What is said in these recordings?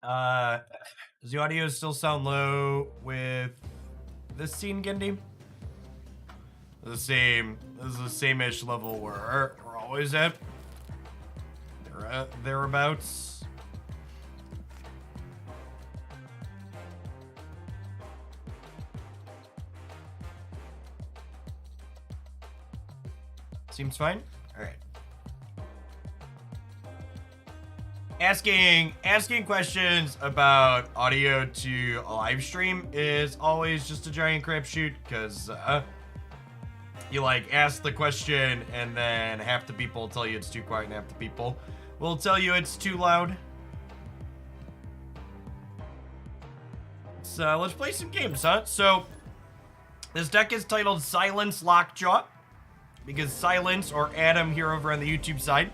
Does the audio still sound low with this scene, Gendy? This is the same-ish level we're always at. Thereabouts. Seems fine. All right. Asking questions about audio to a live stream is always just a giant crapshoot, because you like ask the question and then half the people tell you it's too quiet and half the people will tell you it's too loud. So let's play some games, huh? So this deck is titled Silence Lockjaw, because Silence, or Adam here over on the YouTube side,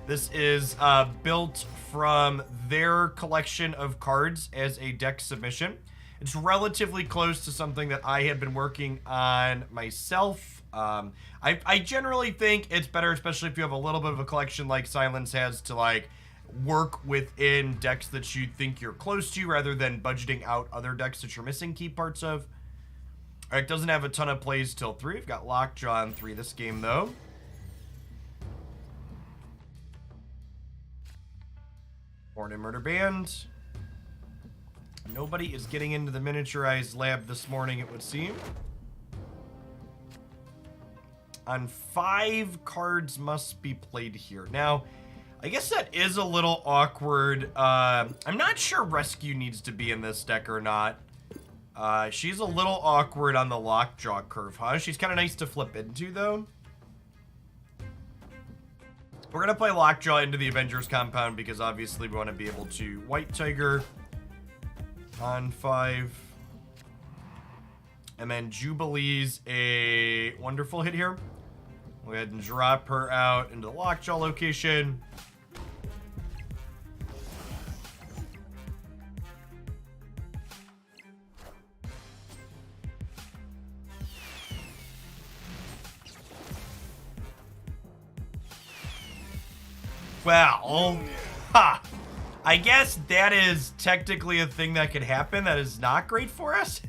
this is built from their collection of cards as a deck submission. It's relatively close to something that I had been working on myself. I generally think it's better, especially if you have a little bit of a collection like Silence has, to like work within decks that you think you're close to, rather than budgeting out other decks that you're missing key parts of. All right, doesn't have a ton of plays till 3. We've got Lockjaw on 3 this game, though. Born in Murder Band. Nobody is getting into the miniaturized lab this morning, it would seem. On 5 cards must be played here. Now, I guess that is a little awkward. I'm not sure Rescue needs to be in this deck or not. She's a little awkward on the Lockjaw curve, huh? She's kind of nice to flip into, though. We're going to play Lockjaw into the Avengers compound because obviously we want to be able to White Tiger on 5. And then Jubilee's a wonderful hit here. We'll go ahead and drop her out into the Lockjaw location. Well, ha! I guess that is technically a thing that could happen. That is not great for us.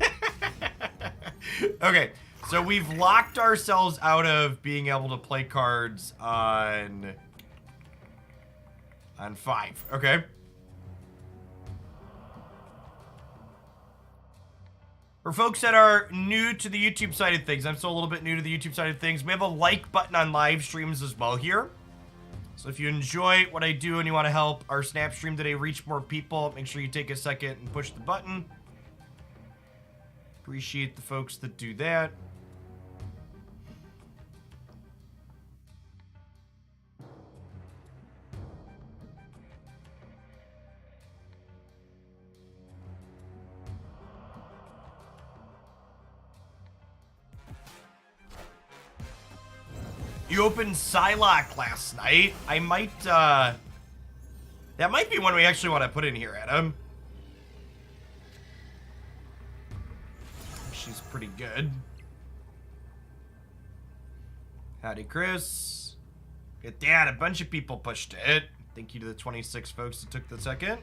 Okay, so we've locked ourselves out of being able to play cards on 5. Okay. For folks that are new to the YouTube side of things, I'm still a little bit new to the YouTube side of things. We have a like button on live streams as well here. So if you enjoy what I do and you want to help our snap stream today reach more people, make sure you take a second and push the button. Appreciate the folks that do that. You opened Psylocke last night. I might, that might be one we actually want to put in here, Adam. She's pretty good. Howdy, Chris. Get that. A bunch of people pushed it. Thank you to the 26 folks that took the second.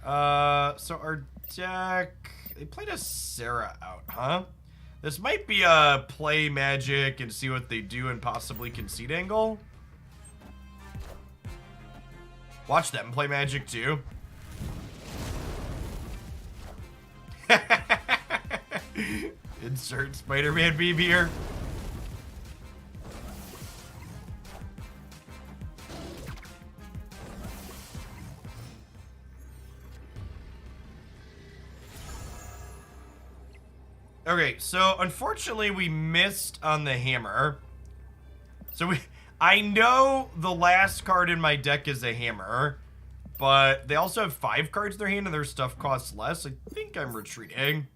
So our deck, they played a Sarah out, huh? This might be a play Magic and see what they do and possibly concede angle. Watch them play Magic too. Insert Spider-Man meme here. Okay, so unfortunately we missed on the hammer. So I know the last card in my deck is a hammer, but they also have 5 cards in their hand and their stuff costs less. I think I'm retreating.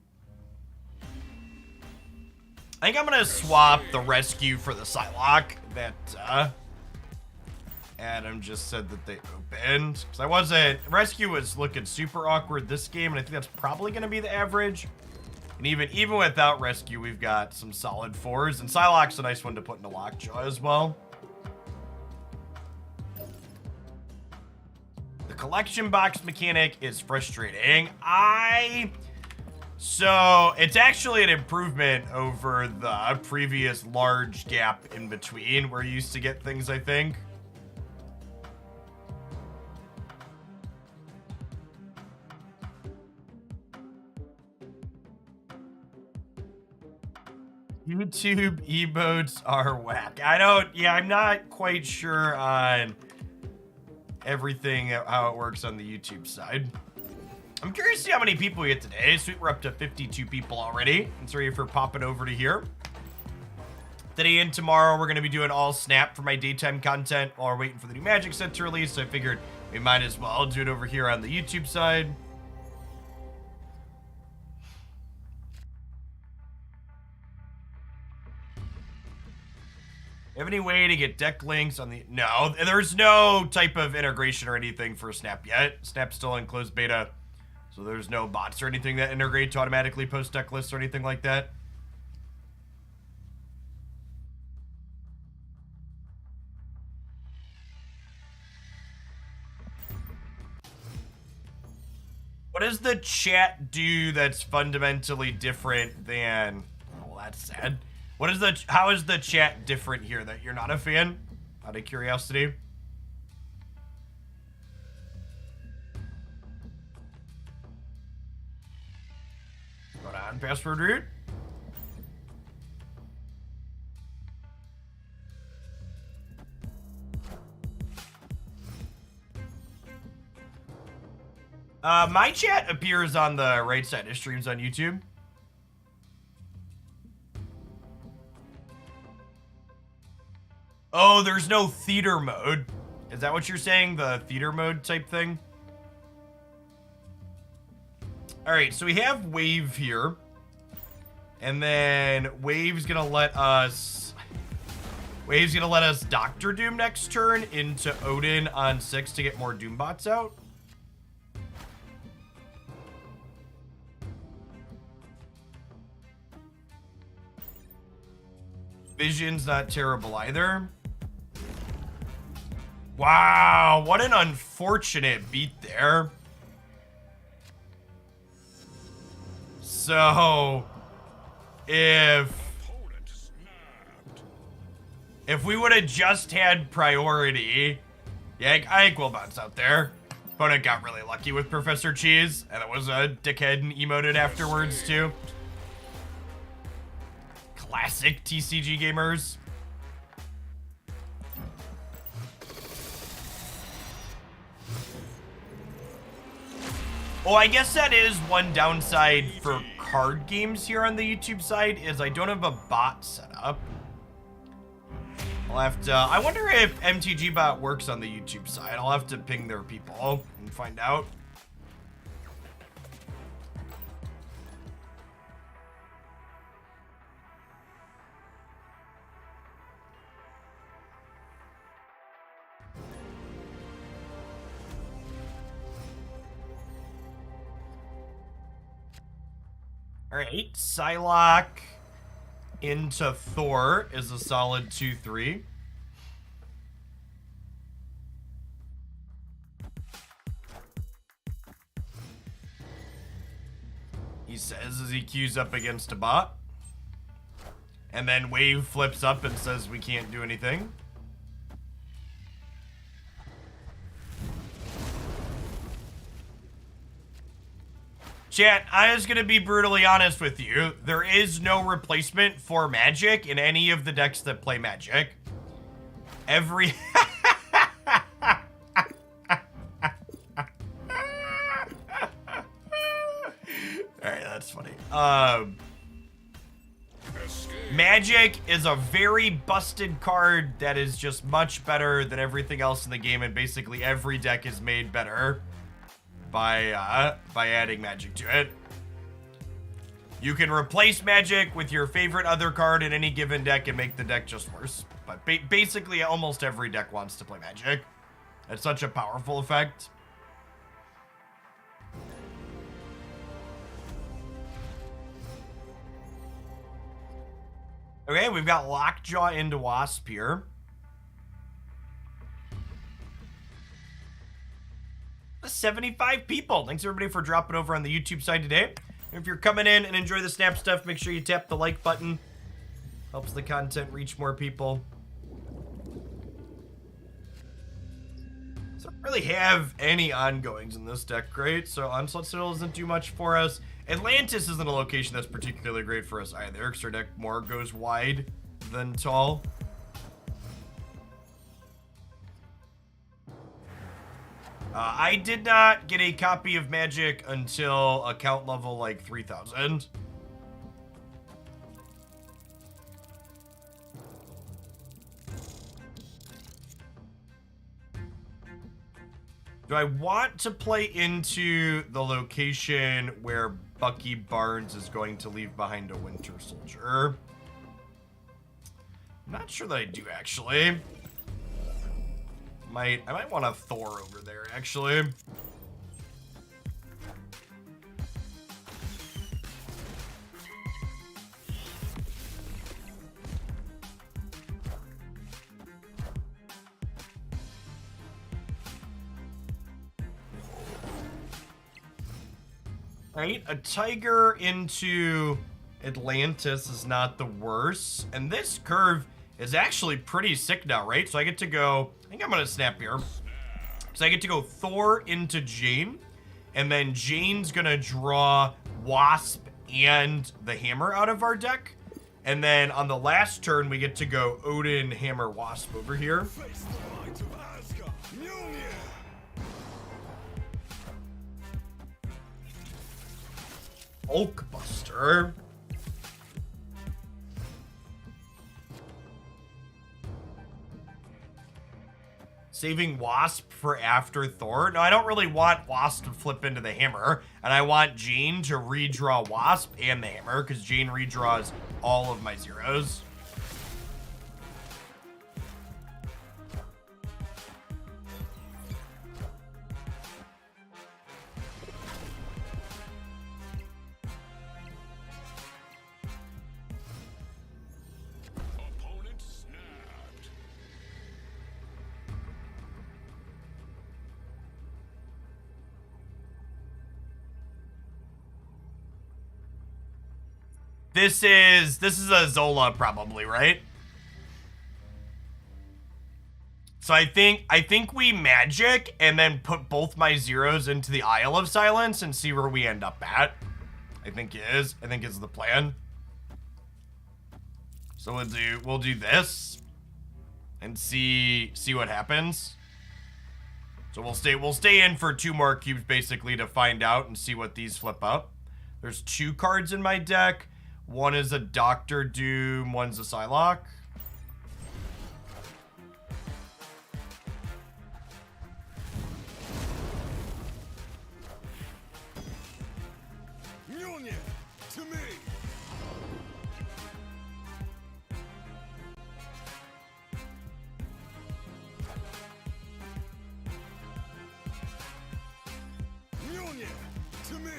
I think I'm gonna swap the Rescue for the Psylocke that Adam just said that they opened. Because Rescue was looking super awkward this game, and I think that's probably gonna be the average. And even without Rescue, we've got some solid 4s. And Psylocke's a nice one to put into Lockjaw as well. The collection box mechanic is frustrating. So it's actually an improvement over the previous large gap in between where you used to get things, I think. YouTube emotes are whack. I'm not quite sure on everything, how it works on the YouTube side. I'm curious to see how many people we get today. Sweet, we're up to 52 people already. And sorry for popping over to here. Today and tomorrow, we're going to be doing all Snap for my daytime content while we're waiting for the new Magic set to release. So I figured we might as well do it over here on the YouTube side. Have any way to get deck links on the... No, there's no type of integration or anything for Snap yet. Snap's still in closed beta, so there's no bots or anything that integrate to automatically post deck lists or anything like that. What does the chat do that's fundamentally different than... Oh, well, that's sad. How is the chat different here that you're not a fan? Out of curiosity. Going on, password root. My chat appears on the right side of streams on YouTube. Oh, there's no theater mode. Is that what you're saying? The theater mode type thing? All right, so we have Wave here. And then Wave's gonna let us Dr. Doom next turn into Odin on 6 to get more Doombots out. Vision's not terrible either. Wow, what an unfortunate beat there. So, if we would have just had priority, yeah, I think we'll bounce out there. Opponent got really lucky with Professor Cheese, and it was a dickhead and emoted afterwards too. Classic TCG gamers. Oh, I guess that is one downside for card games here on the YouTube side, is I don't have a bot set up. I'll have to, I wonder if MTG bot works on the YouTube side. I'll have to ping their people and find out. All right, Psylocke into Thor is a solid 2-3. He says as he queues up against a bot. And then Wave flips up and says we can't do anything. Chat, I was going to be brutally honest with you. There is no replacement for Magic in any of the decks that play Magic. Every... Alright, that's funny. Magic is a very busted card that is just much better than everything else in the game, and basically every deck is made better by adding Magic to it. You can replace Magic with your favorite other card in any given deck and make the deck just worse. But basically, almost every deck wants to play Magic. It's such a powerful effect. Okay, we've got Lockjaw into Wasp here. 75 people. Thanks everybody for dropping over on the YouTube side today. And if you're coming in and enjoy the Snap stuff, make sure you tap the like button. Helps the content reach more people. So I don't really have any ongoings in this deck, great. So Onslaught Citadel doesn't do much for us. Atlantis isn't a location that's particularly great for us either, because our deck more goes wide than tall. I did not get a copy of Magic until account level like 3000. Do I want to play into the location where Bucky Barnes is going to leave behind a Winter Soldier? I'm not sure that I do, actually. I might want a Thor over there, actually. Right, a Tiger into Atlantis is not the worst. And this curve is actually pretty sick now, right? So I get to go, I think I'm gonna snap here. So I get to go Thor into Jane, and then Jane's gonna draw Wasp and the Hammer out of our deck. And then on the last turn, we get to go Odin, Hammer, Wasp over here. Hulkbuster. Saving Wasp for after Thor? No, I don't really want Wasp to flip into the Hammer, and I want Jane to redraw Wasp and the Hammer, because Jane redraws all of my zeros. This is a Zola probably, right? So I think we magic and then put both my zeros into the Isle of Silence and see where we end up at. I think is the plan. So we'll do this and see what happens. So we'll stay in for 2 more cubes basically to find out and see what these flip up. There's 2 cards in my deck. One is a Doctor Doom, one's a Psylocke. To me. To me.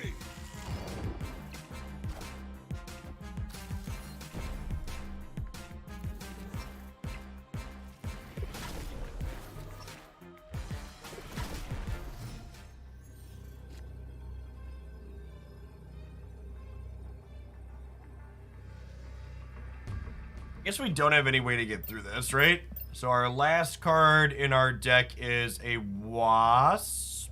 I guess we don't have any way to get through this, right? So our last card in our deck is a Wasp.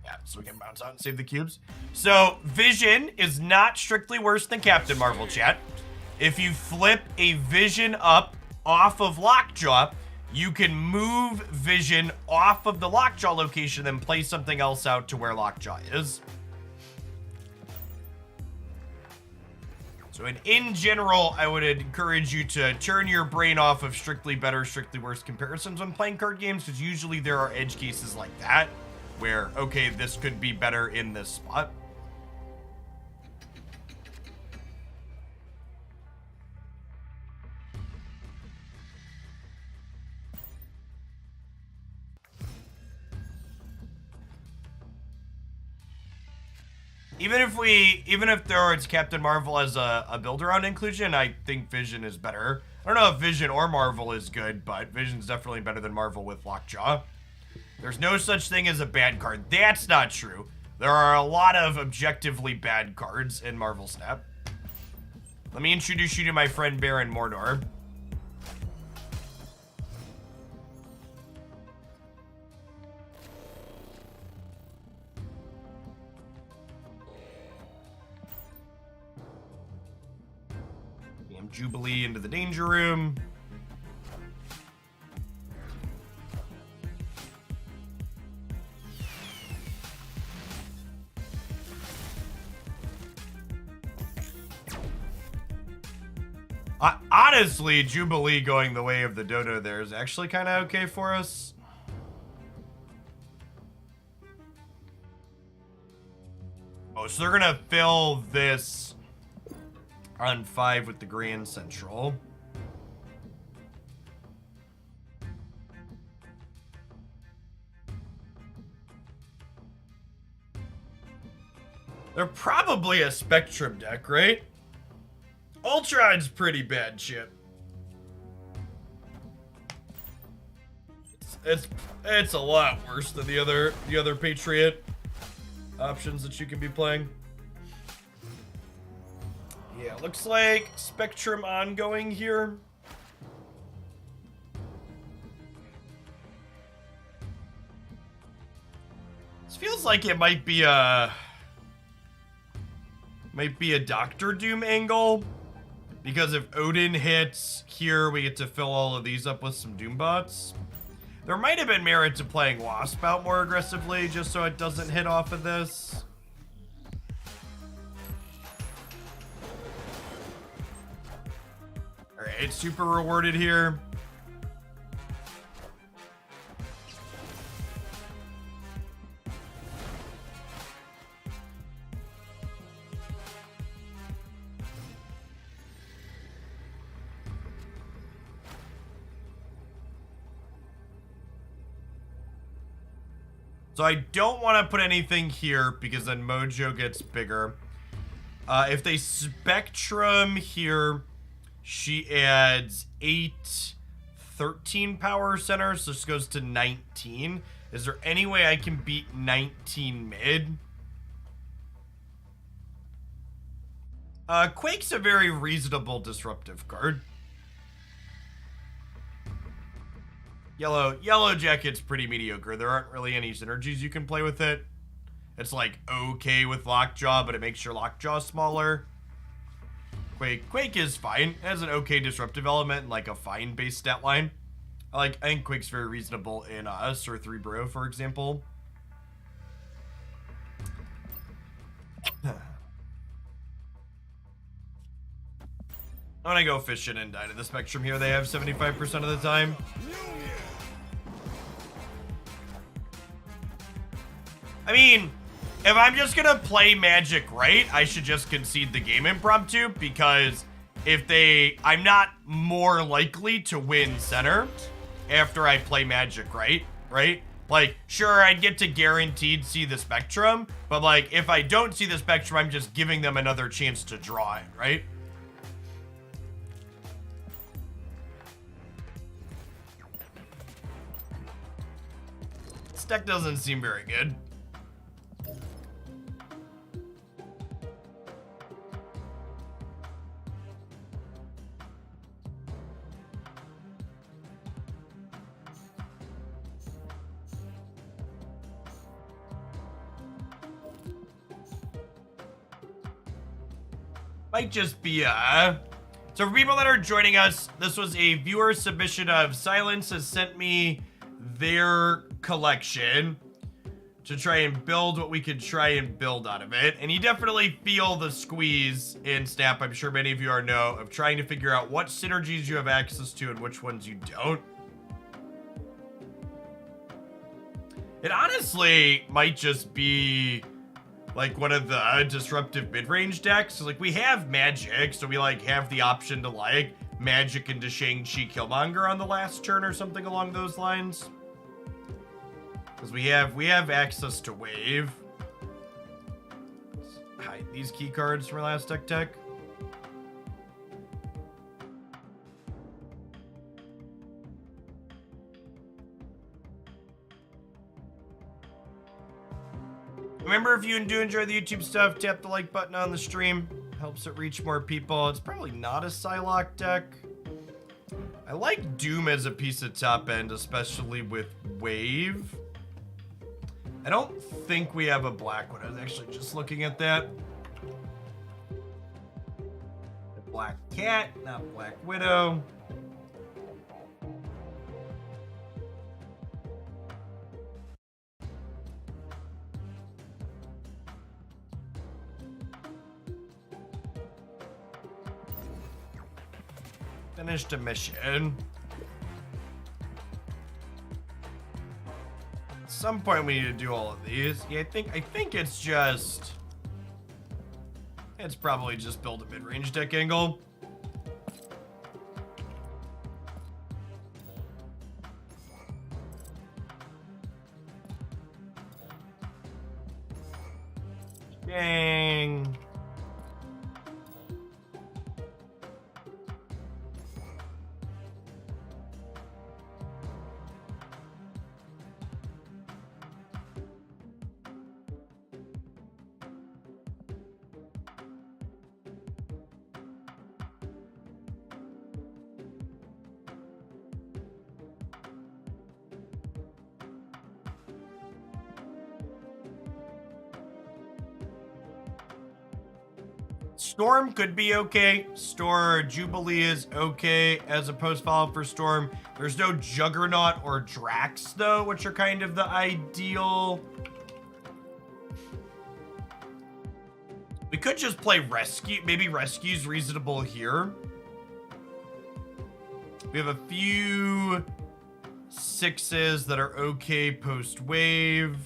Yeah, so we can bounce out and save the cubes. So Vision is not strictly worse than Captain Marvel, chat. If you flip a Vision up off of Lockjaw, you can move Vision off of the Lockjaw location and play something else out to where Lockjaw is. So in general, I would encourage you to turn your brain off of strictly better, strictly worse comparisons when playing card games, because usually there are edge cases like that, where, okay, this could be better in this spot. Even if there is Captain Marvel as a build-around inclusion, I think Vision is better. I don't know if Vision or Marvel is good, but Vision's definitely better than Marvel with Lockjaw. There's no such thing as a bad card. That's not true. There are a lot of objectively bad cards in Marvel Snap. Let me introduce you to my friend Baron Mordor. Jubilee into the danger room. Honestly, Jubilee going the way of the dodo there is actually kind of okay for us. Oh, so they're gonna fill this on 5 with the Grand Central. They're probably a Spectrum deck, right? Ultron's pretty bad shit. It's a lot worse than the other Patriot options that you can be playing. Yeah, looks like Spectrum ongoing here. This feels like it might be a Doctor Doom angle, because if Odin hits here, we get to fill all of these up with some Doom bots. There might have been merit to playing Wasp out more aggressively, just so it doesn't hit off of this. Alright, super rewarded here. So I don't want to put anything here because then Mojo gets bigger. If they Spectrum here, she adds 8, 13 power centers, so this goes to 19. Is there any way I can beat 19 mid? Quake's a very reasonable disruptive card. Yellow Jacket's pretty mediocre. There aren't really any synergies you can play with it. It's like okay with Lockjaw, but it makes your Lockjaw smaller. Quake is fine. It has an okay disruptive element and like a fine base stat line. I think Quake's very reasonable in us or 3 Bro, for example. I'm gonna go fishing and die to the Spectrum here. They have 75% of the time. I mean, if I'm just gonna play Magic right, I should just concede the game impromptu, because I'm not more likely to win center after I play Magic right? Like, sure, I'd get to guaranteed see the Spectrum, but like, if I don't see the Spectrum, I'm just giving them another chance to draw it, right? This deck doesn't seem very good. Might just be so for people that are joining us, this was a viewer submission of Silence has sent me their collection to try and build what we could try and build out of it. And you definitely feel the squeeze in Snap, I'm sure many of you know, of trying to figure out what synergies you have access to and which ones you don't. It honestly might just be like one of the disruptive mid-range decks. So, like, we have Magic, so we like have the option to like Magic into Shang-Chi Killmonger on the last turn or something along those lines. Because we have access to Wave. Let's hide these key cards from our last deck. Remember, if you do enjoy the YouTube stuff, tap the like button on the stream. Helps it reach more people. It's probably not a Psylocke deck. I like Doom as a piece of top end, especially with Wave. I don't think we have a Black one. I was actually just looking at that. Black Cat, not Black Widow. Finished a mission. At some point we need to do all of these. Yeah, I think it's just... It's probably just build a mid-range deck angle. Dang. Storm could be okay. Jubilee is okay as a post follow-up for Storm. There's no Juggernaut or Drax, though, which are kind of the ideal. We could just play Rescue. Maybe Rescue's reasonable here. We have a few 6s that are okay post-wave.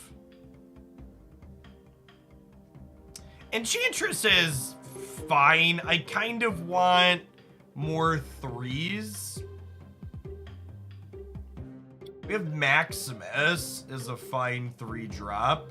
Enchantress is fine. I kind of want more 3s. We have Maximus is a fine 3-drop.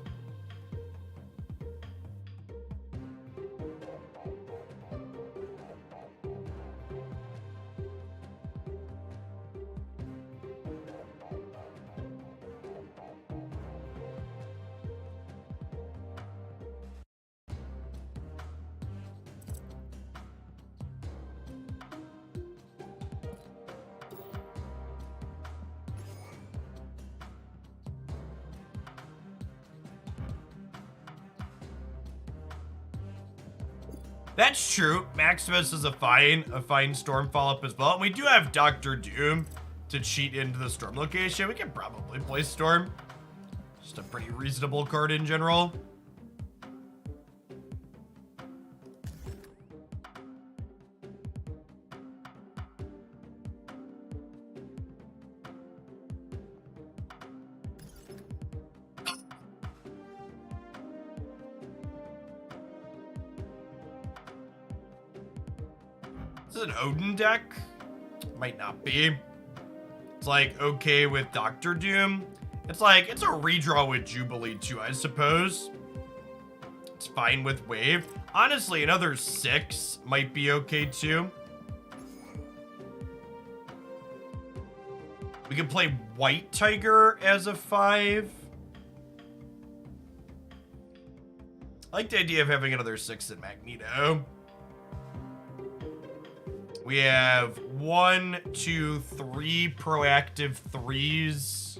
That's true. Maximus is a fine Storm follow-up as well. And we do have Dr. Doom to cheat into the Storm location. We can probably play Storm. Just a pretty reasonable card in general. This is an Odin deck? Might not be. It's like okay with Dr. Doom. It's like, it's a redraw with Jubilee too, I suppose. It's fine with Wave. Honestly, another 6 might be okay too. We could play White Tiger as a 5. I like the idea of having another 6 in Magneto. We have 1, 2, 3 proactive 3s.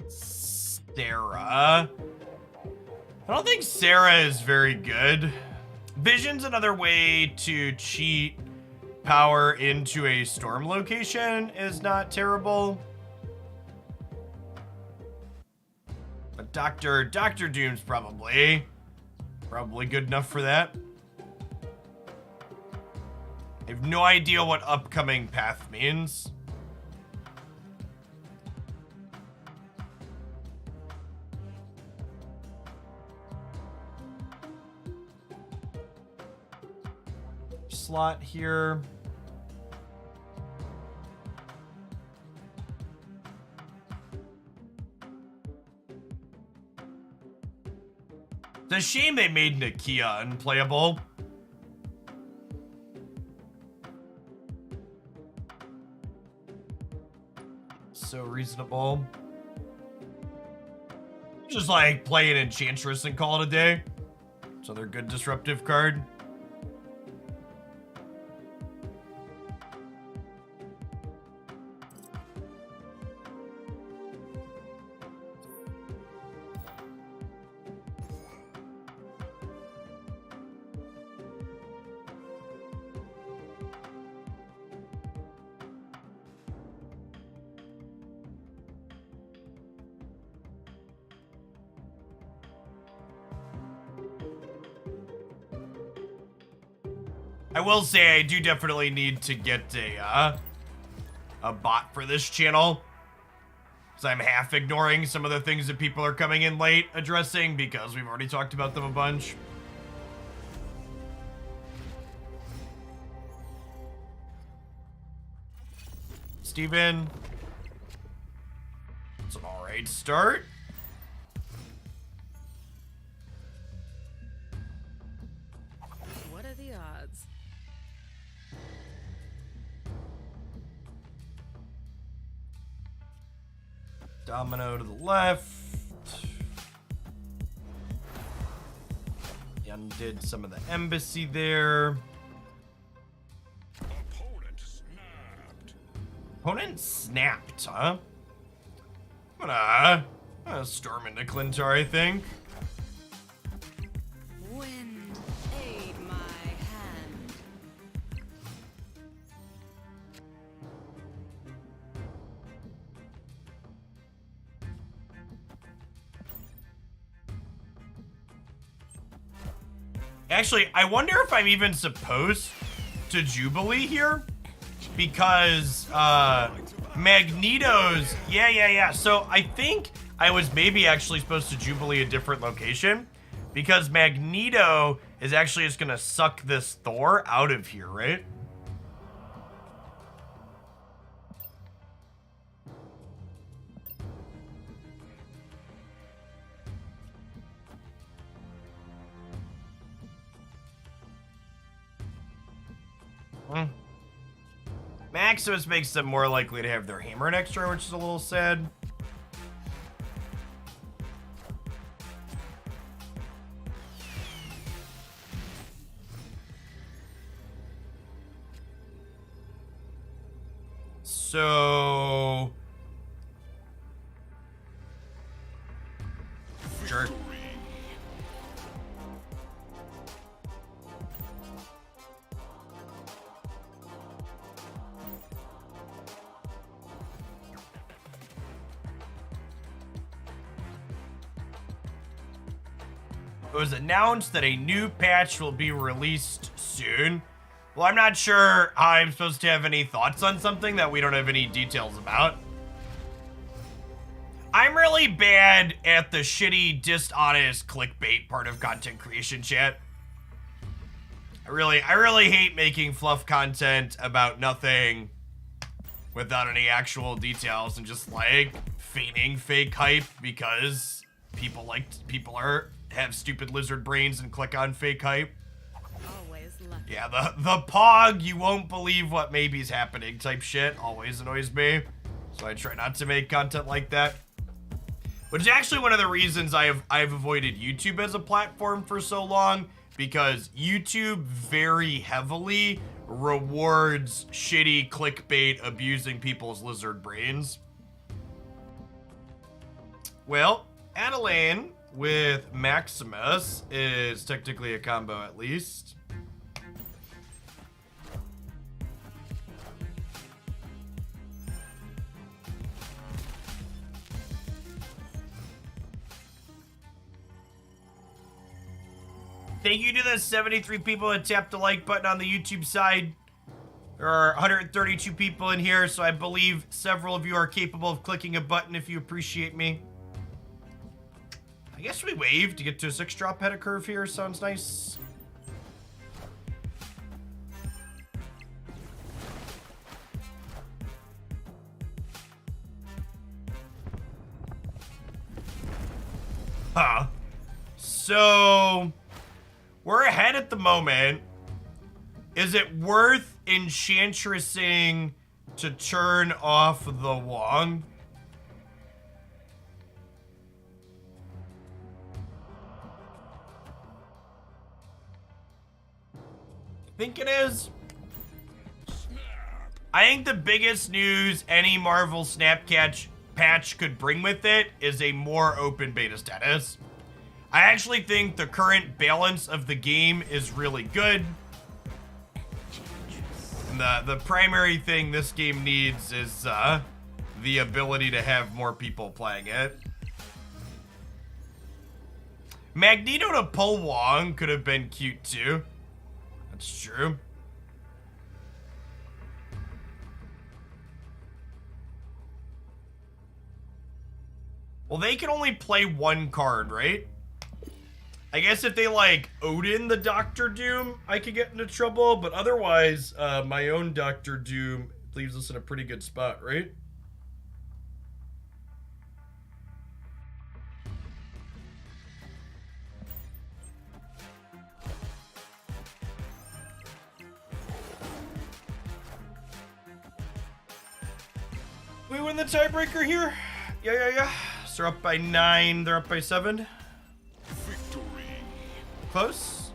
Sarah. I don't think Sarah is very good. Vision's another way to cheat power into a Storm location is not terrible. But Dr. Doom's probably good enough for that. I have no idea what upcoming path means. Slot here. It's a shame they made Nakia unplayable. So reasonable. Just like play an Enchantress and call it a day. It's another good disruptive card. I will say I do definitely need to get a bot for this channel. Because I'm half ignoring some of the things that people are coming in late addressing because we've already talked about them a bunch. Steven. It's an alright start. What are the odds? Domino to the left. Undid some of the embassy there. Opponent snapped, huh? I'm gonna storm into Clintar, I think. Wind, aid my hand. Actually, I wonder if I'm even supposed to Jubilee here, because Magneto's, yeah. So I think I was maybe actually supposed to Jubilee a different location, because Magneto is actually just gonna suck this Thor out of here, right? Maximus makes them more likely to have their hammer next turn, which is a little sad. So... Sure. It was announced that a new patch will be released soon. Well, I'm not sure how I'm supposed to have any thoughts on something that we don't have any details about. I'm really bad at the shitty, dishonest clickbait part of content creation, chat. I really hate making fluff content about nothing without any actual details and just like feigning fake hype because people have stupid lizard brains and click on fake hype. Always lucky. Yeah, the pog, you won't believe what maybe's happening type shit always annoys me. So I try not to make content like that. Which is actually one of the reasons I've avoided YouTube as a platform for so long, because YouTube very heavily rewards shitty clickbait abusing people's lizard brains. Well, Adeline with Maximus is technically a combo at least. Thank you to the 73 people that tapped the like button on the YouTube side. There are 132 people in here, so I believe several of you are capable of clicking a button if you appreciate me. I guess we wave to get to a 6-drop head of curve here. Sounds nice. Huh. So... we're ahead at the moment. Is it worth Enchantressing to turn off the Wong. I think it is. I think the biggest news any Marvel Snapcatch patch could bring with it is a more open beta status. I actually think the current balance of the game is really good. And the primary thing this game needs is the ability to have more people playing it. Magneto to pull Wong could have been cute too. That's true. Well, they can only play one card, right? I guess if they, like, Odin the Doctor Doom, I could get into trouble. But otherwise, my own Doctor Doom leaves us in a pretty good spot, right? We win the tiebreaker here? Yeah. So they're up by 9, they're up by 7. Victory. Close.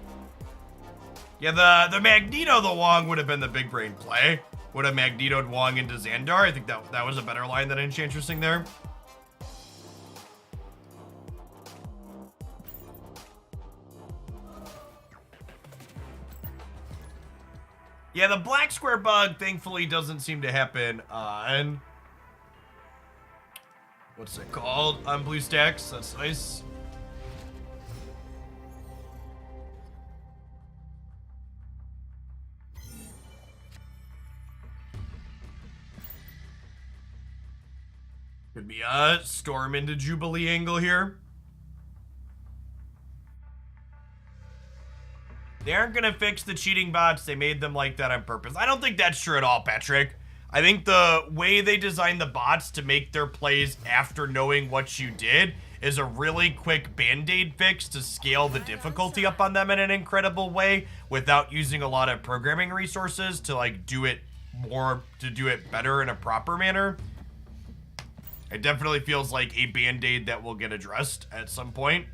Yeah, the Magneto the Wong would have been the big brain play. Would have Magnetoed Wong into Xandar. I think that was a better line than Enchantressing there. Yeah, the black square bug thankfully doesn't seem to happen on... What's it called? On Bluestacks. That's nice. Could be a storm into Jubilee angle here. They aren't going to fix the cheating bots. They made them like that on purpose. I don't think that's true at all, Patrick. I think the way they designed the bots to make their plays after knowing what you did is a really quick band-aid fix to scale the difficulty up on them in an incredible way without using a lot of programming resources to like do it better in a proper manner. It definitely feels like a band-aid that will get addressed at some point.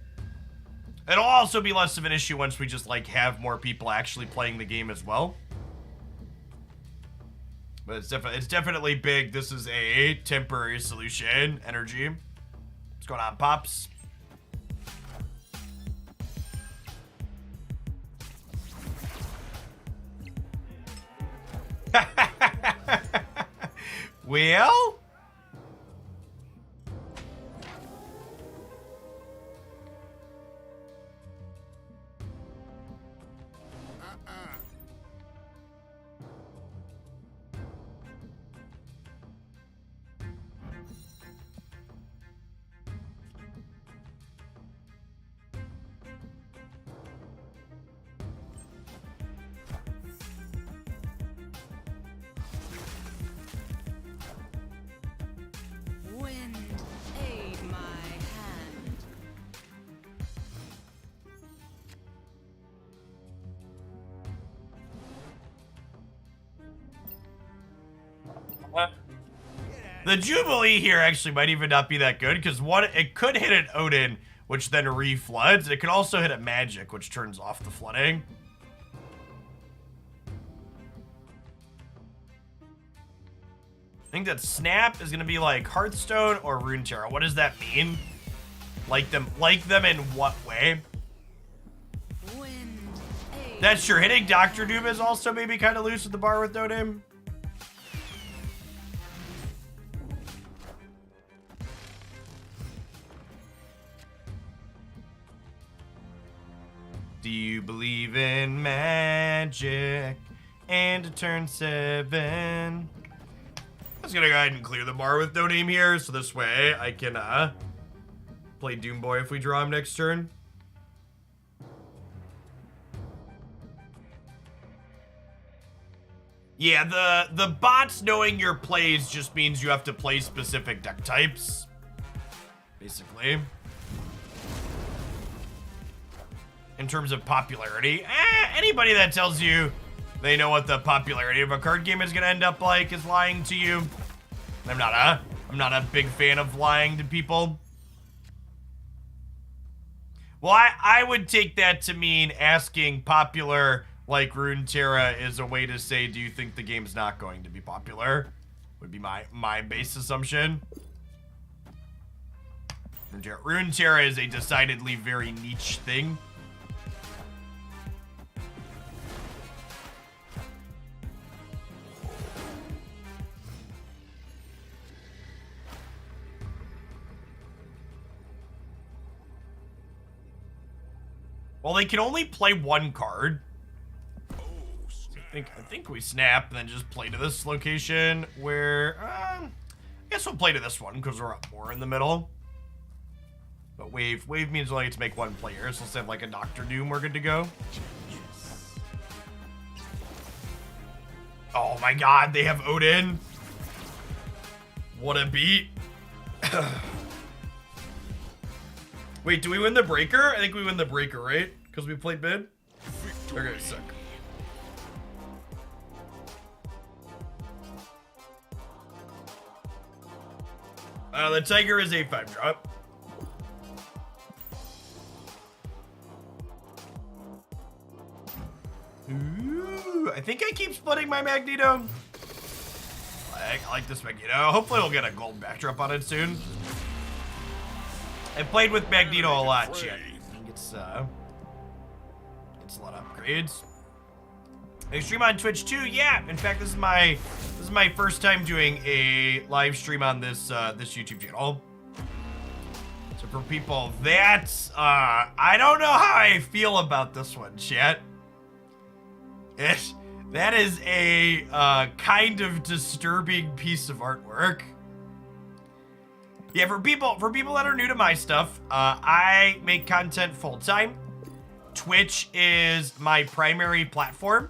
It'll also be less of an issue once we just like have more people actually playing the game as well. But it's definitely big. This is a temporary solution. Energy. What's going on, Pops? Well? Wind, aid my hand. The Jubilee here actually might even not be that good because one, it could hit an Odin, which then re-floods. It could also hit a Magic, which turns off the flooding. I think that Snap is gonna be like Hearthstone or Runeterra. What does that mean? Like them in what way? Wind, aid. That's true. Hitting Doctor Doom is also maybe kind of loose at the bar with no name. Do you believe in magic and a turn 7? I was gonna go ahead and clear the bar with no name here, so this way I can play Doomboy if we draw him next turn. Yeah, the bots knowing your plays just means you have to play specific deck types, basically. In terms of popularity, anybody that tells you they know what the popularity of a card game is gonna end up like, is lying to you. I'm not a big fan of lying to people. Well, I would take that to mean asking popular like Runeterra is a way to say, do you think the game's not going to be popular? Would be my base assumption. Runeterra is a decidedly very niche thing. Well, they can only play one card. I think we snap and then just play to this location where, I guess we'll play to this one because we're up more in the middle. But wave means we only get to make one player, so let's have like a Dr. Doom, we're good to go. Oh my god, they have Odin. What a beat. Wait, do we win the breaker? I think we win the breaker, right? Because we played mid? Okay, sick. The Tiger is a 5-drop. Ooh, I think I keep splitting my Magneto. I like this Magneto. Hopefully we'll get a gold backdrop on it soon. I played with Magneto a lot, chat. I think it's a lot of upgrades. I stream on Twitch too. Yeah, in fact, this is my first time doing a live stream on this this YouTube channel. So for people that I don't know how I feel about this one, chat. That is a kind of disturbing piece of artwork. Yeah, for people that are new to my stuff, I make content full time. Twitch is my primary platform.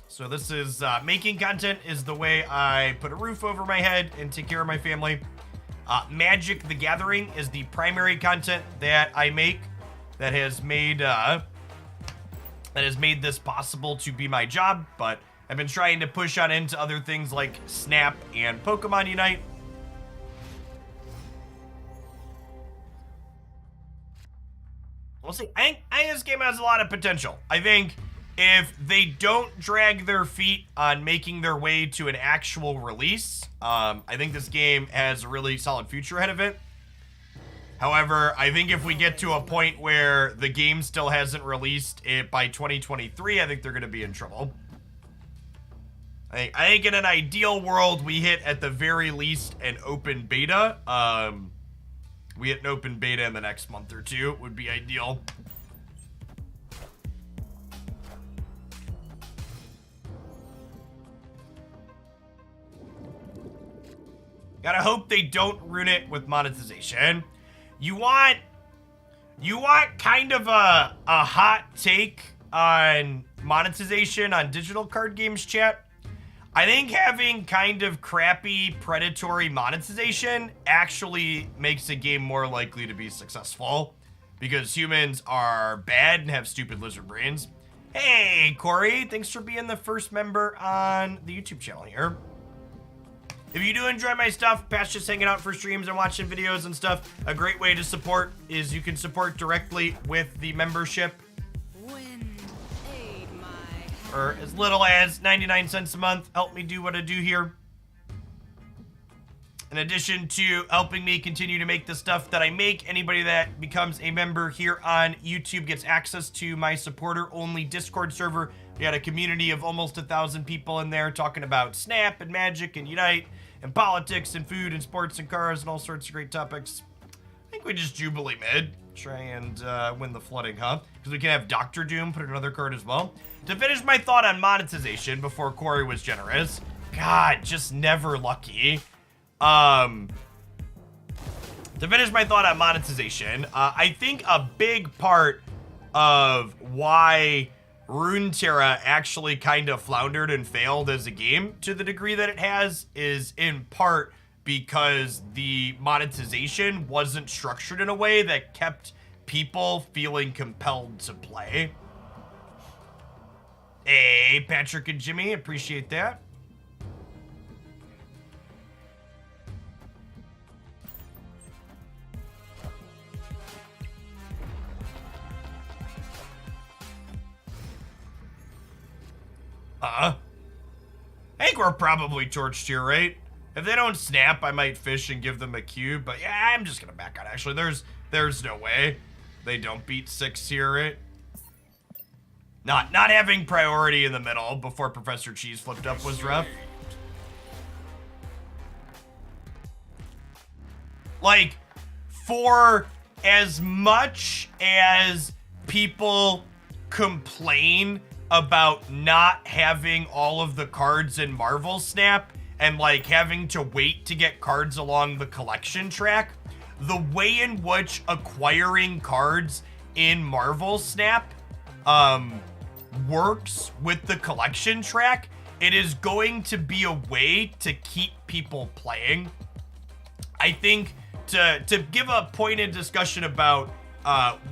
So this is, making content is the way I put a roof over my head and take care of my family. Magic the Gathering is the primary content that I make that has made this possible to be my job, but I've been trying to push on into other things like Snap and Pokemon Unite. We'll see. I think this game has a lot of potential. I think if they don't drag their feet on making their way to an actual release, I think this game has a really solid future ahead of it. However, I think if we get to a point where the game still hasn't released it by 2023, I think they're going to be in trouble. I think in an ideal world, we hit at the very least an open beta. We hit an open beta in the next month or two would be ideal. Gotta hope they don't ruin it with monetization. You want kind of a hot take on monetization on digital card games, chat? I think having kind of crappy predatory monetization actually makes a game more likely to be successful because humans are bad and have stupid lizard brains. Hey, Corey, thanks for being the first member on the YouTube channel here. If you do enjoy my stuff, past just hanging out for streams and watching videos and stuff, a great way to support is you can support directly with the membership. For as little as 99 cents a month, help me do what I do here. In addition to helping me continue to make the stuff that I make, anybody that becomes a member here on YouTube gets access to my supporter-only Discord server. We got a community of almost 1,000 people in there talking about Snap and Magic and Unite and politics and food and sports and cars and all sorts of great topics. I think we just Jubilee mid. Try and win the flooding, huh? Because we can have Dr. Doom put another card as well. To finish my thought on monetization before Corey was generous. God, just never lucky. To finish my thought on monetization, I think a big part of why Runeterra actually kind of floundered and failed as a game to the degree that it has is in part because the monetization wasn't structured in a way that kept people feeling compelled to play. Hey, Patrick and Jimmy, appreciate that. I think we're probably torched here, right? If they don't snap, I might fish and give them a cube, but yeah, I'm just gonna back out. Actually, there's no way they don't beat 6 here, right? Not having priority in the middle before Professor Cheese flipped up was rough. Like, for as much as people complain about not having all of the cards in Marvel Snap and like having to wait to get cards along the collection track, the way in which acquiring cards in Marvel Snap works with the collection track, it is going to be a way to keep people playing. I think to give a pointed discussion about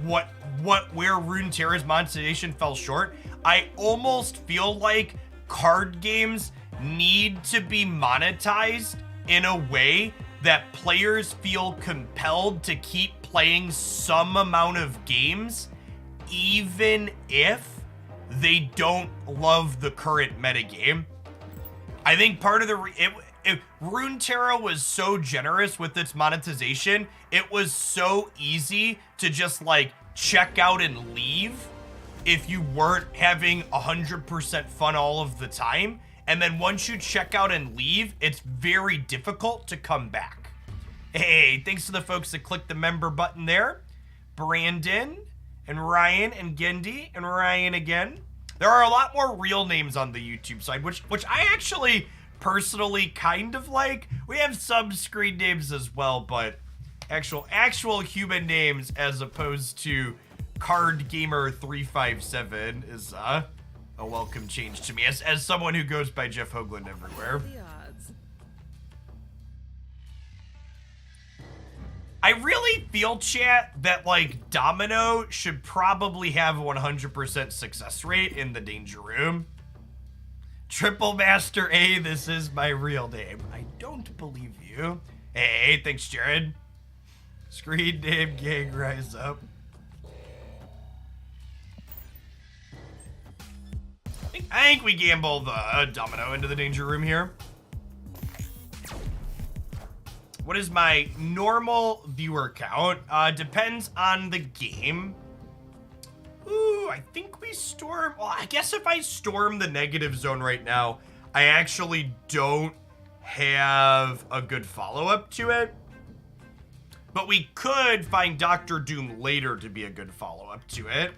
where Runeterra's monetization fell short, I almost feel like card games need to be monetized in a way that players feel compelled to keep playing some amount of games, even if they don't love the current metagame. I think part of if Runeterra was so generous with its monetization, it was so easy to just like check out and leave if you weren't having 100% fun all of the time. And then once you check out and leave, it's very difficult to come back. Hey, thanks to the folks that clicked the member button there. Brandon and Ryan and Gendy and Ryan again. There are a lot more real names on the YouTube side, which I actually personally kind of like. We have some screen names as well, but actual human names as opposed to Card Gamer 357 is a welcome change to me as someone who goes by Jeff Hoagland everywhere. I really feel, chat, that like Domino should probably have a 100% success rate in the Danger Room. Triple Master A, this is my real name. I don't believe you. Hey, thanks, Jared. Screen name gang, rise up. I think we gamble the Domino into the Danger Room here. What is my normal viewer count? Depends on the game. Ooh, I think we storm. Well, I guess if I storm the negative zone right now, I actually don't have a good follow-up to it. But we could find Dr. Doom later to be a good follow-up to it.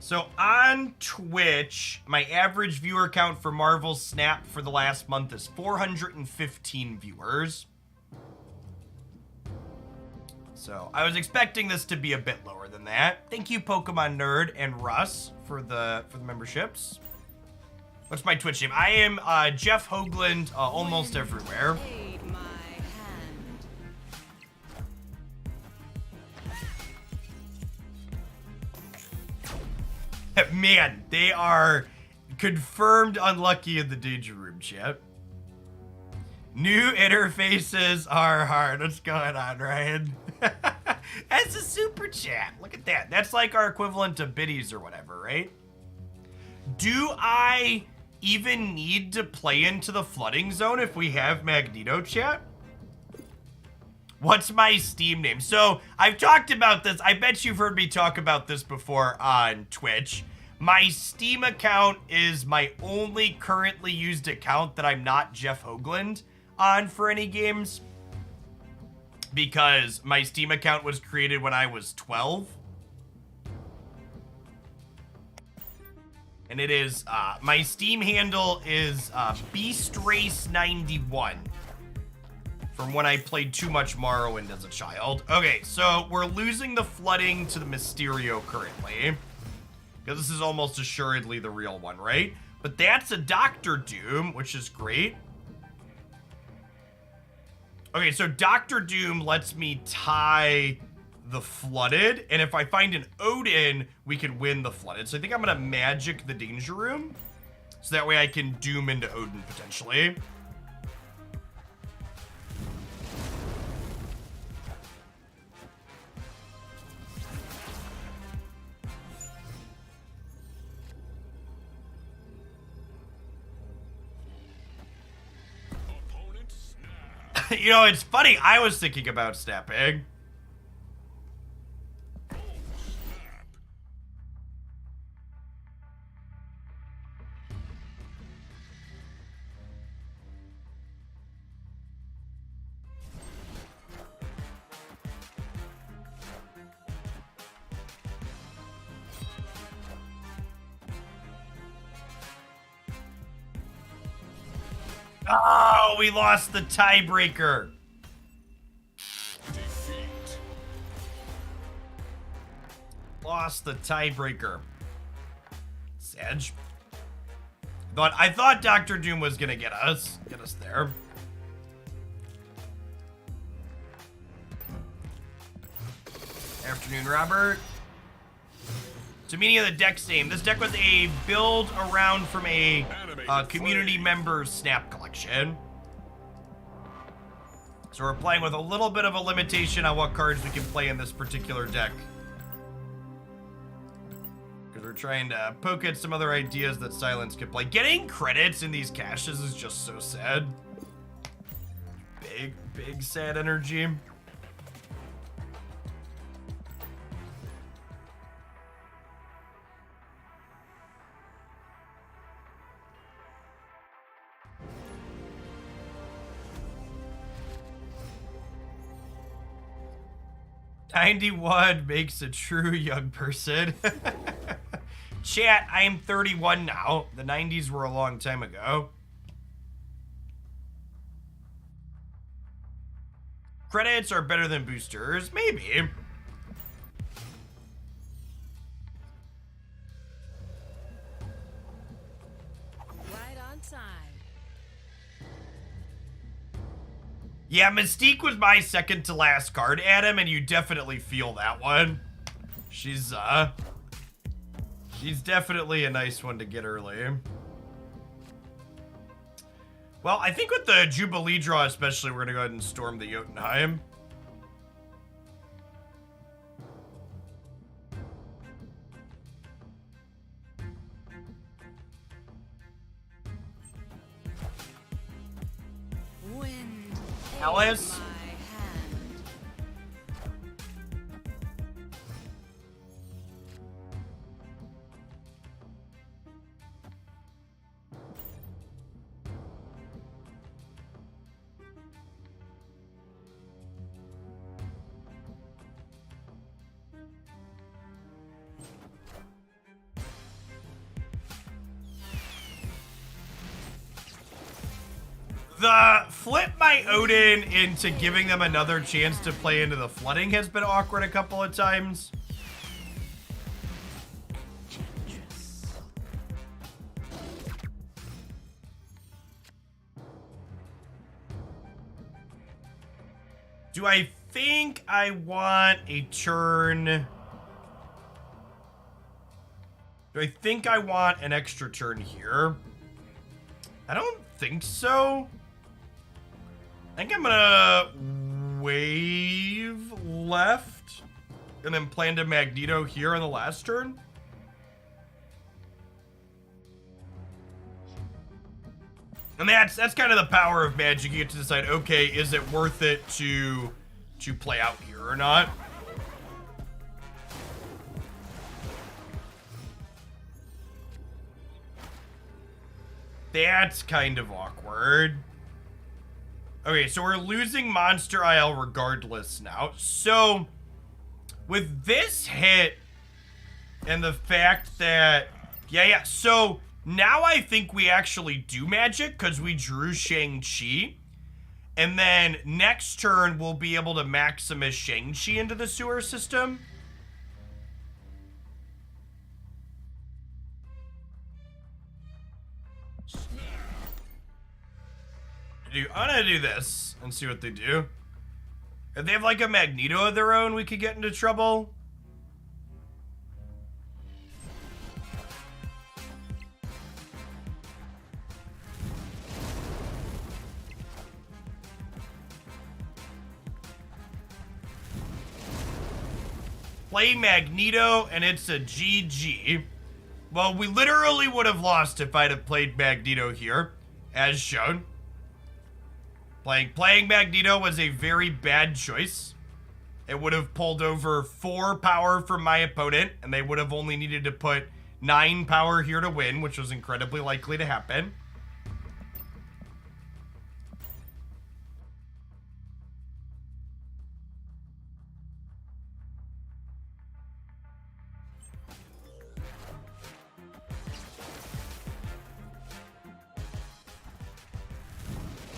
So on Twitch, my average viewer count for Marvel Snap for the last month is 415 viewers. So I was expecting this to be a bit lower than that. Thank you, Pokemon Nerd and Russ, for the memberships. What's my Twitch name? I am Jeff Hoagland, almost everywhere. Man, they are confirmed unlucky in the Danger Room, chat. New interfaces are hard. What's going on, Ryan? That's a super chat. Look at that. That's like our equivalent to biddies or whatever, right? Do I even need to play into the flooding zone if we have Magneto, chat? What's my Steam name? So I've talked about this. I bet you've heard me talk about this before on Twitch. My Steam account is my only currently used account that I'm not Jeff Hoagland on for any games, because my Steam account was created when I was 12. And it is, my Steam handle is BeastRace91. From when I played too much Morrowind as a child. Okay, so we're losing the flooding to the Mysterio currently, because this is almost assuredly the real one, right? But that's a Dr. Doom, which is great. Okay, so Dr. Doom lets me tie the Flooded, and if I find an Odin, we can win the Flooded. So I think I'm gonna magic the Danger Room, so that way I can doom into Odin potentially. You know, it's funny, I was thinking about snapping. Oh, we lost the tiebreaker. Defeat. Lost the tiebreaker. Sedge. I thought Dr. Doom was gonna get us there. Afternoon, Robert. So meaning of the deck's name. This deck was a build around from a community member snap collection. So we're playing with a little bit of a limitation on what cards we can play in this particular deck. Because we're trying to poke at some other ideas that Silence could play. Getting credits in these caches is just so sad. Big sad energy. "91 makes a true young person." Chat, I am 31 now. The 90s were a long time ago. Credits are better than boosters, maybe. Right on time. Yeah, Mystique was my second to last card, Adam, and you definitely feel that one. She's definitely a nice one to get early. Well, I think with the Jubilee draw especially, we're gonna go ahead and storm the Jotunheim. Wind Alice? my hand. The flip my Odin into giving them another chance to play into the flooding has been awkward a couple of times. Do I think I want a turn? Do I think I want an extra turn here? I don't think so. I think I'm gonna wave left and then plan to Magneto here on the last turn. And that's kind of the power of Magic. You get to decide, okay, is it worth it to play out here or not? That's kind of awkward. Okay, so we're losing Monster Isle regardless now. So, with this hit and the fact that... Yeah, so now I think we actually do Magic because we drew Shang-Chi. And then next turn, we'll be able to Maximus Shang-Chi into the sewer system. I'm gonna do this and see what they do. If they have like a Magneto of their own, we could get into trouble. Play Magneto and it's a GG. Well, we literally would have lost if I'd have played Magneto here, as shown. Playing Magneto was a very bad choice. It would have pulled over 4 power from my opponent, and they would have only needed to put 9 power here to win, which was incredibly likely to happen.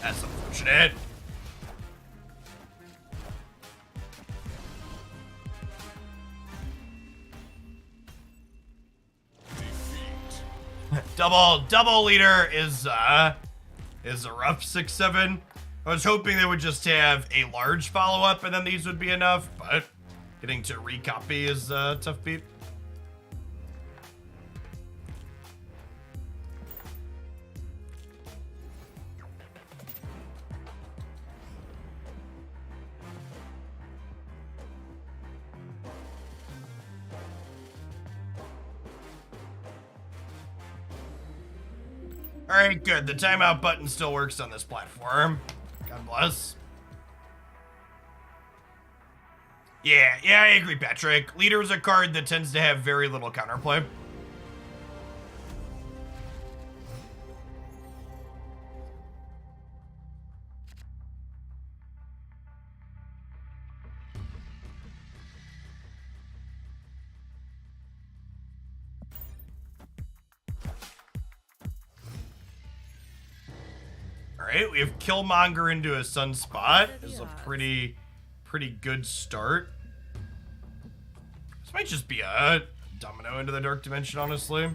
That's unfortunate. double leader is a rough 6-7. I was hoping they would just have a large follow-up and then these would be enough, but getting to recopy is a tough beat. Alright, good. The timeout button still works on this platform. God bless. Yeah, I agree, Patrick. Leader is a card that tends to have very little counterplay. Alright, we have Killmonger into a Sunspot. This is a pretty good start. This might just be a domino into the Dark Dimension, honestly.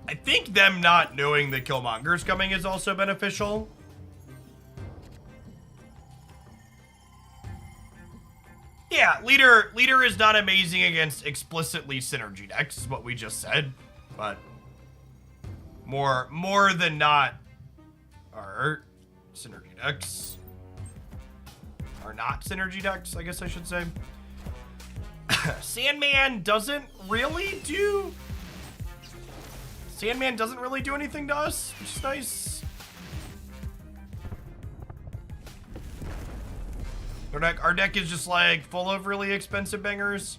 I think them not knowing that Killmonger's coming is also beneficial. Yeah, leader is not amazing against explicitly synergy decks, is what we just said, but more than not are synergy decks. Are not synergy decks, I guess I should say. Sandman doesn't really do anything to us, which is nice. Our deck is just like full of really expensive bangers.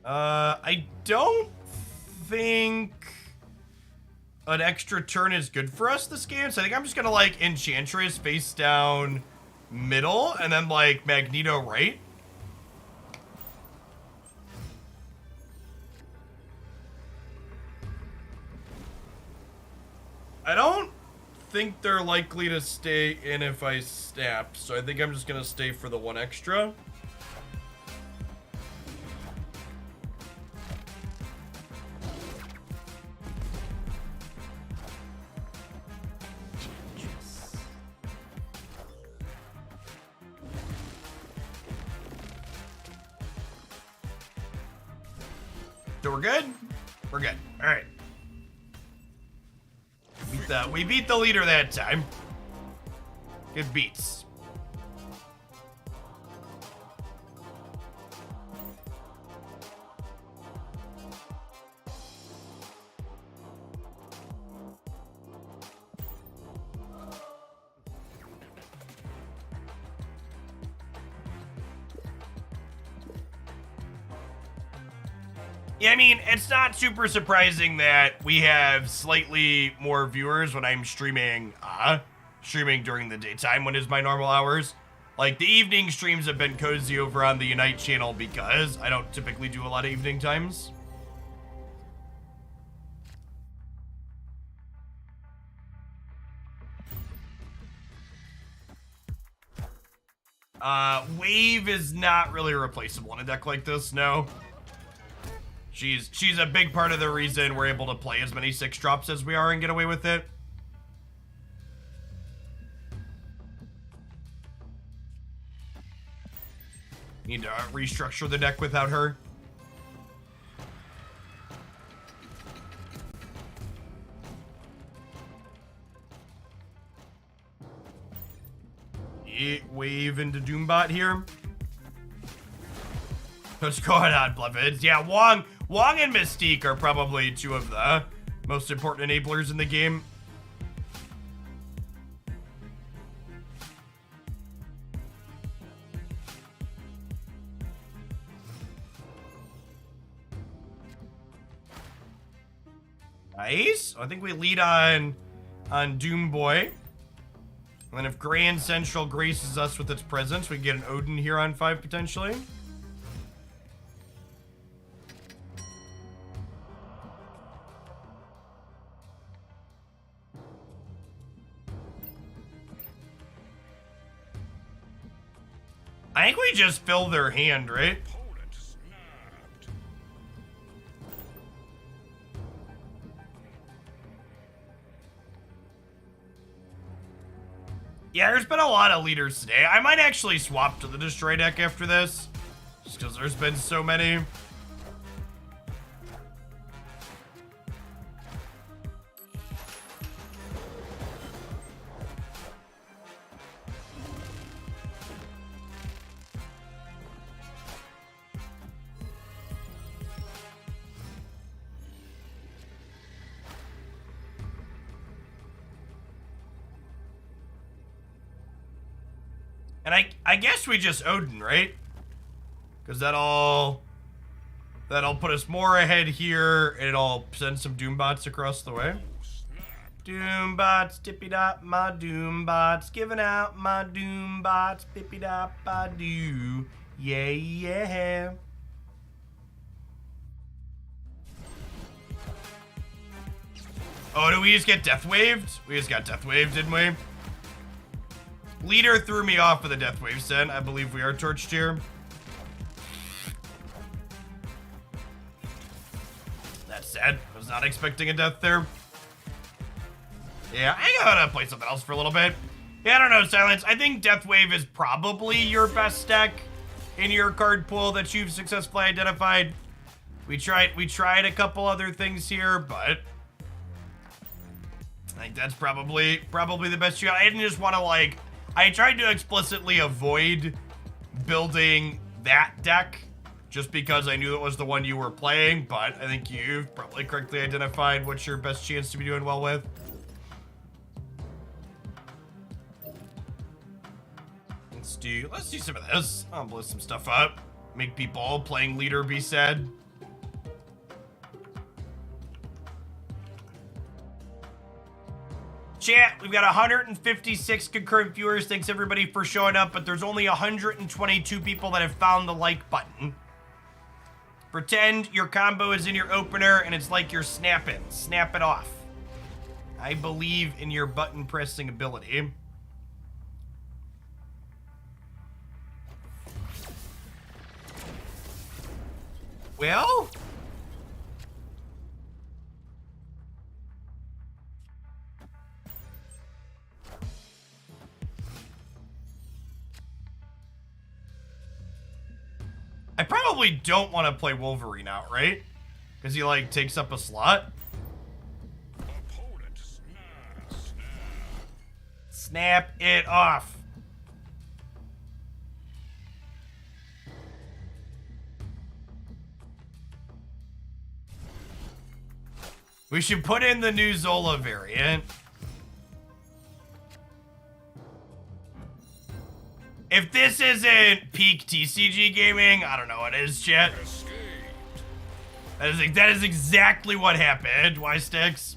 I don't think an extra turn is good for us this game, so I think I'm just gonna like Enchantress face down middle and then like Magneto right. I don't think they're likely to stay in if I snap, so I think I'm just gonna stay for the 1 extra. So we're good? We're good. All right. We beat the leader that time. Good beats. Yeah, I mean, it's not super surprising that we have slightly more viewers when I'm streaming during the daytime when is my normal hours. Like, the evening streams have been cozy over on the Unite channel because I don't typically do a lot of evening times. Wave is not really replaceable in a deck like this, no. She's a big part of the reason we're able to play as many 6-drops as we are and get away with it. Need to restructure the deck without her. Wave into Doombot here. What's going on, Blevins? Yeah, Wong and Mystique are probably two of the most important enablers in the game. Nice. I think we lead on Doom Boy. And then if Grand Central graces us with its presence, we get an Odin here on 5 potentially. I think we just fill their hand, right? Yeah, there's been a lot of leaders today. I might actually swap to the Destroy deck after this, just because there's been so many. And I guess we just Odin, right? Because that'll put us more ahead here, and it'll send some Doombots across the way. Doombots, dippy-dop, my Doombots, giving out my Doombots, bippy-dop-ba-doo, yeah, yeah. Oh, did we just get Death Waved? We just got Death Waved, didn't we? Leader threw me off with a Death Wave sent. I believe we are torched here. That's sad. I was not expecting a death there. Yeah, I gotta play something else for a little bit. Yeah, I don't know, Silence. I think Death Wave is probably your best deck in your card pool that you've successfully identified. We tried a couple other things here, but I think that's probably the best you got. I didn't just want to, like, I tried to explicitly avoid building that deck just because I knew it was the one you were playing, but I think you've probably correctly identified what's your best chance to be doing well with. Let's do some of this. I'll blow some stuff up. Make people playing leader be sad. Chat, we've got 156 concurrent viewers. Thanks everybody for showing up, but there's only 122 people that have found the like button. Pretend your combo is in your opener and it's like you're snapping. Snap it off. I believe in your button pressing ability. Well, I probably don't want to play Wolverine out, right? Because he, like, takes up a slot. Opponent, Snap it off. We should put in the new Zola variant. If this isn't peak TCG gaming, I don't know what is, chat. That is exactly what happened, Y-Sticks.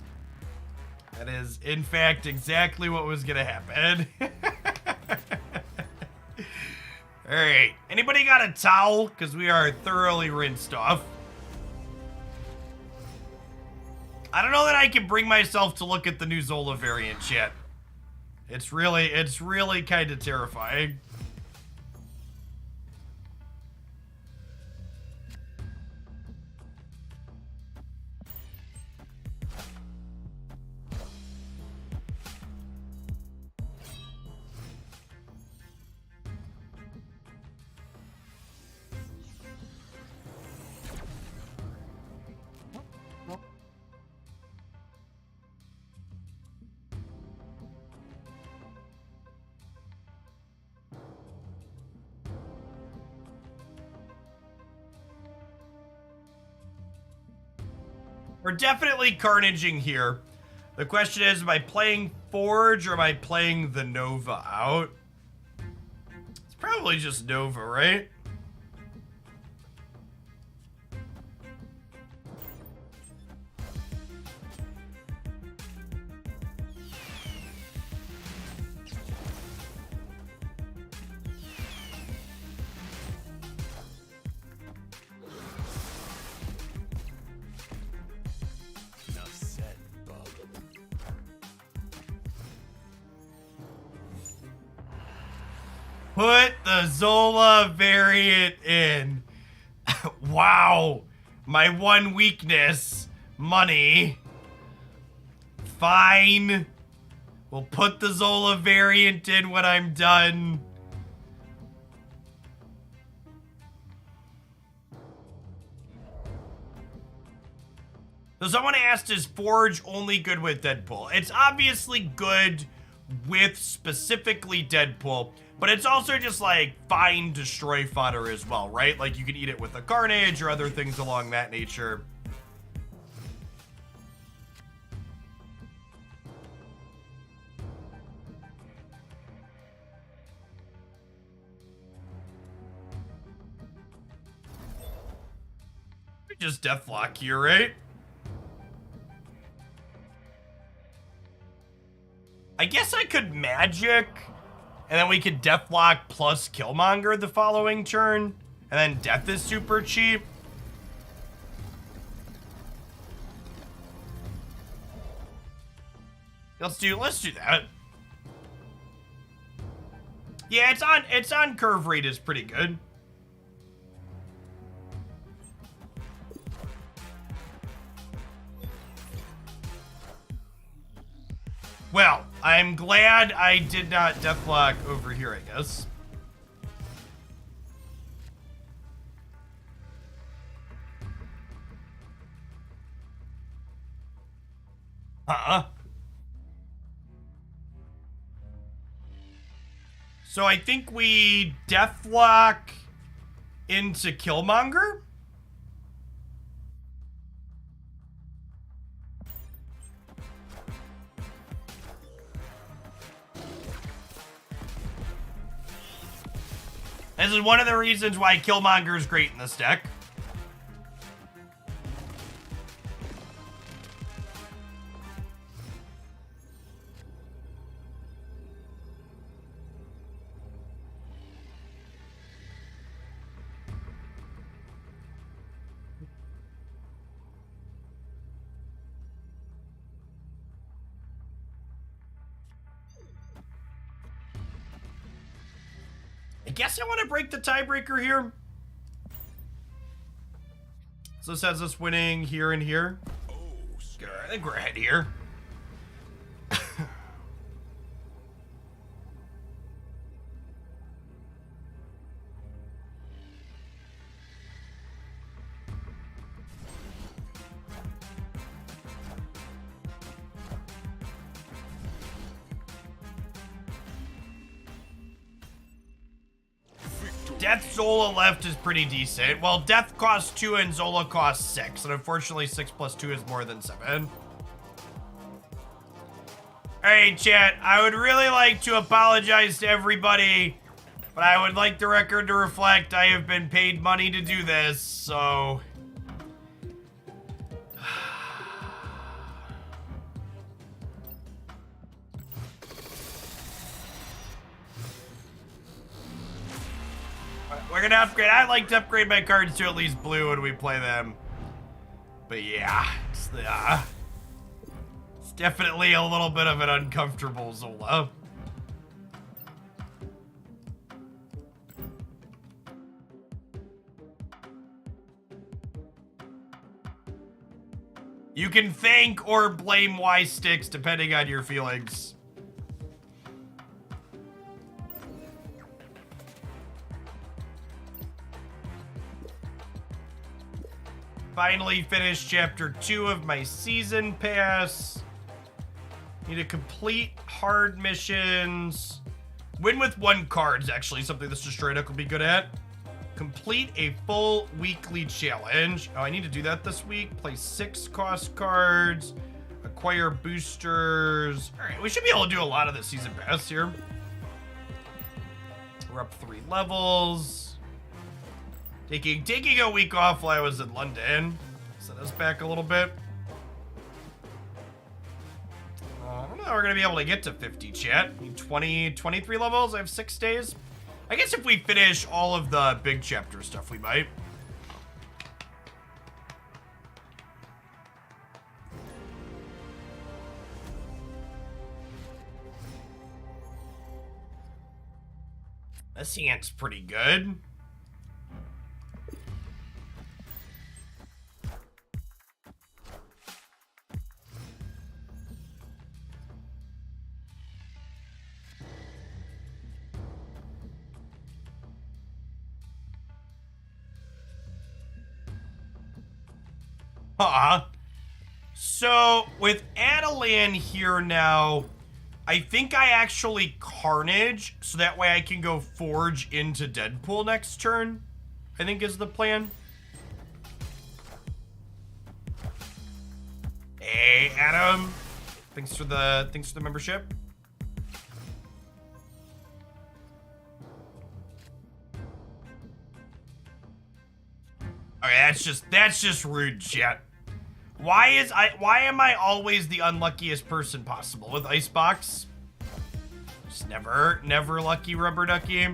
That is, in fact, exactly what was gonna happen. Alright, anybody got a towel? Because we are thoroughly rinsed off. I don't know that I can bring myself to look at the new Zola variant yet. It's really kind of terrifying. We're definitely carnaging here. The question is, am I playing Forge or am I playing the Nova out? It's probably just Nova, right? Put the Zola variant in. Wow. My one weakness. Money. Fine. We'll put the Zola variant in when I'm done. So someone asked, is Forge only good with Deadpool? It's obviously good with specifically Deadpool, but it's also just like fine destroy fodder as well, right? Like you can eat it with a Carnage or other things along that nature. Just Deathlock here, right? I guess I could magic, and then we could Deathlock plus Killmonger the following turn, and then Death is super cheap. Let's do that. Yeah, it's on curve rate is pretty good. Well, I'm glad I did not Deathlock over here, I guess. So I think we Deathlock into Killmonger? This is one of the reasons why Killmonger is great in this deck. I guess I want to break the tiebreaker here. So this has us winning here and here. I think we're ahead here. Death Zola left is pretty decent. Well, Death costs 2 and Zola costs 6. And unfortunately, 6 plus 2 is more than 7. Alright, chat. I would really like to apologize to everybody. But I would like the record to reflect I have been paid money to do this, so... we're gonna upgrade. I like to upgrade my cards to at least blue when we play them. But yeah, it's definitely a little bit of an uncomfortable Zola. You can thank or blame Y-Sticks depending on your feelings. Finally finished chapter 2 of my season pass. Need to complete hard missions. Win with 1 card is actually something this Destroyed will be good at. Complete a full weekly challenge. Oh, I need to do that this week. Play 6 cost cards. Acquire boosters. All right, we should be able to do a lot of the season pass here. We're up 3 levels. Taking a week off while I was in London. Set us back a little bit. I don't know how we're gonna be able to get to 50, chat. Need 23 levels. I have 6 days. I guess if we finish all of the big chapter stuff, we might. This hand's pretty good. So, with Adelan here now, I think I actually Carnage, so that way I can go Forge into Deadpool next turn, I think is the plan. Hey, Adam. Thanks for the membership. Okay, that's just rude, chat. Why am I always the unluckiest person possible with Icebox? Just never lucky, rubber ducky.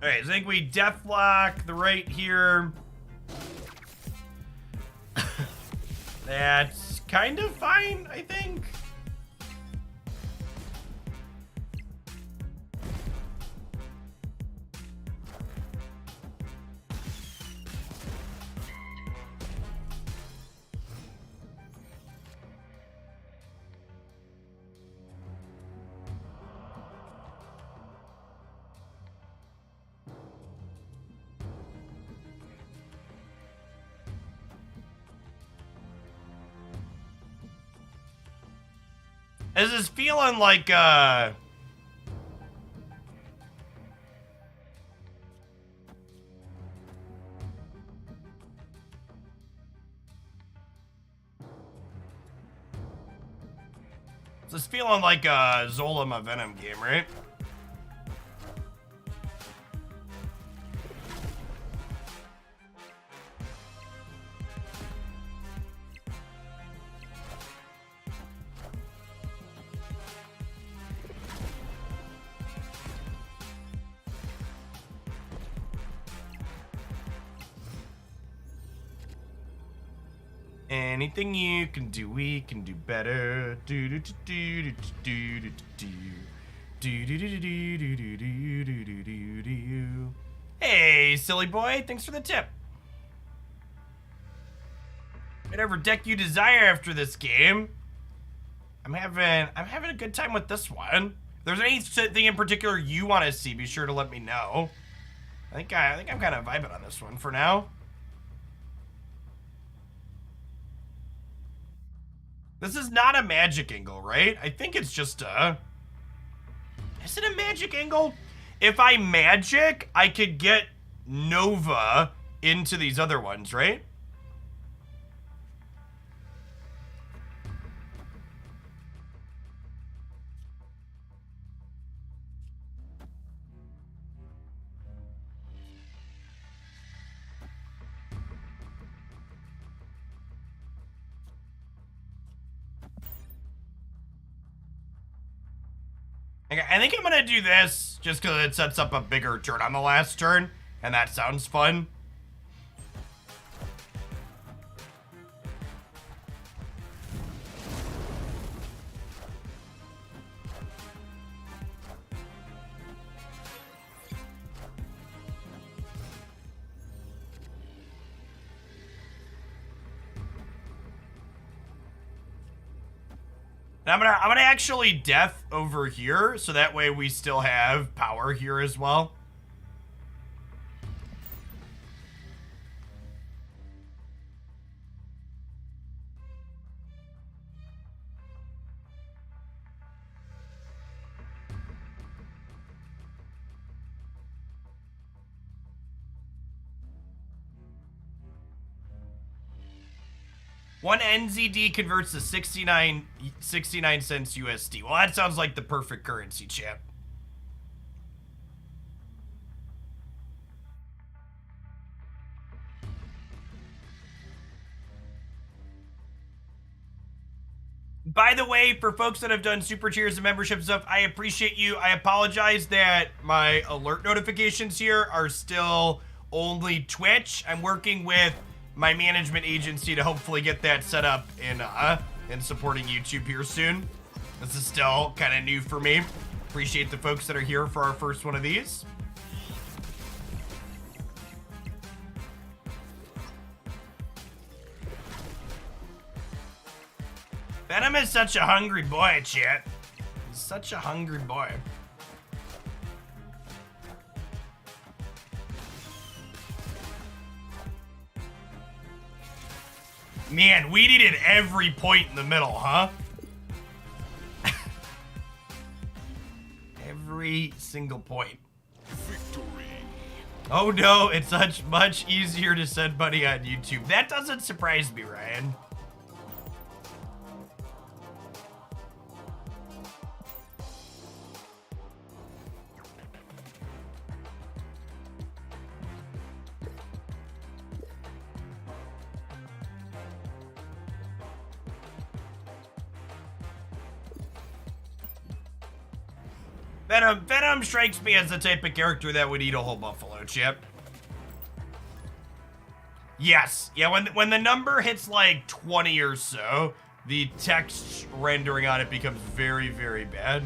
Alright, so I think we deathlock the right here. That's kind of fine, I think. This is feeling like, this is feeling like a Zolom Venom game, right? Anything you can do, we can do better. Hey, silly boy, thanks for the tip. Whatever deck you desire after this game. I'm having a good time with this one. If there's anything in particular you want to see, be sure to let me know. I think I'm kind of vibing on this one for now. This is not a magic angle, right? I think it's just a... Is it a magic angle? If I magic, I could get Nova into these other ones, right? Okay, I think I'm gonna do this just because it sets up a bigger turn on the last turn, and that sounds fun. And I'm gonna actually death over here, so that way we still have power here as well. One NZD converts to 69 cents USD. Well, that sounds like the perfect currency, champ. By the way, for folks that have done super cheers and membership stuff, I appreciate you. I apologize that my alert notifications here are still only Twitch. I'm working with my management agency to hopefully get that set up in supporting YouTube here soon. This is still kind of new for me. Appreciate the folks that are here for our first one of these. Venom is such a hungry boy, chat. He's such a hungry boy. Man, we needed every point in the middle, huh? Every single point. Victory. Oh no, it's much easier to send money on YouTube. That doesn't surprise me, Ryan. Venom strikes me as the type of character that would eat a whole buffalo, Chip. Yes. Yeah, when the number hits like 20 or so, the text rendering on it becomes very, very bad.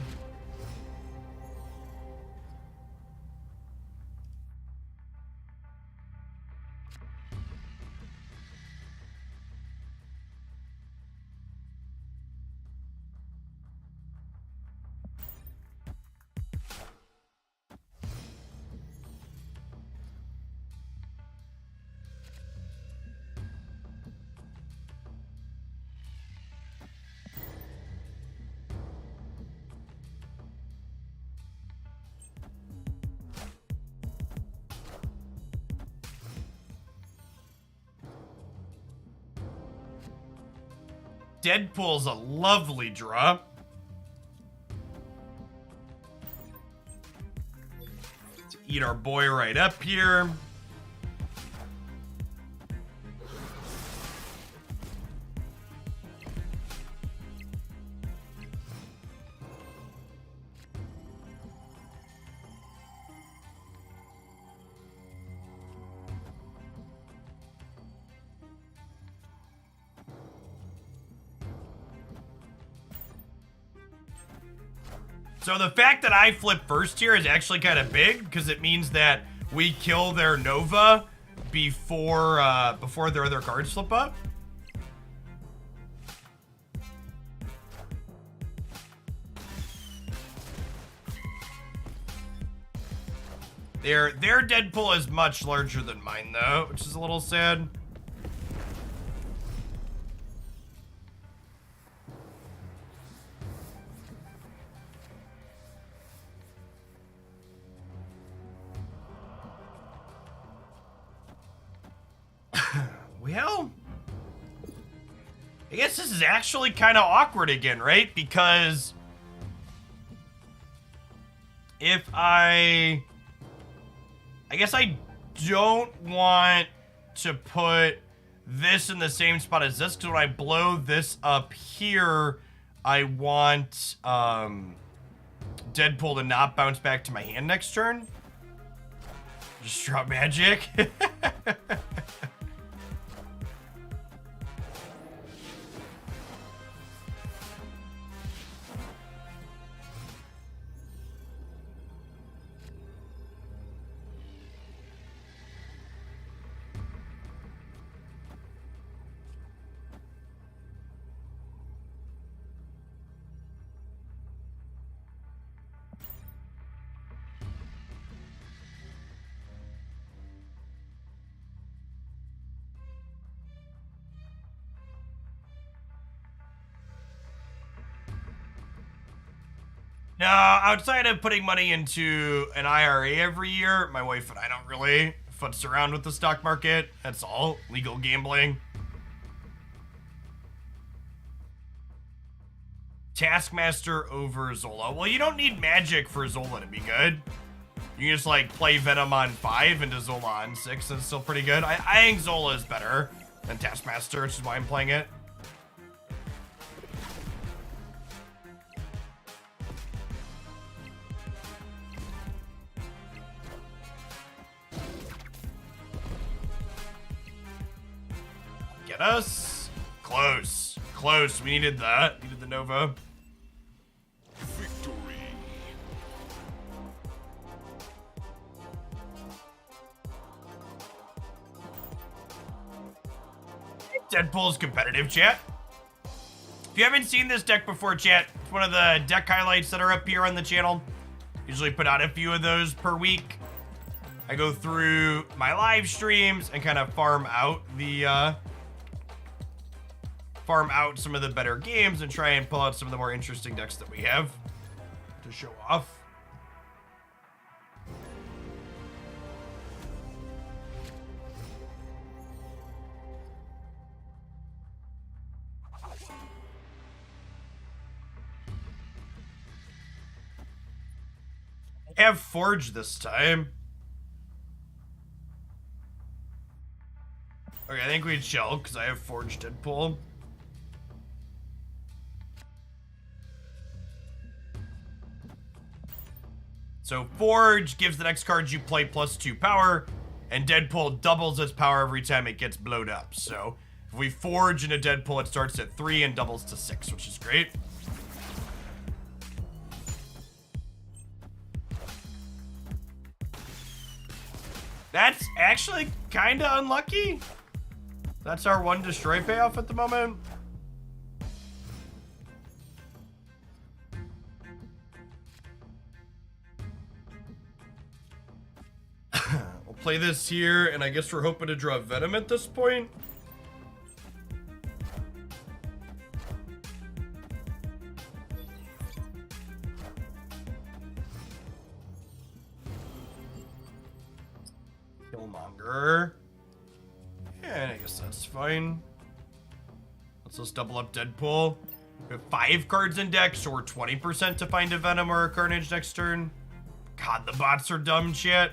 Deadpool's a lovely draw. To eat our boy right up here. So the fact that I flip first here is actually kind of big because it means that we kill their Nova before their other cards flip up. Their Deadpool is much larger than mine though, which is a little sad. Well, I guess this is actually kind of awkward again, right? Because if I guess I don't want to put this in the same spot as this, because when I blow this up here, I want Deadpool to not bounce back to my hand next turn. Just drop magic. No, outside of putting money into an IRA every year, my wife and I don't really futz around with the stock market. That's all. Legal gambling. Taskmaster over Zola. Well, you don't need magic for Zola to be good. You can just, like, play Venom on 5 into Zola on 6, and it's still pretty good. I think Zola is better than Taskmaster, which is why I'm playing it. Get us. Close. Close. We needed that. Needed the Nova. Victory. Deadpool's competitive, chat. If you haven't seen this deck before, chat, it's one of the deck highlights that are up here on the channel. Usually put out a few of those per week. I go through my live streams and kind of farm out some of the better games and try and pull out some of the more interesting decks that we have to show off. I have Forge this time. Okay, I think we chill because I have Forge Deadpool. So Forge gives the next cards you play +2 power, and Deadpool doubles its power every time it gets blowed up. So if we Forge into Deadpool, it starts at 3 and doubles to 6, which is great. That's actually kind of unlucky. That's our 1 destroy payoff at the moment. We'll play this here, and I guess we're hoping to draw Venom at this point. Killmonger. And I guess that's fine. Let's just double up Deadpool. We have 5 cards in deck, so we're 20% to find a Venom or a Carnage next turn. God, the bots are dumb shit.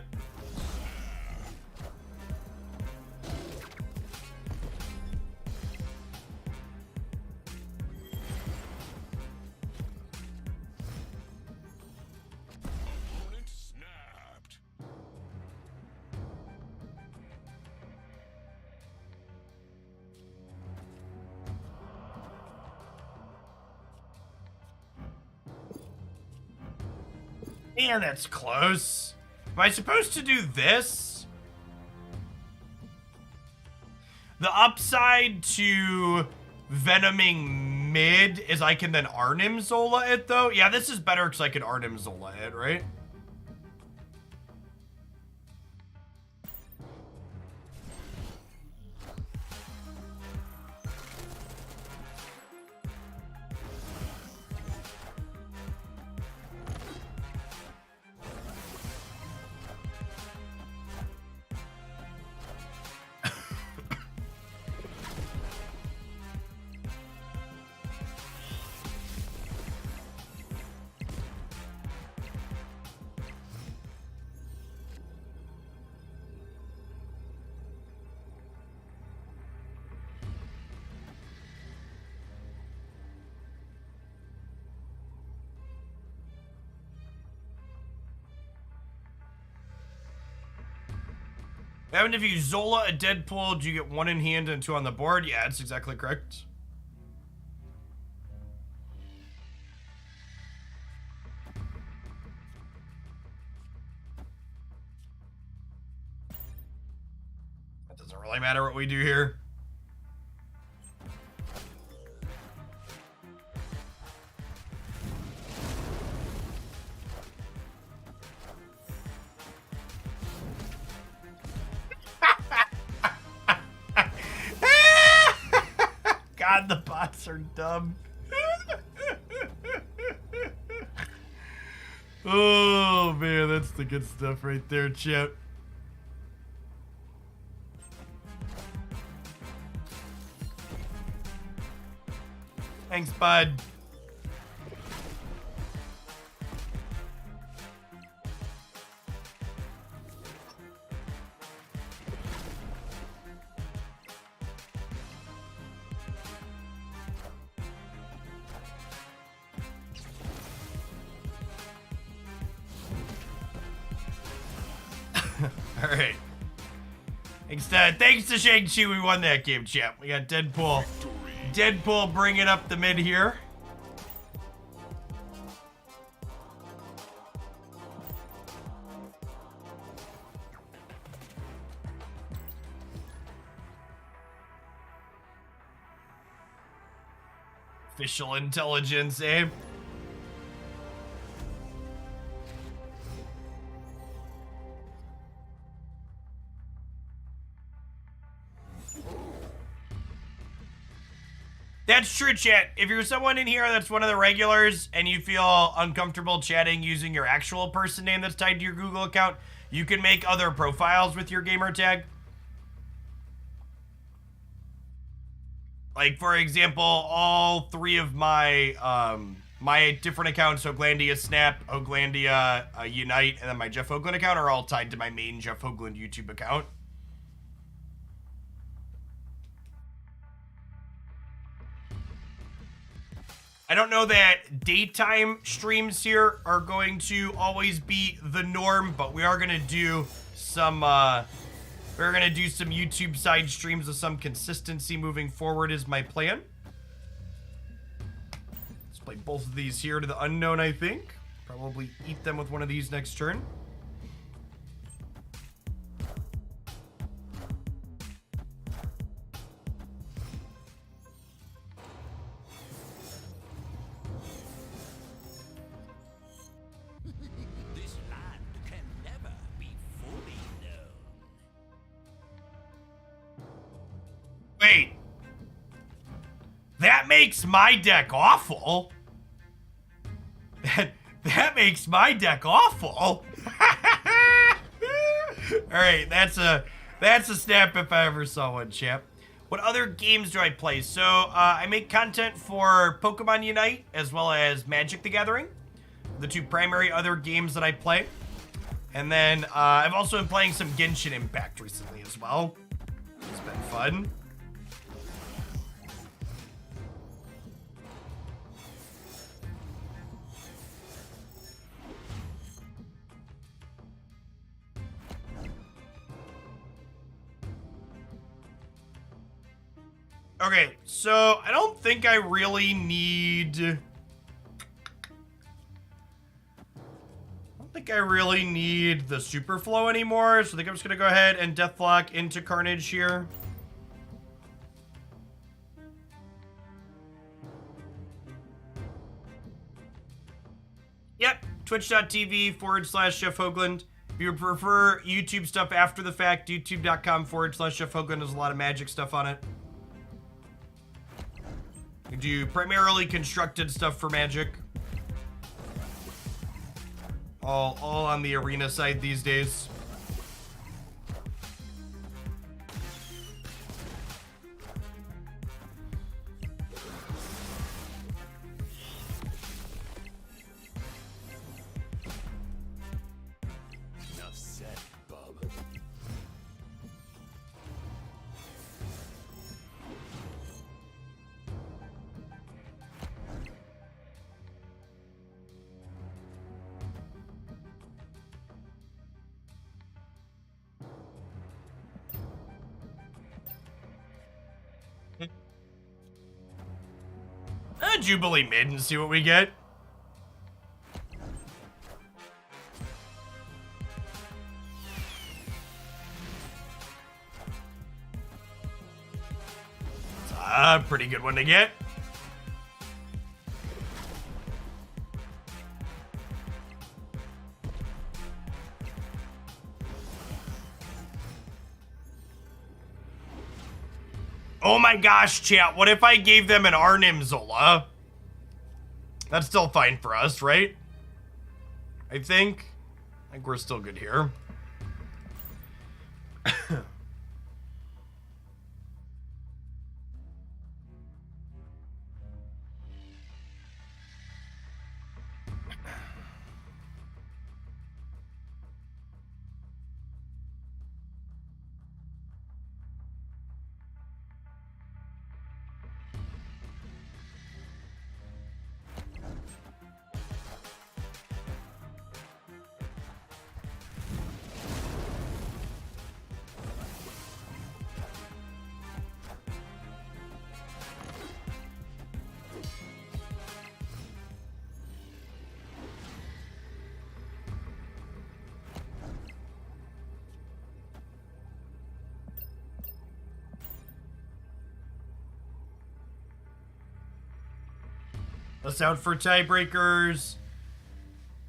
Opponent snapped. Man, that's close. Am I supposed to do this? The upside to Venoming mid is I can then Arnim Zola it, though. Yeah, this is better because I can Arnim Zola it, right? What happened if you Zola a Deadpool? Do you get 1 in hand and 2 on the board? Yeah, that's exactly correct. It doesn't really matter what we do here. God, the bots are dumb. Oh, man, that's the good stuff right there, Chip. Thanks, bud. All right. Thanks to Shang-Chi, we won that game, champ. We got Deadpool. Deadpool bringing up the mid here. Official intelligence, eh? That's true, chat. If you're someone in here that's one of the regulars and you feel uncomfortable chatting using your actual person name that's tied to your Google account, you can make other profiles with your gamer tag. Like, for example, all 3 of my my different accounts, Oglandia Snap, Oglandia Unite, and then my Jeff Hoagland account are all tied to my main Jeff Hoagland YouTube account. I don't know that daytime streams here are going to always be the norm, but we are gonna do some YouTube side streams with some consistency moving forward is my plan. Let's play both of these here to the unknown, I think. Probably eat them with one of these next turn. Wait. That makes my deck awful. That makes my deck awful. All right, that's a snap if I ever saw one, champ. What other games do I play? So I make content for Pokemon Unite as well as Magic the Gathering, the 2 primary other games that I play. And then I've also been playing some Genshin Impact recently as well. It's been fun. Okay, so I don't think I really need the super flow anymore, so I think I'm just gonna go ahead and Deathlock into Carnage here. Yep, twitch.tv/Jeff Hoagland. If you prefer YouTube stuff after the fact, youtube.com/Jeff Hoagland. There's a lot of Magic stuff on it. We do primarily constructed stuff for Magic. All on the arena side these days. Enough said, bub. a Jubilee mid and see what we get. It's a pretty good one to get. Oh my gosh, chat, what if I gave them an Arnim Zola? That's still fine for us, right? I think we're still good here. Let's out for tiebreakers.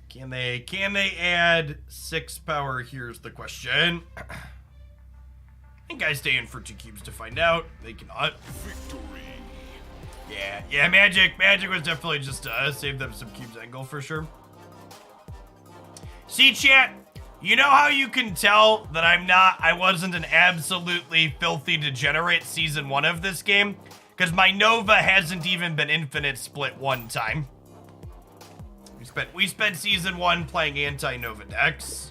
Can they add 6 power? Here's the question. I think I stay in for 2 cubes to find out. They cannot. Victory. Yeah, Magic was definitely just save them some cubes angle for sure. See, chat, you know how you can tell that I wasn't an absolutely filthy degenerate season 1 of this game? Because my Nova hasn't even been infinite split 1 time. We spent season 1 playing anti-Nova decks.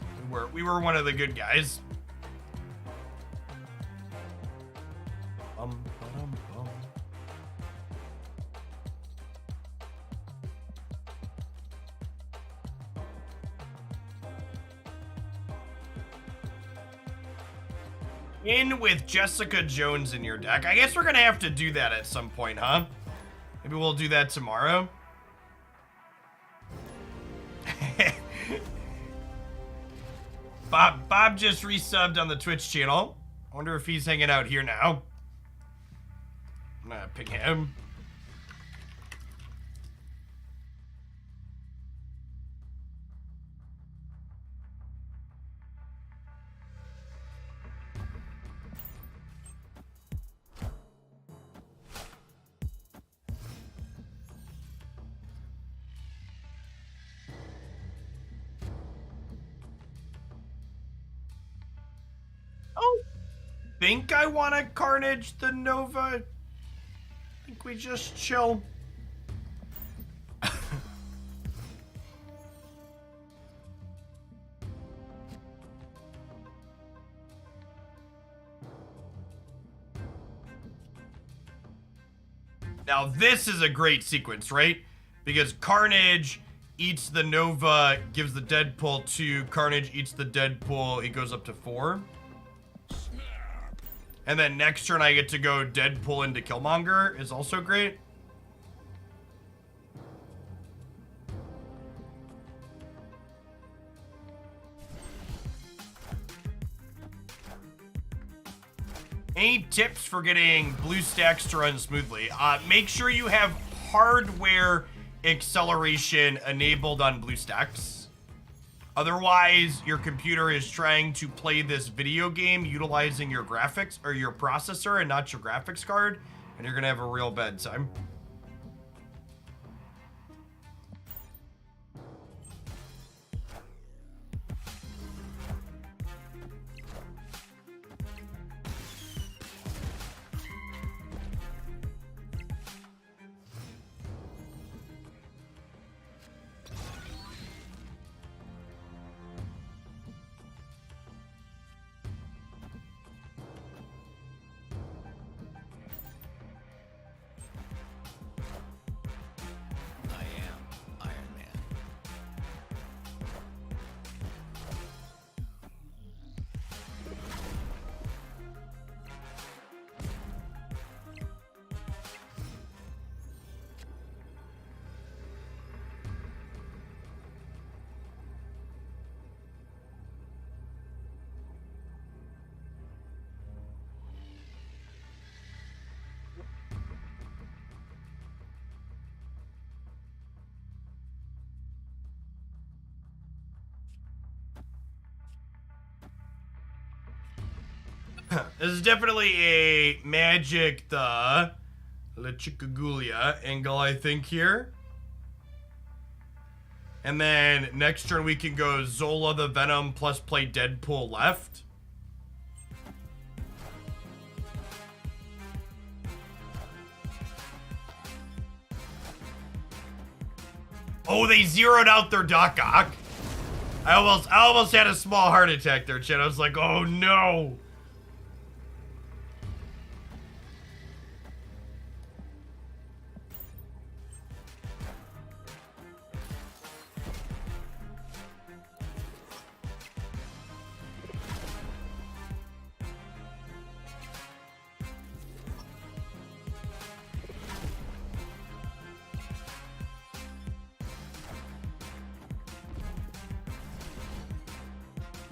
We were one of the good guys. In with Jessica Jones in your deck. I guess we're gonna have to do that at some point, huh? Maybe we'll do that tomorrow. Bob just resubbed on the Twitch channel. I wonder if he's hanging out here now. I'm gonna ping him. Think I want to Carnage the Nova. I think we just chill. Now this is a great sequence, right? Because Carnage eats the Nova, gives the Deadpool 2, Carnage eats the Deadpool, he goes up to 4. And then next turn I get to go Deadpool into Killmonger is also great. Any tips for getting Bluestacks to run smoothly? Make sure you have hardware acceleration enabled on Bluestacks. Otherwise, your computer is trying to play this video game utilizing your graphics or your processor and not your graphics card, and you're gonna have a real bad time. This is definitely a Magic the Lechicaguglia angle, I think, here. And then next turn we can go Zola the Venom plus play Deadpool left. Oh, they zeroed out their Doc Ock. I almost had a small heart attack there, Chad. I was like, oh no.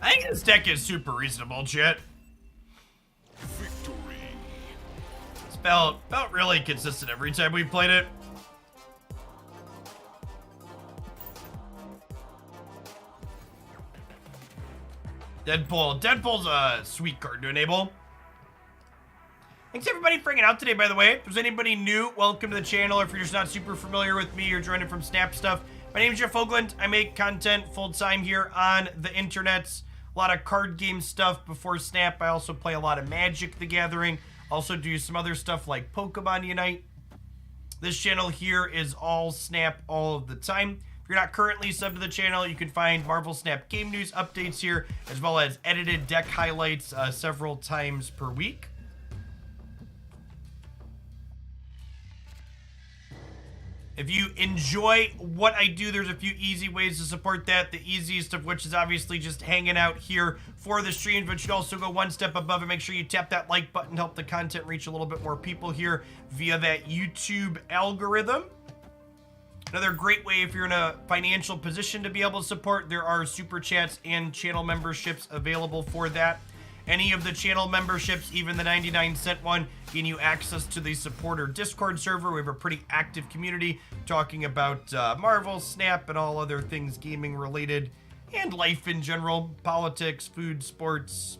I think this deck is super reasonable, Chet. Victory. It's felt really consistent every time we played it. Deadpool's a sweet card to enable. Thanks everybody for hanging out today, by the way. If there's anybody new, welcome to the channel. If you're just not super familiar with me or joining from Snap Stuff, my name is Jeff Oakland. I make content full-time here on the internets. A lot of card game stuff before Snap. I also play a lot of Magic the Gathering. Also do some other stuff like Pokemon Unite. This channel here is all Snap all of the time. If you're not currently subbed to the channel, you can find Marvel Snap game news updates here, as well as edited deck highlights several times per week. If you enjoy what I do, there's a few easy ways to support that. The easiest of which is obviously just hanging out here for the streams, but you should also go one step above and make sure you tap that like button, help the content reach a little bit more people here via that YouTube algorithm. Another great way if you're in a financial position to be able to support, there are super chats and channel memberships available for that. Any of the channel memberships, even the 99-cent one, giving you access to the supporter Discord server. We have a pretty active community talking about Marvel, Snap, and all other things gaming related, and life in general. Politics, food, sports.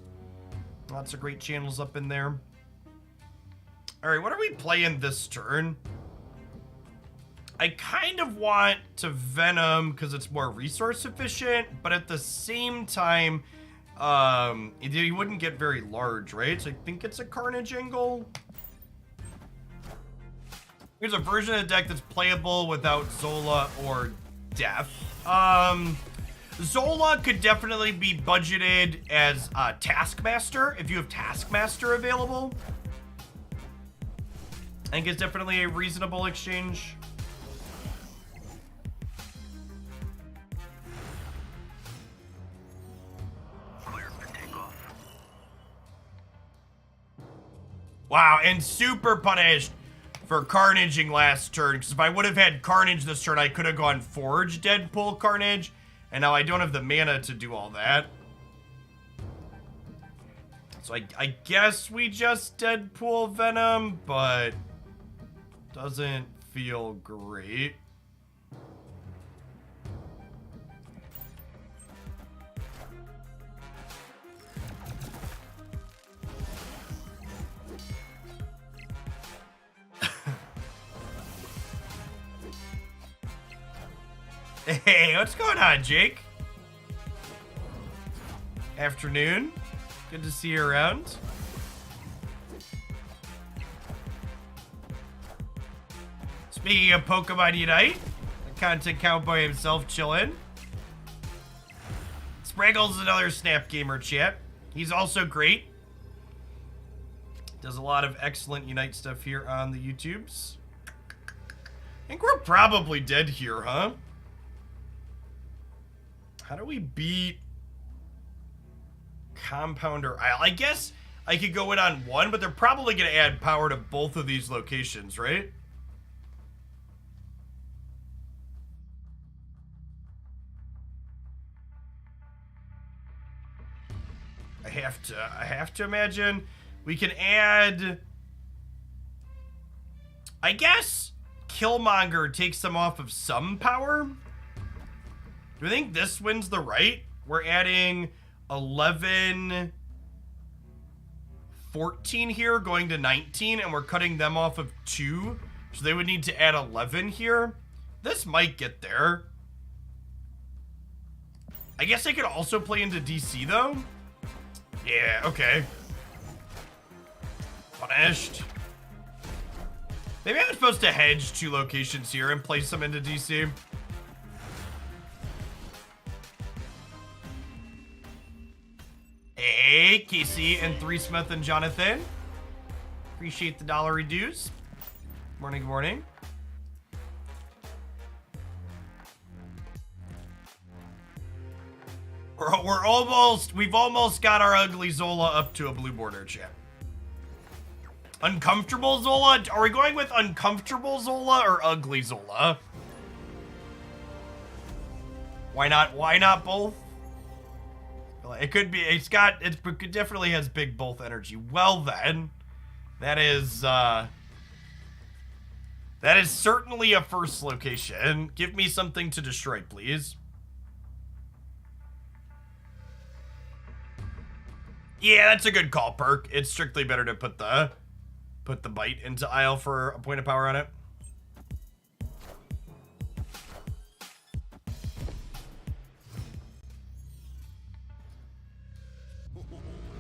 Lots of great channels up in there. All right, what are we playing this turn? I kind of want to Venom because it's more resource efficient, but at the same time, he wouldn't get very large, right? So I think it's a Carnage angle. Here's a version of the deck that's playable without Zola or Death. Zola could definitely be budgeted as Taskmaster if you have Taskmaster available. I think it's definitely a reasonable exchange. Wow, and super punished for Carnaging last turn, because if I would have had Carnage this turn, I could have gone Forge Deadpool Carnage, and now I don't have the mana to do all that. So I guess we just Deadpool Venom, but doesn't feel great. Hey, what's going on, Jake? Afternoon. Good to see you around. Speaking of Pokemon Unite, the content cowboy himself chillin'. Spraggle's another Snap Gamer chat. He's also great. Does a lot of excellent Unite stuff here on the YouTubes. I think we're probably dead here, huh? How do we beat Compounder Isle? I guess I could go in on one, but they're probably going to add power to both of these locations, right? I have to imagine we can add, I guess Killmonger takes them off of some power. Do I think this wins the right? We're adding 11, 14 here, going to 19, and we're cutting them off of 2. So they would need to add 11 here. This might get there. I guess I could also play into DC, though. Yeah, okay. Punished. Maybe I'm supposed to hedge 2 locations here and place them into DC. Hey, Casey and 3 Smith and Jonathan. Appreciate the dollar reduce. Morning, good morning. We've almost got our ugly Zola up to a blue border, chat. Uncomfortable Zola? Are we going with uncomfortable Zola or ugly Zola? Why not both? It could be, it definitely has big both energy. Well then, that is certainly a first location. Give me something to destroy, please. Yeah, that's a good call, Perk. It's strictly better to put the bite into Isle for a point of power on it.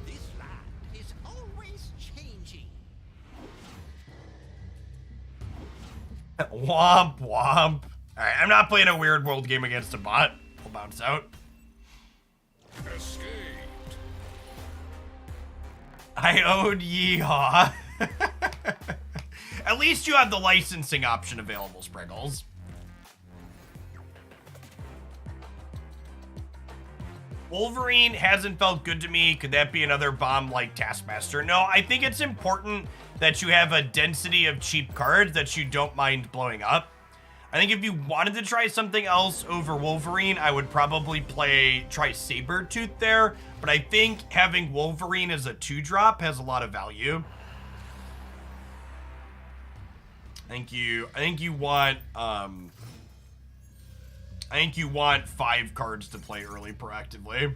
This land is always changing. Womp womp. Alright, I'm not playing a weird world game against a bot. We'll bounce out. Escaped. I owed yeehaw. At least you have the licensing option available, Spriggles. Wolverine hasn't felt good to me. Could that be another bomb like Taskmaster? No, I think it's important that you have a density of cheap cards that you don't mind blowing up. I think if you wanted to try something else over Wolverine, I would probably try Sabretooth there. But I think having Wolverine as a 2-drop has a lot of value. I think you want 5 cards to play early proactively.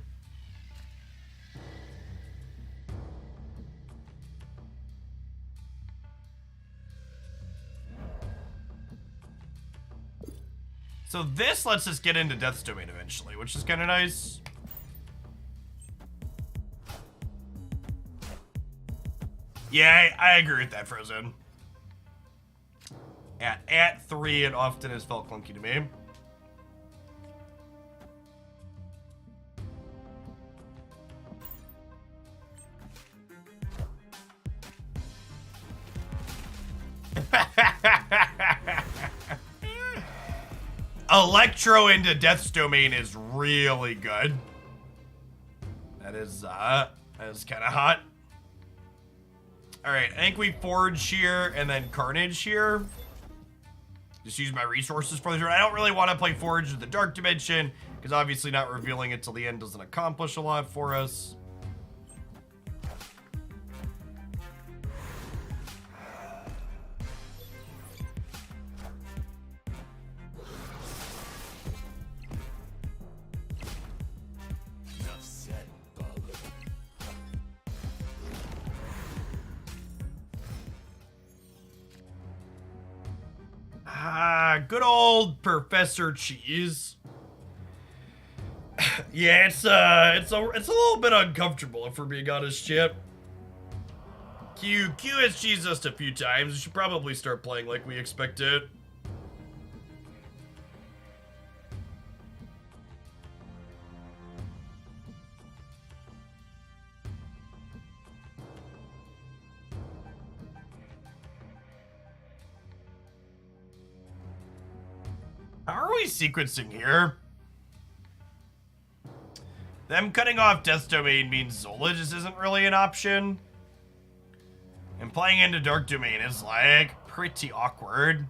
So this lets us get into Death's Domain eventually, which is kind of nice. Yeah, I agree with that, Frozen. At 3, it often has felt clunky to me. Electro into Death's Domain is really good. That is kind of hot. All right, I think we Forge here and then Carnage here. Just use my resources for the turn. I don't really want to play Forge in the Dark Dimension because obviously not revealing it till the end doesn't accomplish a lot for us. Enough said, bub. Good old Professor Cheese. Yeah, it's a little bit uncomfortable if we're being honest, Chip. Q has cheesed us a few times. We should probably start playing like we expected. How are we sequencing here? Them cutting off Death's Domain means Zola just isn't really an option. And playing into Dark Domain is like pretty awkward.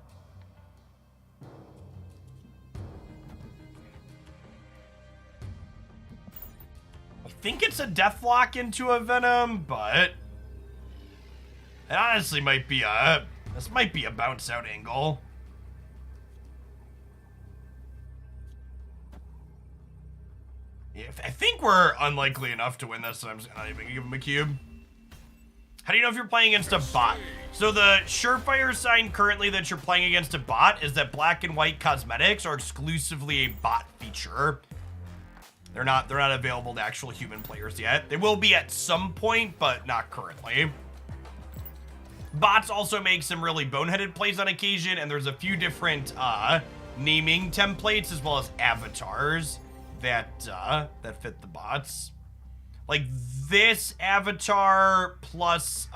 I think it's a Deathlock into a Venom, but it honestly might be this might be a bounce out angle. I think we're unlikely enough to win this, so I'm just not even gonna give him a cube. How do you know if you're playing against a bot? So the surefire sign currently that you're playing against a bot is that black and white cosmetics are exclusively a bot feature. They're not available to actual human players yet. They will be at some point, but not currently. Bots also make some really boneheaded plays on occasion, and there's a few different naming templates as well as avatars that fit the bots. Like this avatar plus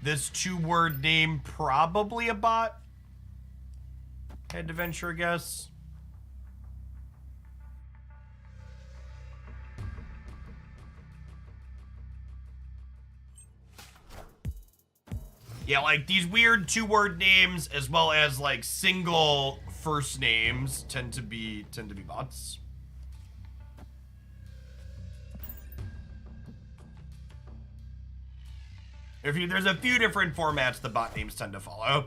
this 2-word name, probably a bot. Had to venture a guess. Yeah, like these weird 2-word names as well as like single first names tend to be bots. There's a few different formats the bot names tend to follow.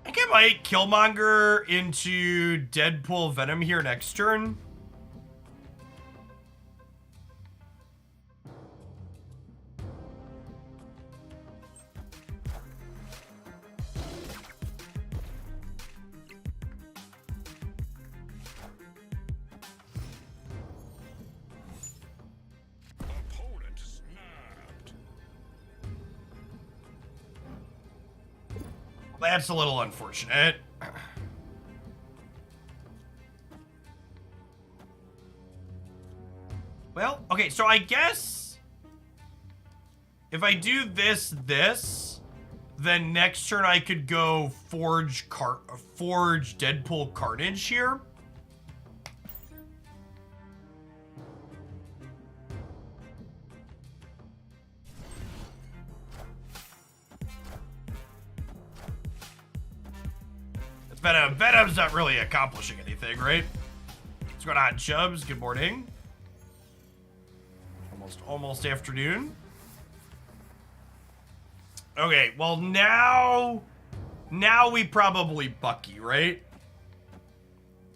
I think I might Killmonger into Deadpool Venom here next turn. Opponent snapped. That's a little unfortunate. Well, okay, so I guess if I do this, then next turn I could go forge Deadpool Carnage here. Venom's not really accomplishing anything, right? What's going on, Chubbs? Good morning. Almost afternoon. Okay, well now we probably Bucky, right?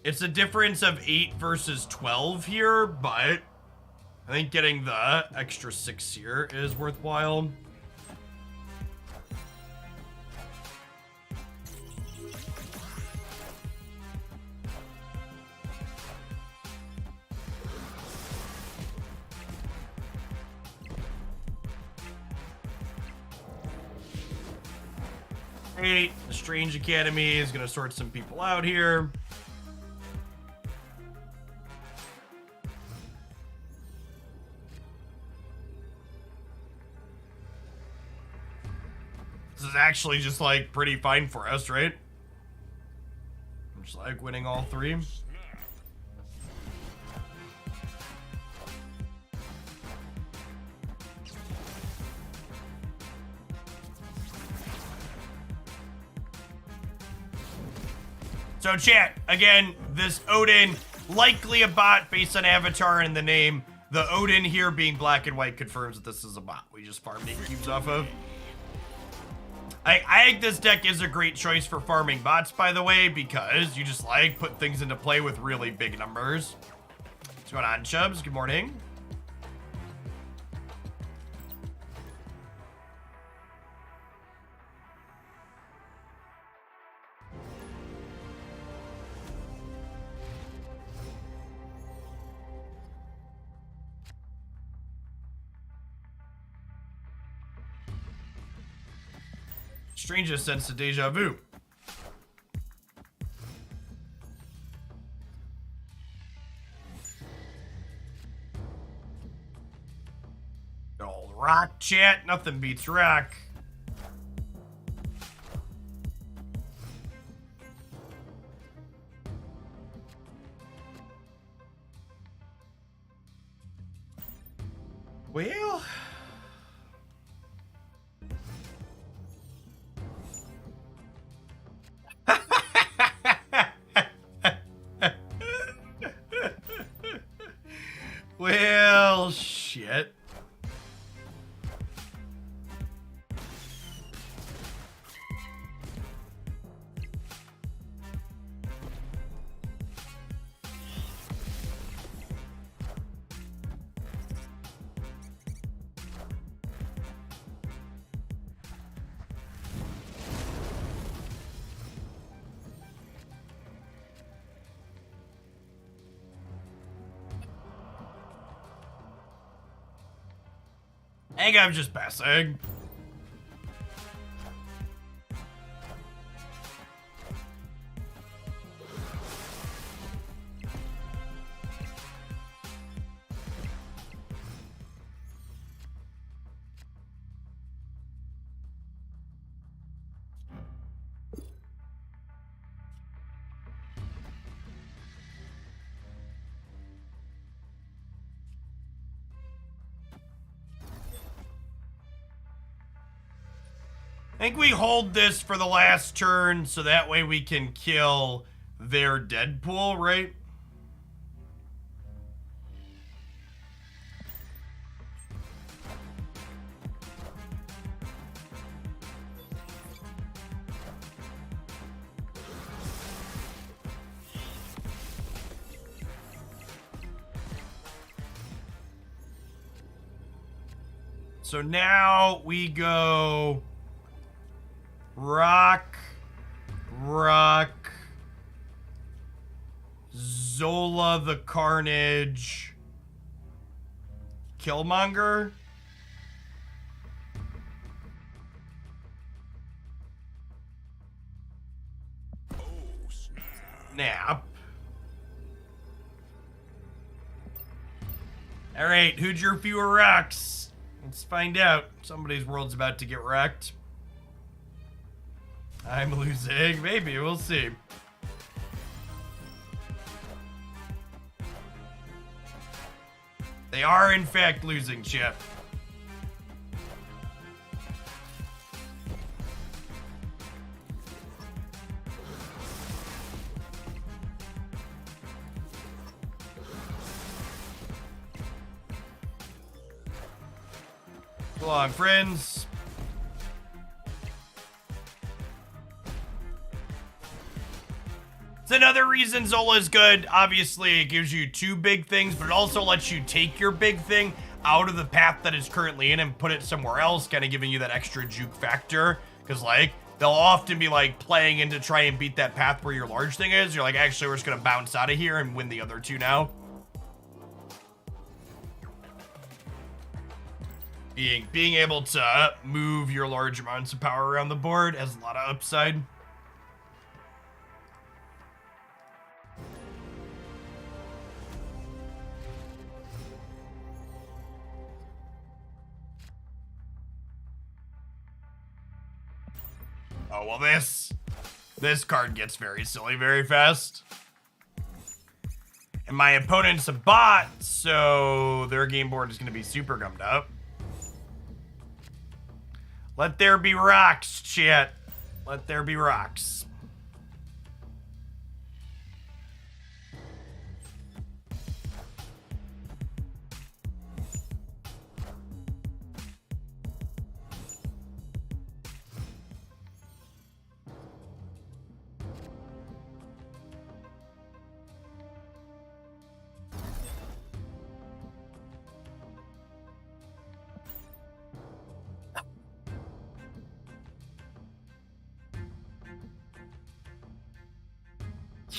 It's a difference of 8 versus 12 here, but I think getting the extra 6 here is worthwhile. The Strange Academy is gonna sort some people out here. This is actually just like pretty fine for us, right? I'm just like winning all 3. So chat, again, this Odin, likely a bot based on avatar and the name. The Odin here being black and white confirms that this is a bot. We just farmed 8 cubes off of. I think this deck is a great choice for farming bots, by the way, because you just like put things into play with really big numbers. What's going on, Chubbs? Good morning. Strangest sense of deja vu. Old rock chat, nothing beats rock. Well, I think I'm just passing. I think we hold this for the last turn so that way we can kill their Deadpool, right? So now we go Rock, Zola the Carnage, Killmonger. Oh, snap. Nap. All right, who drew fewer rocks? Let's find out. Somebody's world's about to get wrecked. I'm losing. Maybe, we'll see. They are, in fact, losing, Chip. Come on, friends. It's another reason Zola is good. Obviously, it gives you two big things, but it also lets you take your big thing out of the path that it's currently in and put it somewhere else, kind of giving you that extra juke factor. Because, like, they'll often be, like, playing in to try and beat that path where your large thing is. You're like, actually, we're just going to bounce out of here and win the other two now. Being able to move your large amounts of power around the board has a lot of upside. Oh, well, this card gets very silly very fast. And my opponent's a bot, so their game board is going to be super gummed up. Let there be rocks, chat. Let there be rocks.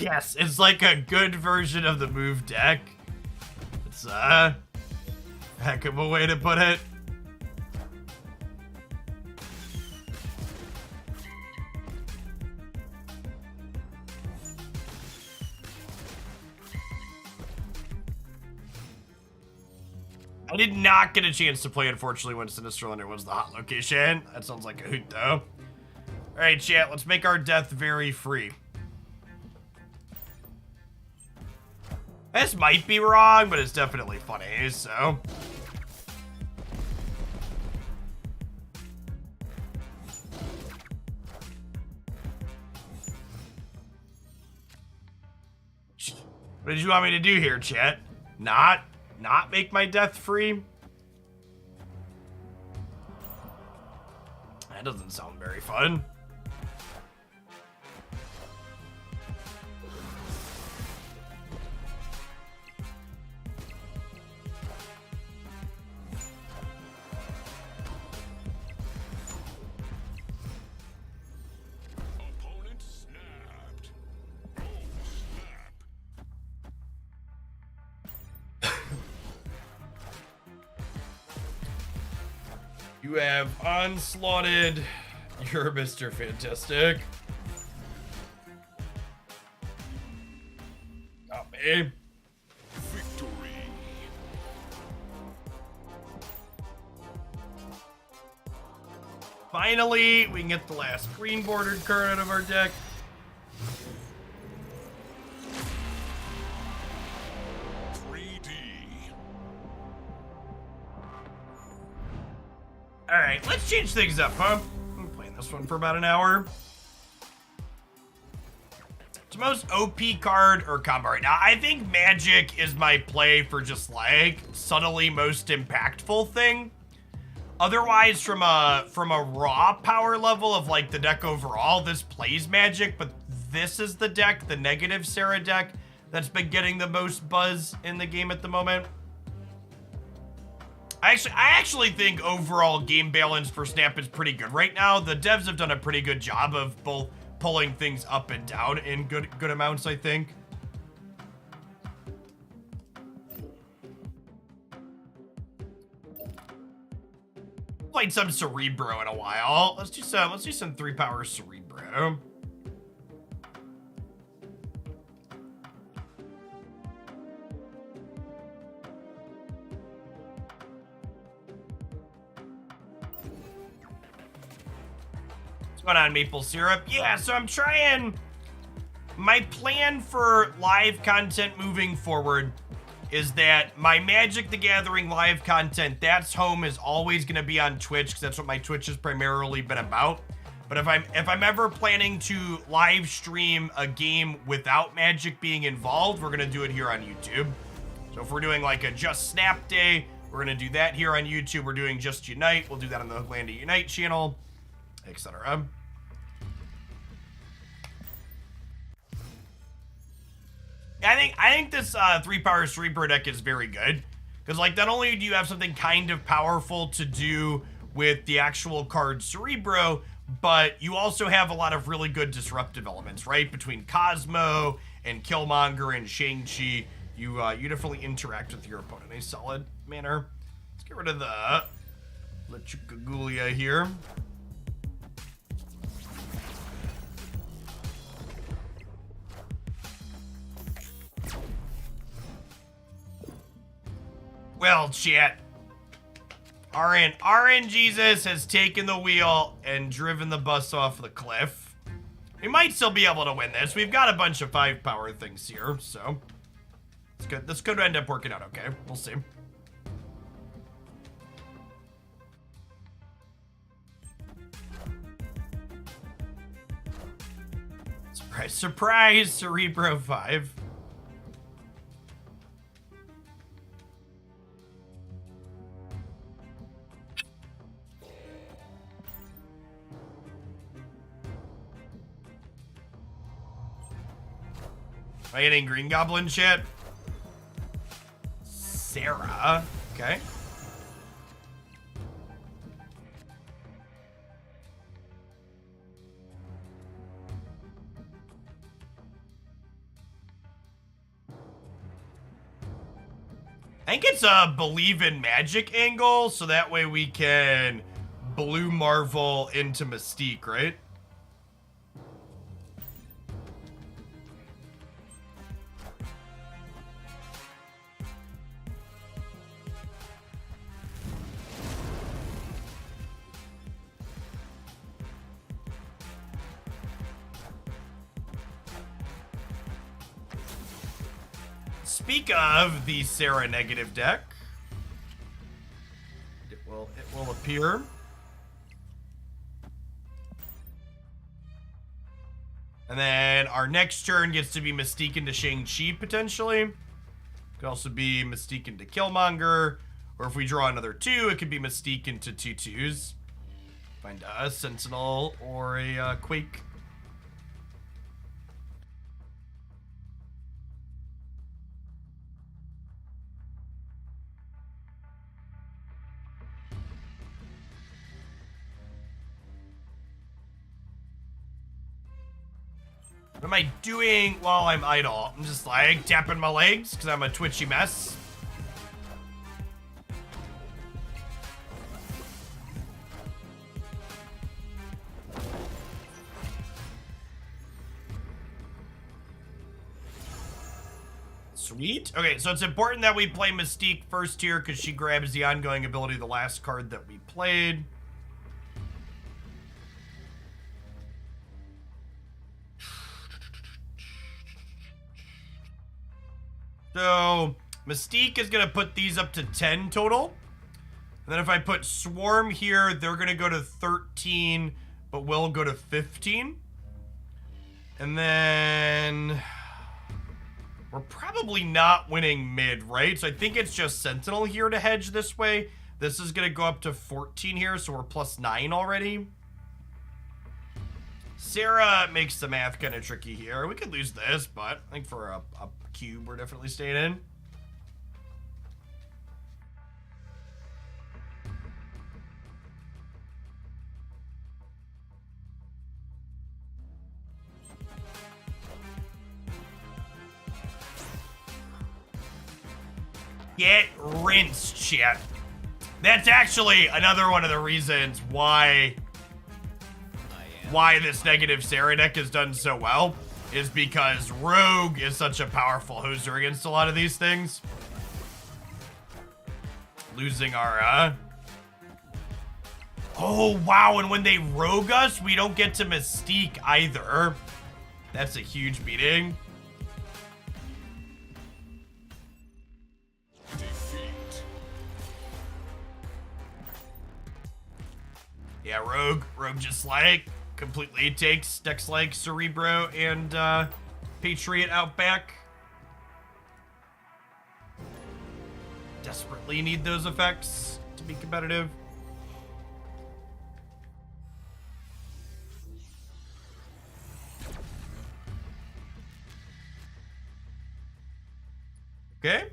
Yes, it's like a good version of the move deck. It's a heck of a way to put it. I did not get a chance to play, unfortunately, when Sinister Lender was the hot location. That sounds like a hoot, though. Alright, chat, let's make our death very free. This might be wrong, but it's definitely funny, so. What did you want me to do here, chat? Not make my death free? That doesn't sound very fun. Opponent snapped. Oh, snap. You have onslaughted. You're Mr. Fantastic. Not me. Victory. Finally, we can get the last green bordered card out of our deck. Alright, let's change things up, huh? I'm playing this one for about an hour. It's the most OP card or combo right now. I think Magic is my play for just like subtly most impactful thing. Otherwise, from a raw power level of like the deck overall, this plays Magic, but this is the deck, the negative Sarah deck, that's been getting the most buzz in the game at the moment. I actually think overall game balance for Snap is pretty good right now. The devs have done a pretty good job of both pulling things up and down in good amounts, I think. Played some Cerebro in a while. Let's do some 3-power Cerebro. What's going on, Maple Syrup? Yeah, so I'm trying. My plan for live content moving forward is that my Magic the Gathering live content, that's home, is always going to be on Twitch, because that's what my Twitch has primarily been about. But if I'm ever planning to live stream a game without Magic being involved, we're going to do it here on YouTube. So if we're doing like a Just Snap Day, we're going to do that here on YouTube. We're doing Just Unite, we'll do that on the Land of Unite channel, etc. I think this 3-power Cerebro deck is very good. Because, like, not only do you have something kind of powerful to do with the actual card Cerebro, but you also have a lot of really good disruptive elements, right? Between Cosmo and Killmonger and Shang-Chi, you definitely interact with your opponent in a solid manner. Let's get rid of the Lechukagulia here. Well, chat, RN Jesus has taken the wheel and driven the bus off the cliff. We might still be able to win this. We've got a bunch of 5-power things here, so it's good. This could end up working out okay. We'll see. Surprise, surprise, Cerebro 5. Am I getting Green Goblin shit? Sarah. Okay. I think it's a believe in magic angle, so that way we can blue Marvel into Mystique, right? Speak of the Sarah negative deck, it will appear. And then our next turn gets to be Mystique into Shang-Chi, potentially. Could also be Mystique into Killmonger. Or if we draw another 2, it could be Mystique into 2/2s. Find a Sentinel or a Quake. What am I doing while I'm idle? I'm just like tapping my legs because I'm a twitchy mess. Sweet. Okay, so it's important that we play Mystique first here because she grabs the ongoing ability, the last card that we played. So Mystique is going to put these up to 10 total. And then if I put Swarm here, they're going to go to 13, but we'll go to 15. And then we're probably not winning mid, right? So I think it's just Sentinel here to hedge this way. This is going to go up to 14 here, so we're plus 9 already. Sarah makes the math kind of tricky here. We could lose this, but I think for a cube, we're definitely staying in. Get rinsed, chat. That's actually another one of the reasons why this negative Sarah deck has done so well, is because Rogue is such a powerful hoser against a lot of these things. Losing our, Oh, wow, and when they Rogue us, we don't get to Mystique either. That's a huge beating. Yeah, Rogue just like completely takes decks like Cerebro and Patriot out back. Desperately need those effects to be competitive. Okay.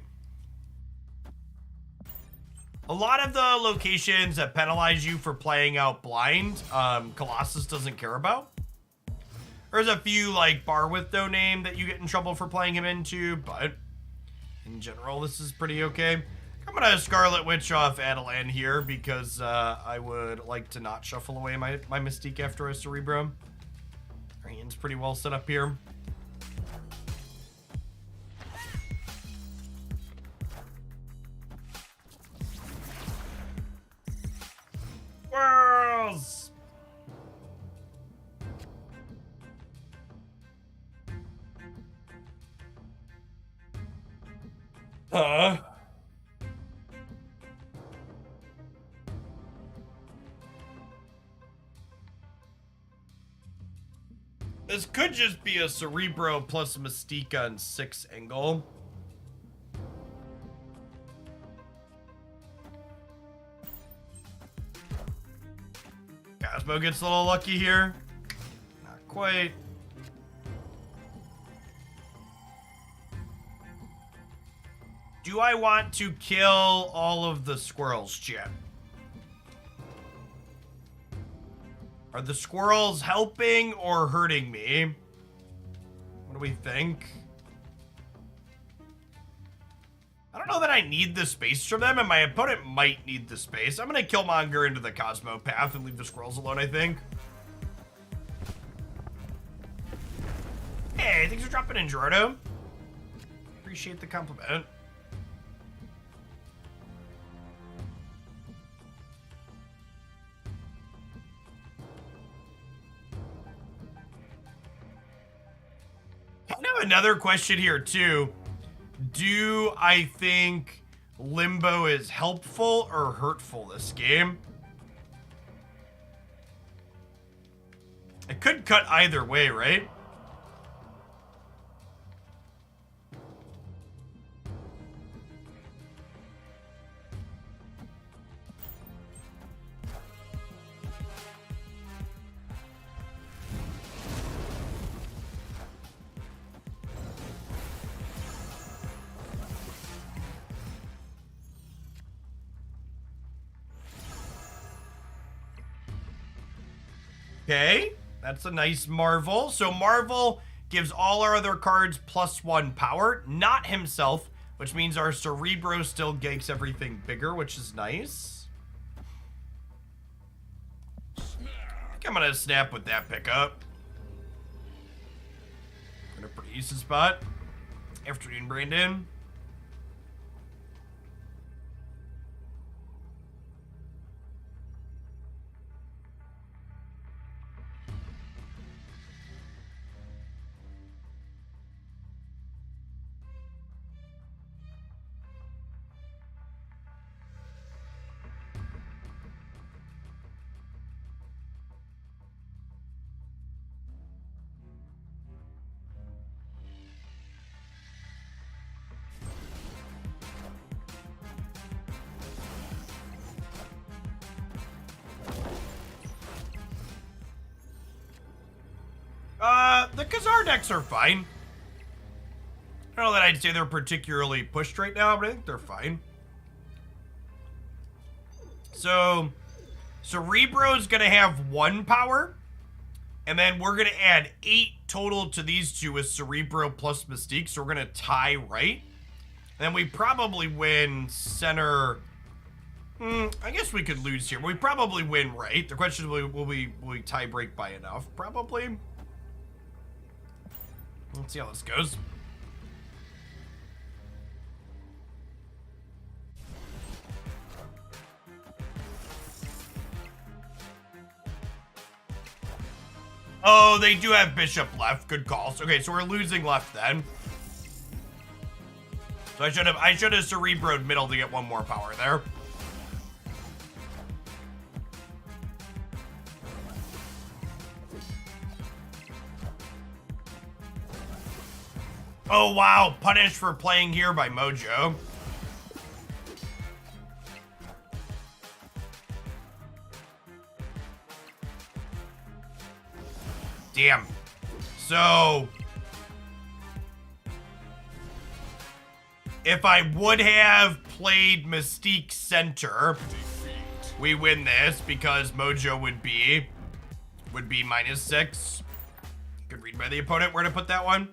A lot of the locations that penalize you for playing out blind, Colossus doesn't care about. There's a few like Bar with No Name that you get in trouble for playing him into, but in general, this is pretty okay. I'm gonna Scarlet Witch off Adelan here because I would like to not shuffle away my Mystique after a Cerebro. Our hand's pretty well set up here. Whirls! Huh? This could just be a Cerebro plus Mystique on 6 angle. Cosmo gets a little lucky here. Not quite. Do I want to kill all of the squirrels, chat? Are the squirrels helping or hurting me? What do we think? I don't know that I need the space from them, and my opponent might need the space. I'm gonna Killmonger into the Cosmo path and leave the squirrels alone, I think. Hey, thanks for dropping in, Gerardo. Appreciate the compliment. I have another question here, too. Do I think Limbo is helpful or hurtful this game? It could cut either way, right? Okay, that's a nice Marvel. So Marvel gives all our other cards +1 power, not himself, which means our Cerebro still makes everything bigger, which is nice. I think I'm gonna snap with that pickup. In a pretty decent spot. Afternoon, Brandon. The Khazar decks are fine. I don't know that I'd say they're particularly pushed right now, but I think they're fine. So, Cerebro's gonna have 1 power, and then we're gonna add 8 total to these two with Cerebro plus Mystique, so we're gonna tie right. And then we probably win center. I guess we could lose here, but we probably win right. The question is, will we tie break by enough? Probably. Let's see how this goes. Oh, they do have Bishop left. Good calls. Okay, so we're losing left then. So I should have Cerebroed middle to get 1 more power there. Oh wow, punished for playing here by Mojo. Damn. So, if I would have played Mystique center, we win this because Mojo would be -6. Good read by the opponent where to put that one.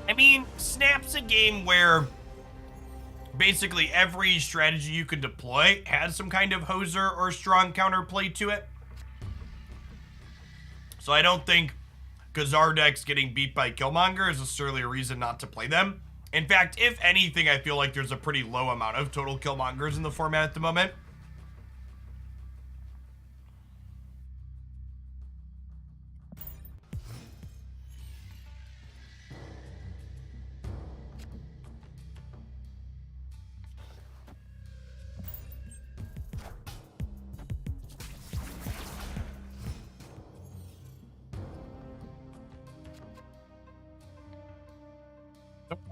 I mean, Snap's a game where basically every strategy you can deploy has some kind of hoser or strong counterplay to it. So I don't think Khazar decks getting beat by Killmonger is necessarily a reason not to play them. In fact, if anything, I feel like there's a pretty low amount of total Killmongers in the format at the moment.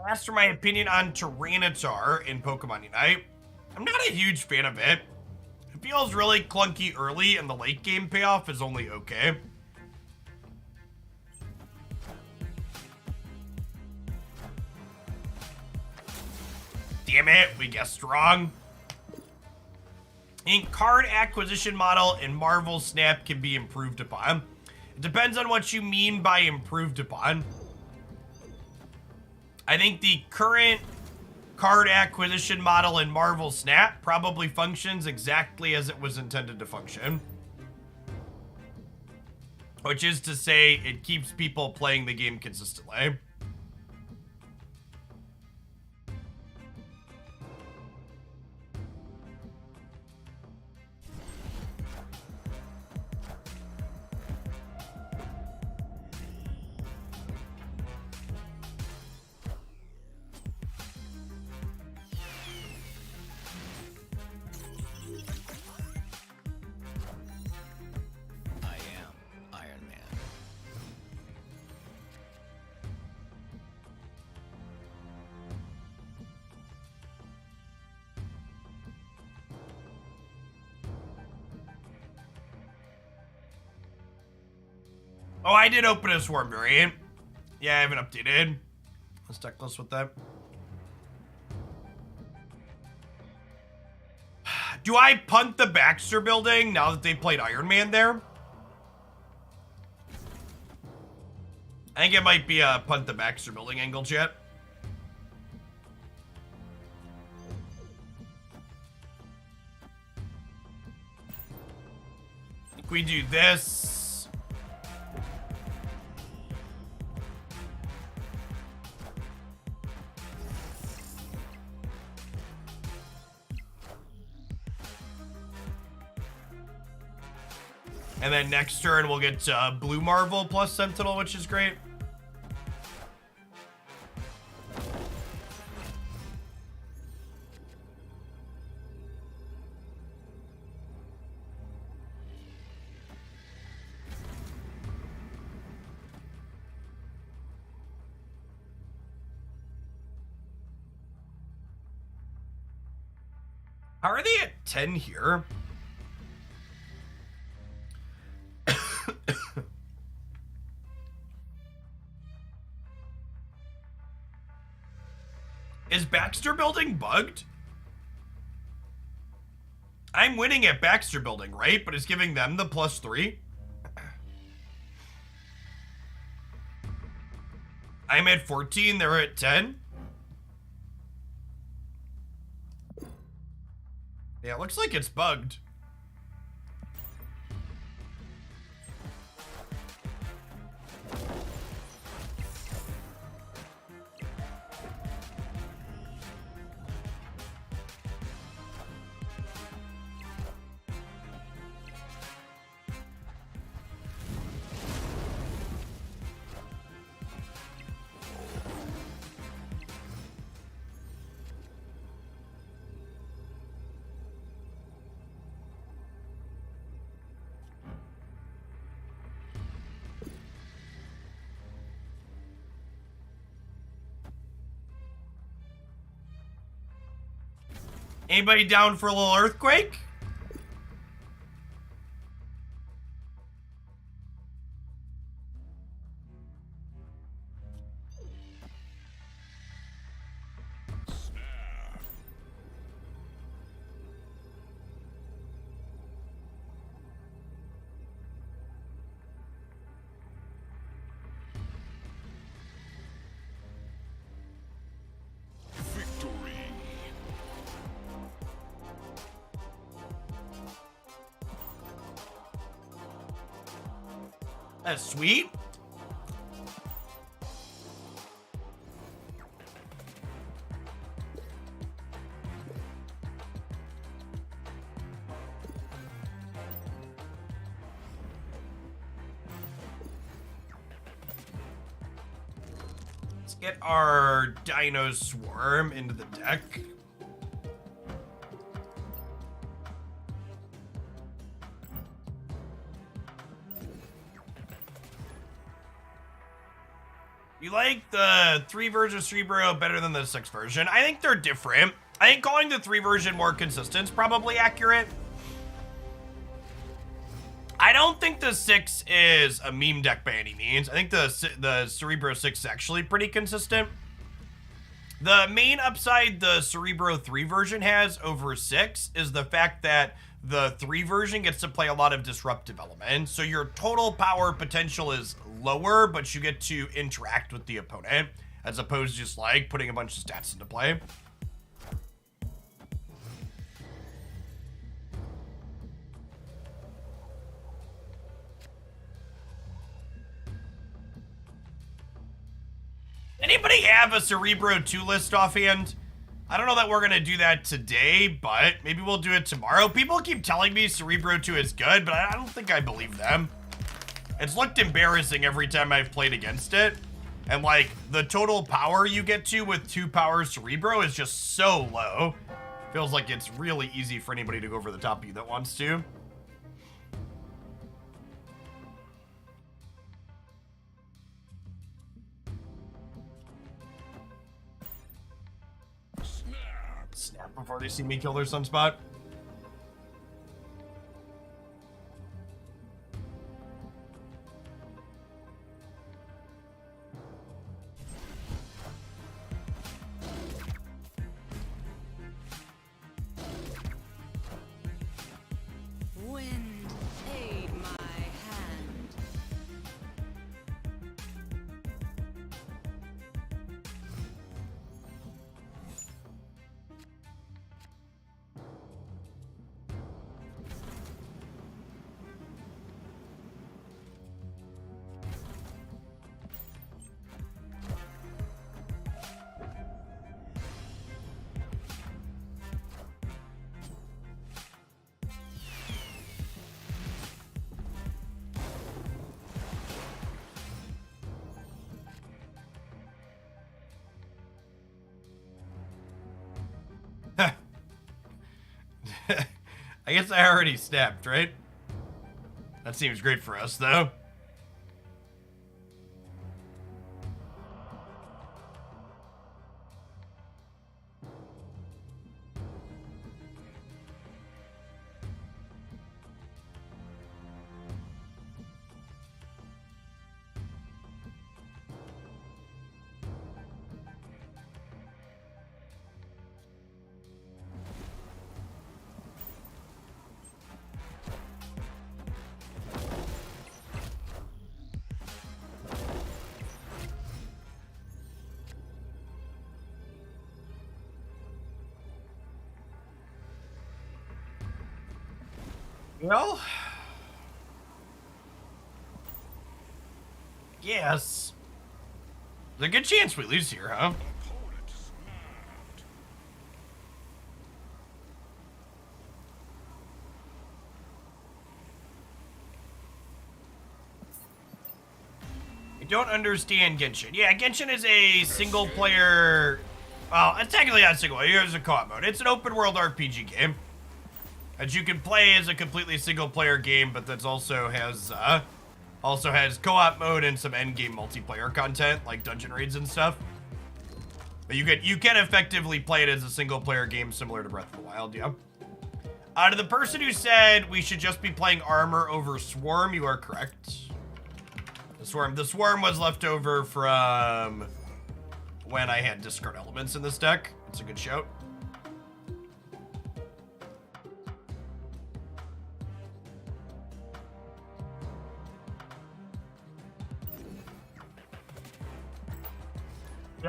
As for my opinion on Tyranitar in Pokemon Unite, I'm not a huge fan of it. It feels really clunky early, and the late game payoff is only okay. Damn it, we guessed wrong. In card acquisition model in Marvel Snap can be improved upon. It depends on what you mean by improved upon. I think the current card acquisition model in Marvel Snap probably functions exactly as it was intended to function. Which is to say, it keeps people playing the game consistently. Oh, I did open a Swarm variant. Yeah, I haven't updated. Let's check this with that. Do I punt the Baxter building now that they played Iron Man there? I think it might be a punt the Baxter building angle, chat. We do this. And then next turn we'll get Blue Marvel plus Sentinel, which is great. How are they at 10 here? Is Baxter Building bugged? I'm winning at Baxter Building, right? But it's giving them the +3. I'm at 14, they're at 10. Yeah, it looks like it's bugged. Anybody down for a little earthquake? Victory. That's sweet. Let's get our Dino Swarm into the deck. You like the 3 version Cerebro better than the 6 version? I think they're different. I think calling the 3 version more consistent is probably accurate. I don't think the 6 is a meme deck by any means. I think the Cerebro 6 is actually pretty consistent. The main upside the Cerebro 3 version has over 6 is the fact that the 3 version gets to play a lot of disruptive elements. So your total power potential is lower, but you get to interact with the opponent as opposed to just like putting a bunch of stats into play. Anybody have a Cerebro 2 list offhand? I don't know that we're gonna do that today, but maybe we'll do it tomorrow. People keep telling me Cerebro 2 is good, but I don't think I believe them. It's looked embarrassing every time I've played against it. And like, the total power you get to with 2 power Cerebro is just so low. Feels like it's really easy for anybody to go over the top of you that wants to. Snap before they see me kill their sunspot. Wind, aid my hand. I guess I already snapped, right? That seems great for us, though. Well, yes. There's a good chance we lose here, huh? Opponent snapped. I don't understand Genshin. Yeah, Genshin is a single player. Well, it's technically not single player. Here's a co-op mode. It's an open world RPG game that you can play as a completely single player game, but that also has co-op mode and some end game multiplayer content like dungeon raids and stuff. But you can effectively play it as a single player game similar to Breath of the Wild, yeah. To the person who said we should just be playing armor over Swarm, you are correct. The Swarm was left over from when I had discard elements in this deck. It's a good shout.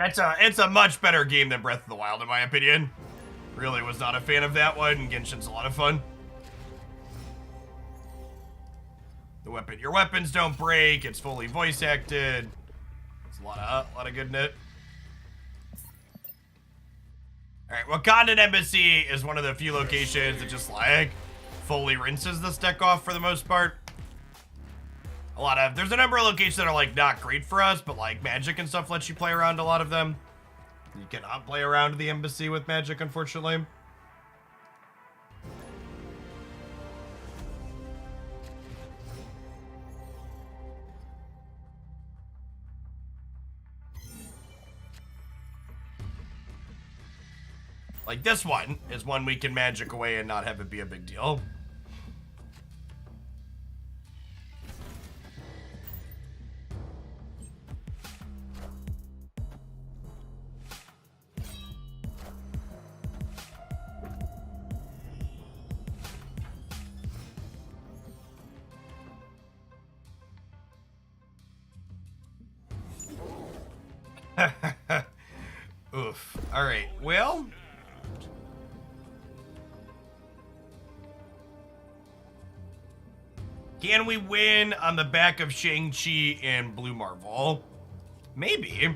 It's a much better game than Breath of the Wild, in my opinion. Really was not a fan of that one, and Genshin's a lot of fun. Your weapons don't break. It's fully voice acted. It's a lot of good in it. All right, Wakandan Embassy is one of the few locations that just like fully rinses this deck off for the most part. There's a number of locations that are like not great for us, but like Magic and stuff lets you play around a lot of them. You cannot play around the Embassy with Magic, unfortunately. Like this one is one we can Magic away and not have it be a big deal. Oof. All right. Well, can we win on the back of Shang-Chi and Blue Marvel? Maybe.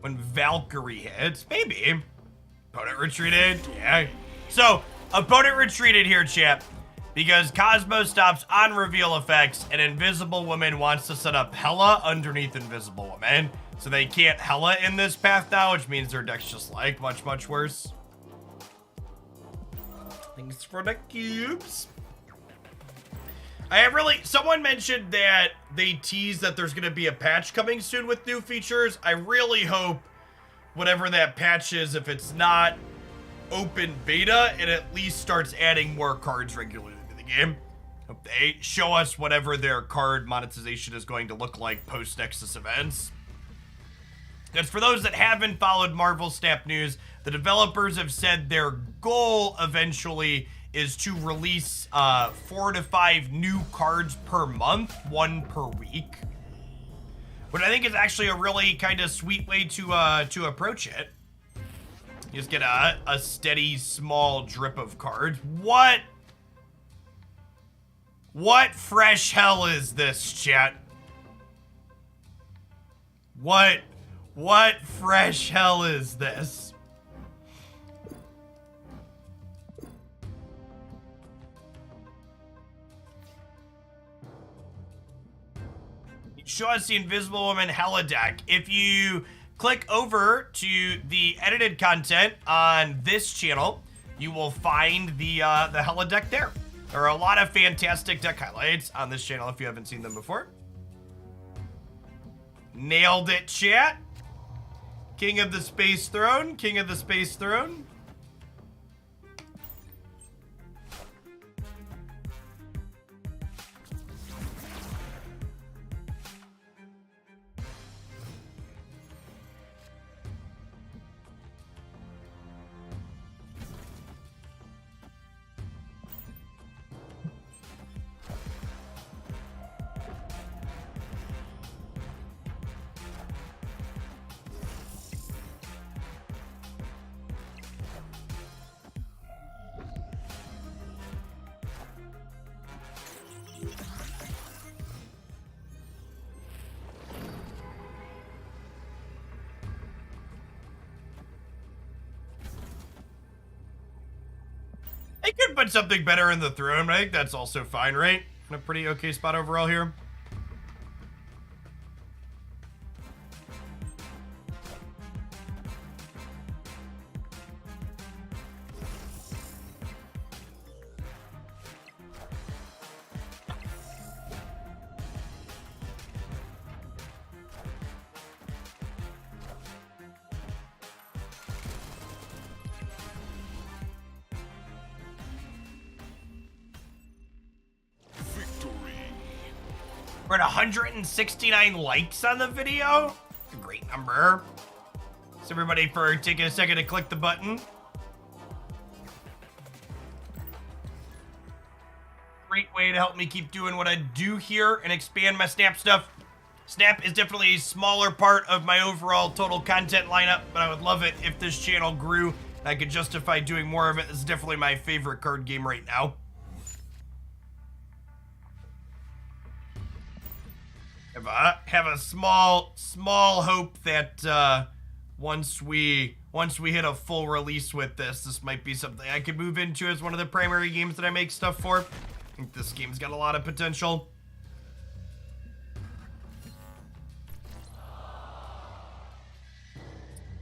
When Valkyrie hits, maybe. Opponent retreated, yeah. So, opponent retreated here, chat, because Cosmo stops on reveal effects, and Invisible Woman wants to set up Hela underneath Invisible Woman, so they can't Hela in this path now, which means their deck's just like much, much worse. Thanks for the cubes. Someone mentioned that they teased that there's going to be a patch coming soon with new features. I really hope whatever that patch is, if it's not open beta, it at least starts adding more cards regularly to the game. Hope they show us whatever their card monetization is going to look like post-Nexus events. Because for those that haven't followed Marvel Snap news, the developers have said their goal eventually is to release 4 to 5 new cards per month, 1 per week. But I think it's actually a really kind of sweet way to approach it. You just get a steady, small drip of cards. What fresh hell is this, chat? What fresh hell is this? Show us the Invisible Woman holodeck. If you click over to the edited content on this channel, you will find the holodeck there. There are a lot of fantastic deck highlights on this channel if you haven't seen them before. Nailed it, chat. King of the Space Throne, King of the Space Throne. I could put something better in the throne, but I think that's also fine, right? In a pretty okay spot overall here. We're at 169 likes on the video. That's a great number. Thanks everybody for taking a second to click the button. Great way to help me keep doing what I do here and expand my Snap stuff. Snap is definitely a smaller part of my overall total content lineup, but I would love it if this channel grew and I could justify doing more of it. This is definitely my favorite card game right now. Have a small hope that once we hit a full release with this might be something I could move into as one of the primary games that I make stuff for. I think this game's got a lot of potential.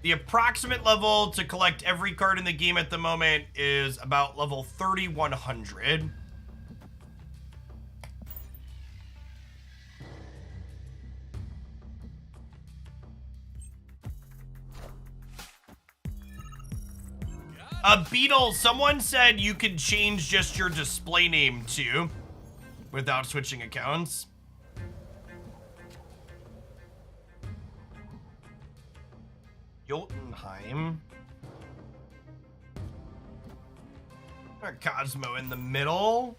The approximate level to collect every card in the game at the moment is about level 3100. Beetle, someone said you could change just your display name too, without switching accounts. Jotunheim. Cosmo in the middle.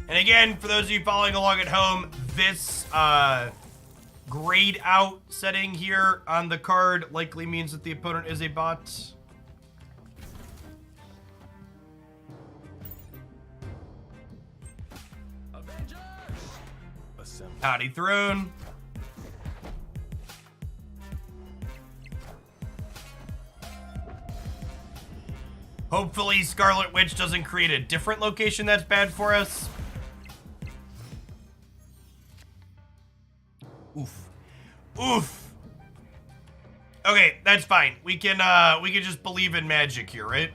And again, for those of you following along at home, this grayed out setting here on the card likely means that the opponent is a bot. Howdy Throne. Hopefully Scarlet Witch doesn't create a different location that's bad for us. Oof. Oof. Okay, that's fine. We can just believe in magic here, right?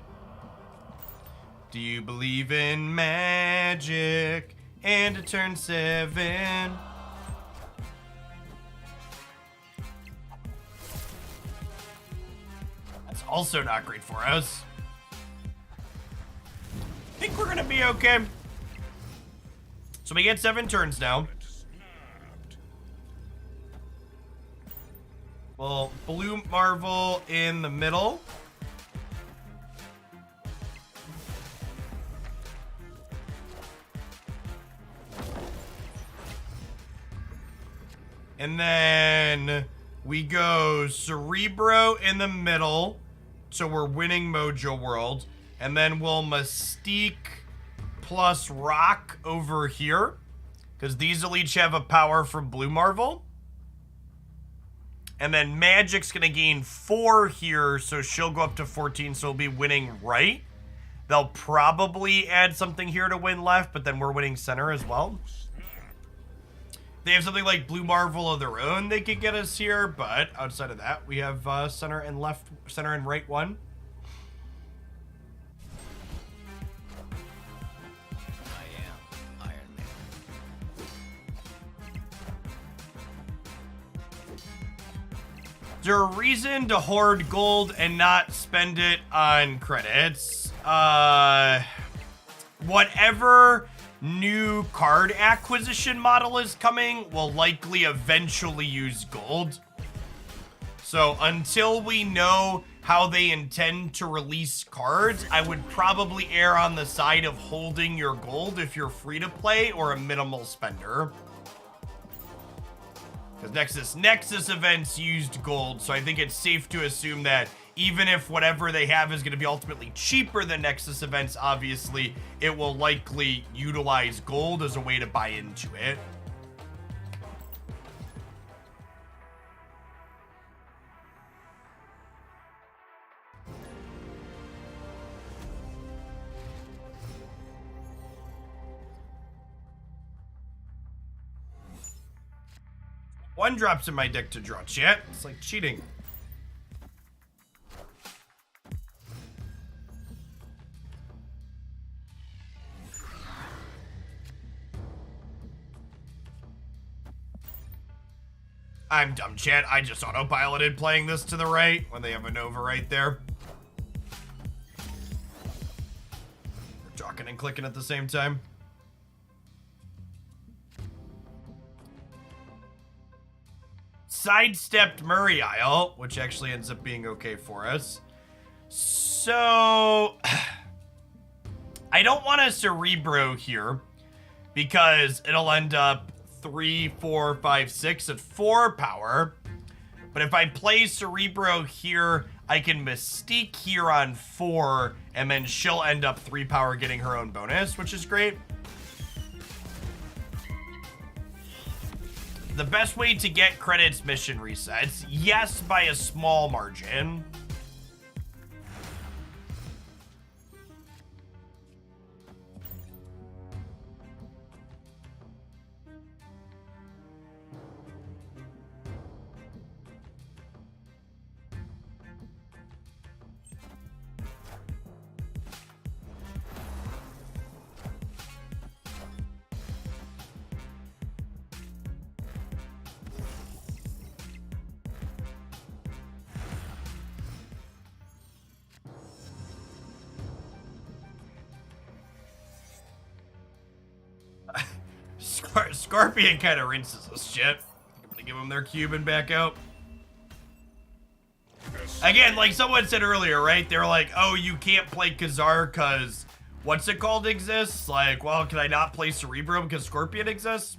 Do you believe in magic and a turn 7? That's also not great for us. I think we're gonna be okay. So we get 7 turns now. Well, Blue Marvel in the middle. And then we go Cerebro in the middle. So we're winning Mojo World. And then we'll Mystique plus Rock over here because these will each have a power from Blue Marvel. And then Magic's going to gain 4 here, so she'll go up to 14, so we'll be winning right. They'll probably add something here to win left, but then we're winning center as well. They have something like Blue Marvel of their own they could get us here, but outside of that, we have center and right one. I am Iron Man. Is there a reason to hoard gold and not spend it on credits? Whatever new card acquisition model is coming will likely eventually use gold. So until we know how they intend to release cards, I would probably err on the side of holding your gold if you're free to play or a minimal spender. Because Nexus events used gold, so I think it's safe to assume that even if whatever they have is going to be ultimately cheaper than Nexus events, obviously, it will likely utilize gold as a way to buy into it. One drops in my deck to draw, chat. It's like cheating. I'm dumb, chat. I just autopiloted playing this to the right when they have a Nova right there. We're talking and clicking at the same time. Sidestepped Murray Isle, which actually ends up being okay for us. So, I don't want a Cerebro here because it'll end up 3, 4, 5, 6 at 4 power. But if I play Cerebro here, I can Mystique here on 4, and then she'll end up 3 power getting her own bonus, which is great. The best way to get credits mission resets, yes, by a small margin. Scorpion kind of rinses this shit. I'm gonna give them their cube and back out. Again, like someone said earlier, right? They were like, oh, you can't play Khazar because what's it called exists? Like, well, can I not play Cerebro because Scorpion exists?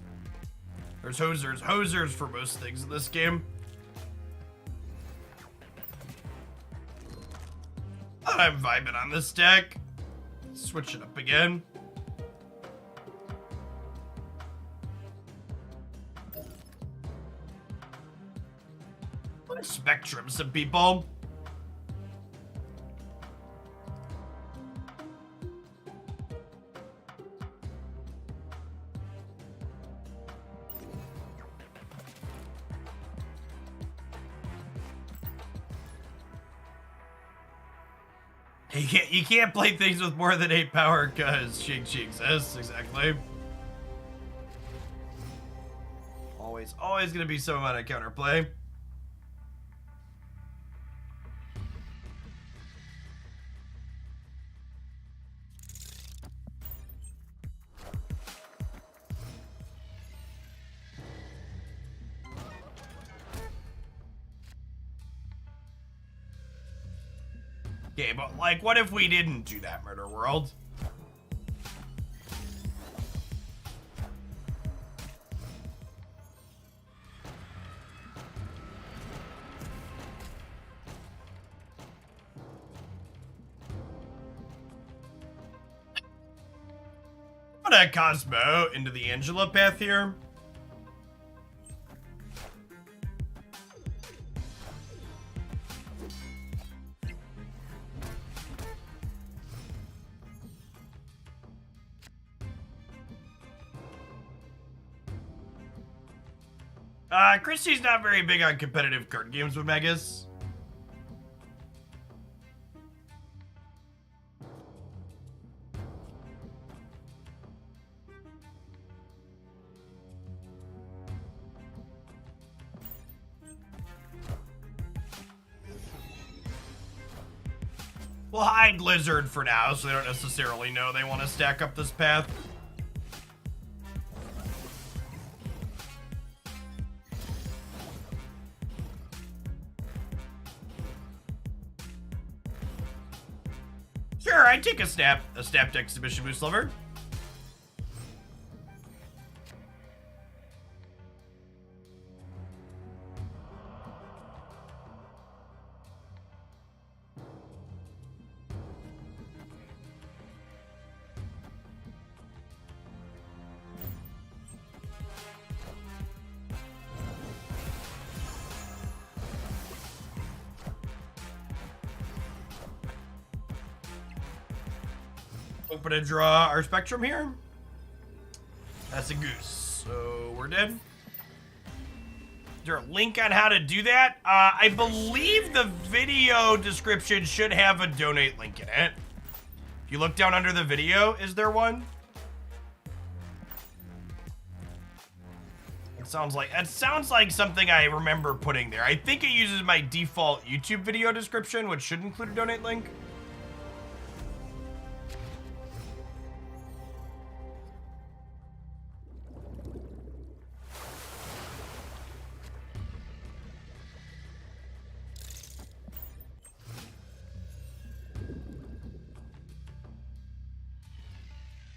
There's hosers for most things in this game. I'm vibing on this deck. Switch it up again. Spectrum, some people. You can't play things with more than 8 power because Shang-Chi exists, exactly. Always gonna be some amount of counterplay. Okay, but like, what if we didn't do that, Murder World? gonna Cosmo into the Angela path here. Christy's not very big on competitive card games with Megas. We'll hide Lizard for now, so they don't necessarily know they want to stack up this path. Sure, I'd take a snapped exhibition boost lover. Open and draw our spectrum here. That's a goose. So we're dead. Is there a link on how to do that? I believe the video description should have a donate link in it. If you look down under the video, is there one? It sounds like something I remember putting there. I think it uses my default YouTube video description, which should include a donate link.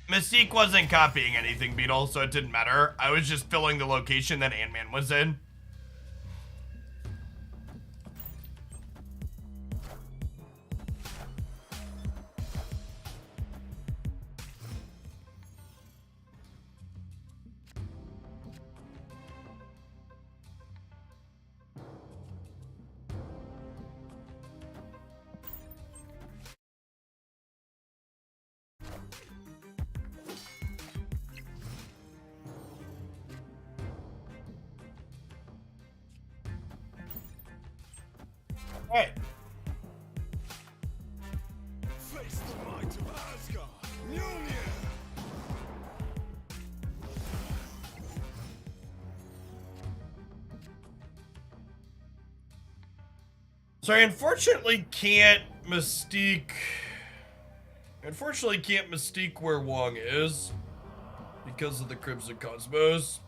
Mystique wasn't copying anything, Beetle, so it didn't matter. I was just filling the location that Ant-Man was in. Alright. Face the might of Asgard. Mjolnir. So I unfortunately can't mystique where Wong is because of the Crimson Cosmos.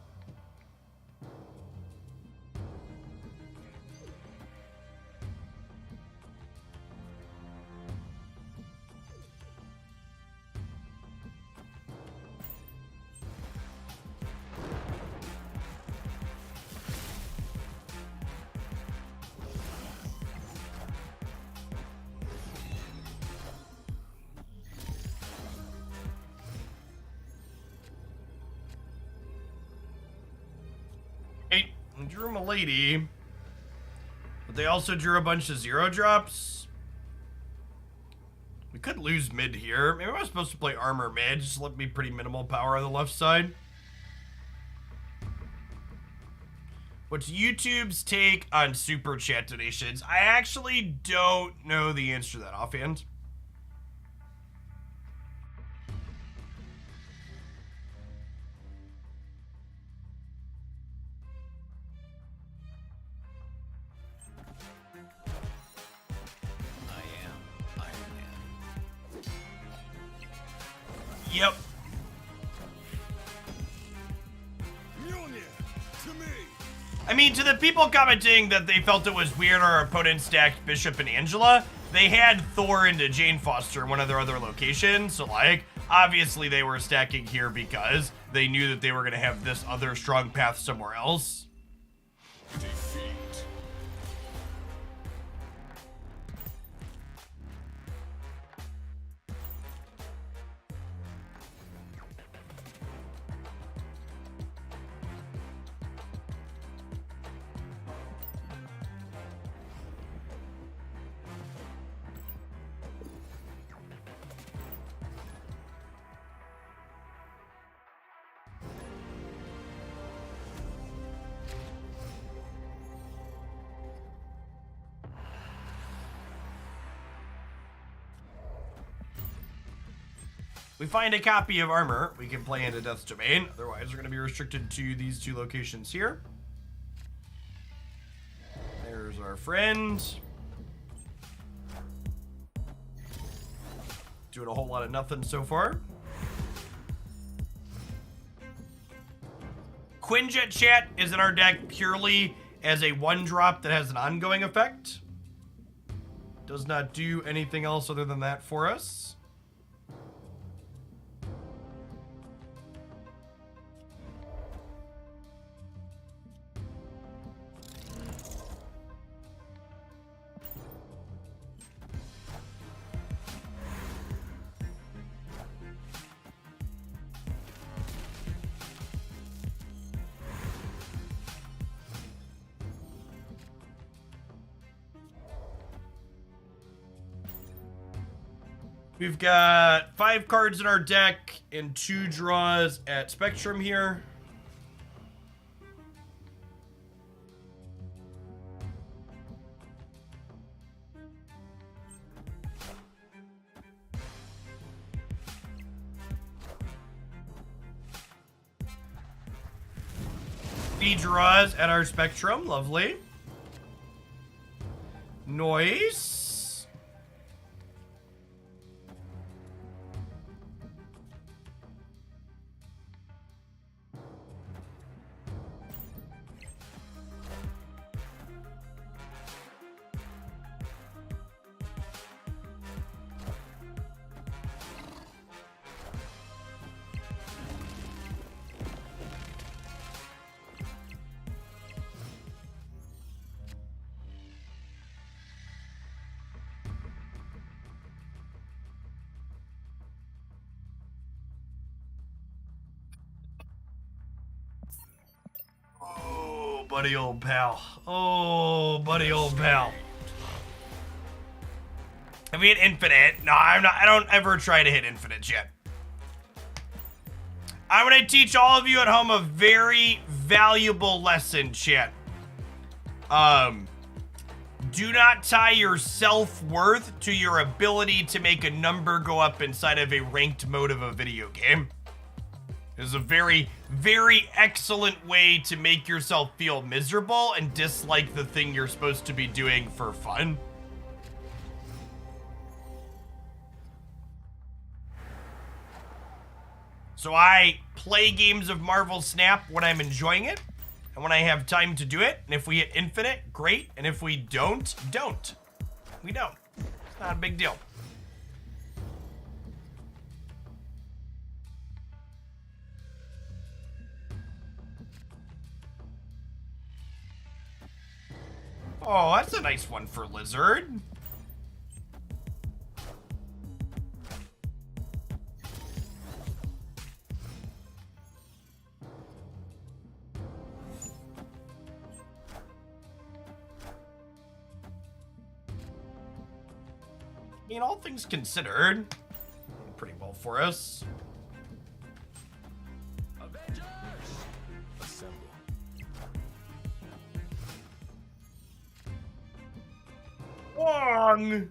Drew him a lady, but they also drew a bunch of 0 drops. We could lose mid here. Maybe I was supposed to play armor mid, just let me pretty minimal power on the left side. What's YouTube's take on super chat donations? I actually don't know the answer to that offhand. Yep. Mjolnir, to me. I mean, to the people commenting that they felt it was weird our opponent stacked Bishop and Angela, they had Thor into Jane Foster in one of their other locations. So, like, obviously they were stacking here because they knew that they were going to have this other strong path somewhere else. Defeat. we find a copy of armor, we can play into Death's Domain. Otherwise, we're going to be restricted to these two locations here. There's our friend. Doing a whole lot of nothing so far. Quinjet Chat is in our deck purely as a 1-drop that has an ongoing effect. Does not do anything else other than that for us. We've got 5 cards in our deck and 2 draws at Spectrum here. B draws at our Spectrum, lovely. Noise. Buddy old pal. Oh, buddy old pal. Have we hit infinite? No, I'm not. I don't ever try to hit infinite yet. I'm going to teach all of you at home a very valuable lesson, chat. Do not tie your self-worth to your ability to make a number go up inside of a ranked mode of a video game. It's a very, very excellent way to make yourself feel miserable and dislike the thing you're supposed to be doing for fun. So I play games of Marvel Snap when I'm enjoying it, and when I have time to do it. And if we hit infinite, great. And if we don't, don't. We don't. It's not a big deal. Oh, that's a nice one for Lizard. I mean, all things considered, pretty well for us. Avengers! Assemble. Wong!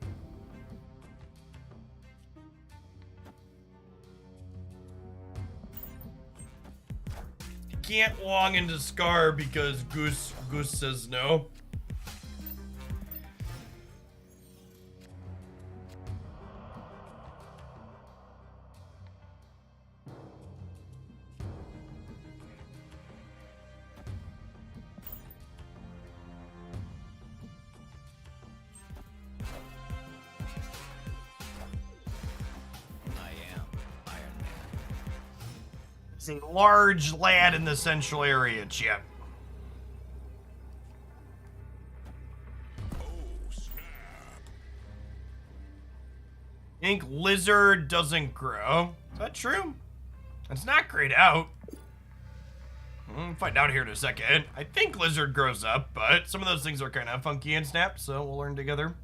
You can't Wong into Scar because Goose says no. A large lad in the central area, Chip. Oh, snap. I think Lizard doesn't grow. Is that true? It's not grayed out. We'll find out here in a second. I think Lizard grows up, but some of those things are kind of funky in Snap, so we'll learn together.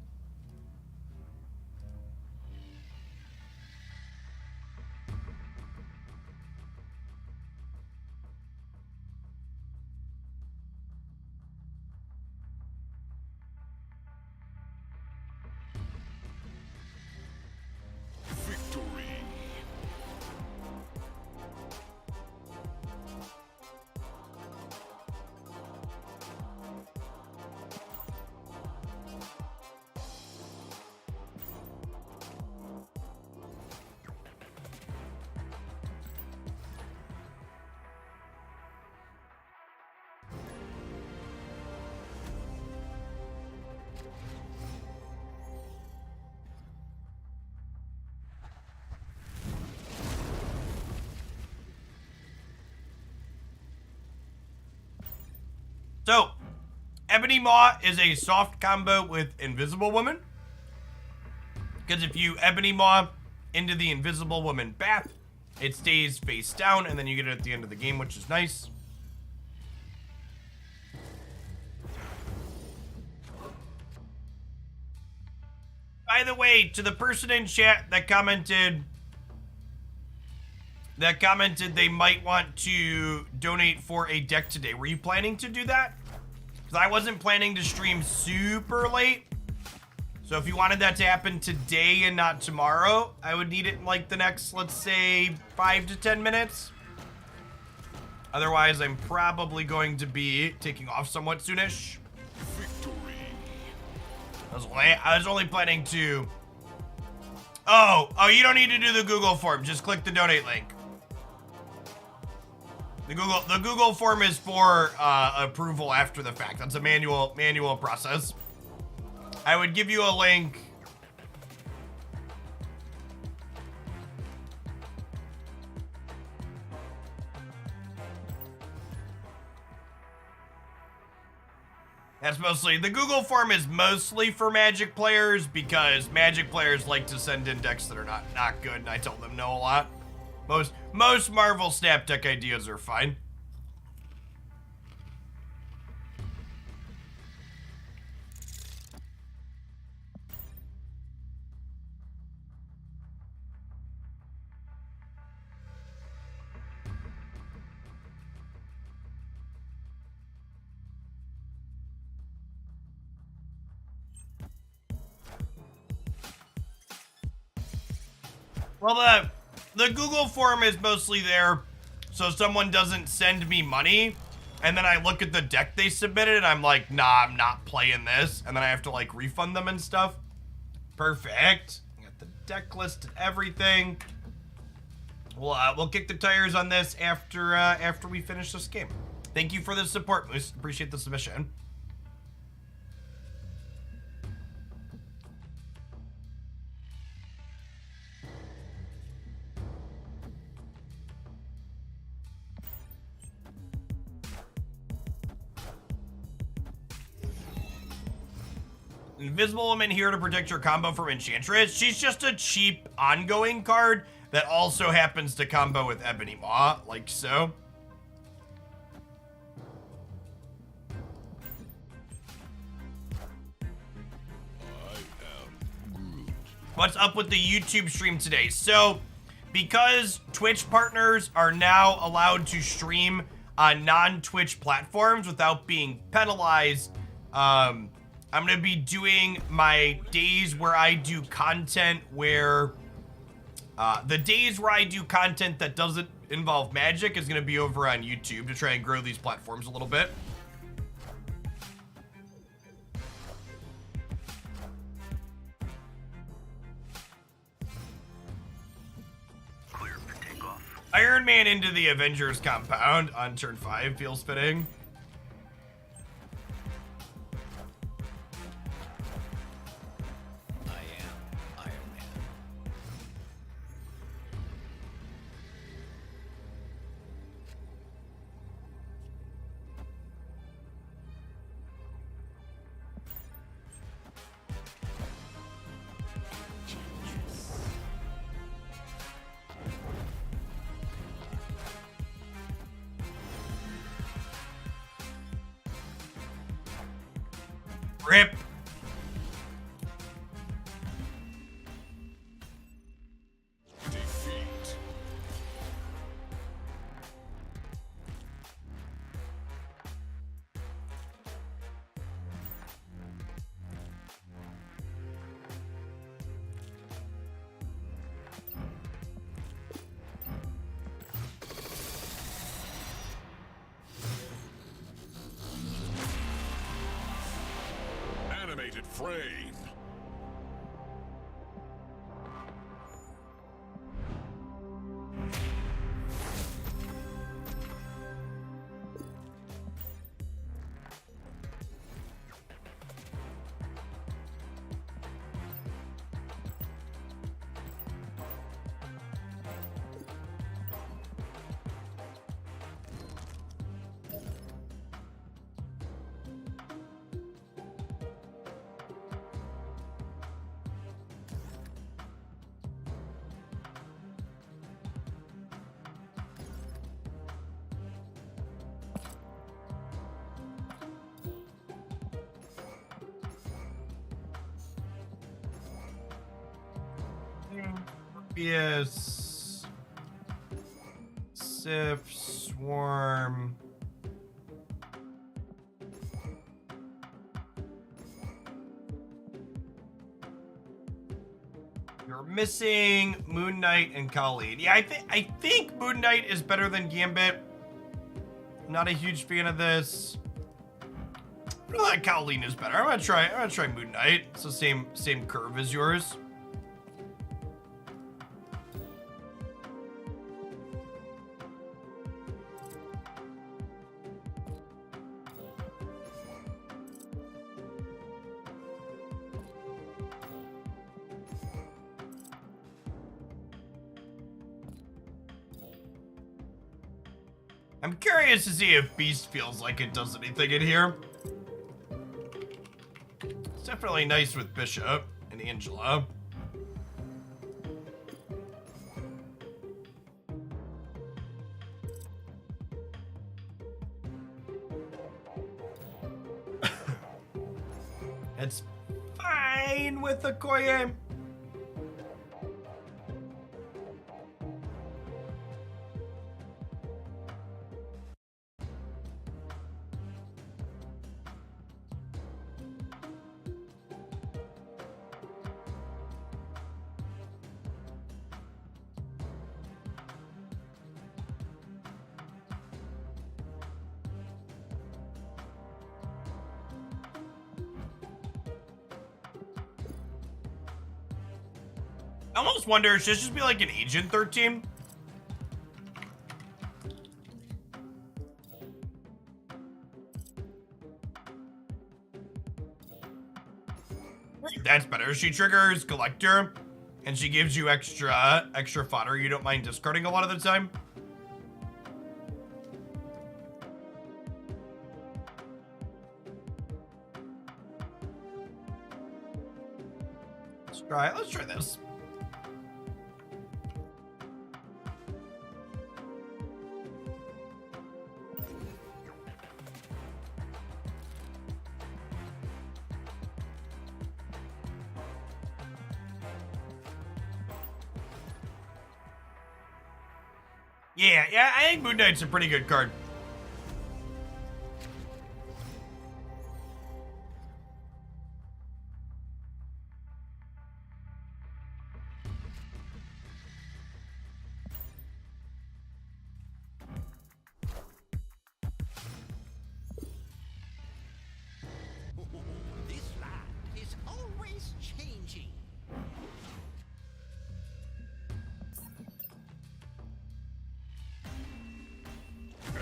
Victory. So, Ebony Maw is a soft combo with Invisible Woman. Because if you Ebony Maw into the Invisible Woman bath, it stays face down, and then you get it at the end of the game, which is nice. By the way, to the person in chat that commented they might want to donate for a deck today, were you planning to do that? Because I wasn't planning to stream super late. So if you wanted that to happen today and not tomorrow, I would need it in like the next, let's say, 5 to 10 minutes. Otherwise, I'm probably going to be taking off somewhat soonish. Victory. I was only planning to... Oh, you don't need to do the Google form. Just click the donate link. The Google form is for approval after the fact. That's a manual process. I would give you a link. That's mostly, the Google form is mostly for Magic players because Magic players like to send in decks that are not good, and I tell them no a lot. Most Marvel Snap deck ideas are fine. Well, the Google form is mostly there so someone doesn't send me money, and then I look at the deck they submitted, and I'm like, nah, I'm not playing this, and then I have to, like, refund them and stuff. Perfect. Got the deck list and everything. We'll kick the tires on this after we finish this game. Thank you for the support, Moose. Appreciate the submission. Invisible Woman here to protect your combo from Enchantress. She's just a cheap ongoing card that also happens to combo with Ebony Maw, like so. What's up with the YouTube stream today? So, because Twitch partners are now allowed to stream on non-Twitch platforms without being penalized, I'm going to be doing my days where I do content where... the days where I do content that doesn't involve Magic is going to be over on YouTube to try and grow these platforms a little bit. Clear for takeoff. Iron Man into the Avengers compound on turn 5 feels fitting. Rip. Defeat. Animated frame. Yes. Sif, Swarm. You're missing Moon Knight and Colleen. Yeah, I think Moon Knight is better than Gambit. Not a huge fan of this. I feel like Colleen is better. I'm gonna try Moon Knight. It's the same curve as yours. I'm curious to see if Beast feels like it does anything in here. It's definitely nice with Bishop and Angela. It's fine with Okoye. I almost wonder, should it just be like an Agent 13? That's better. She triggers Collector, and she gives you extra fodder you don't mind discarding a lot of the time. Let's try this. Yeah, I think Moon Knight's a pretty good card. This land is always changing.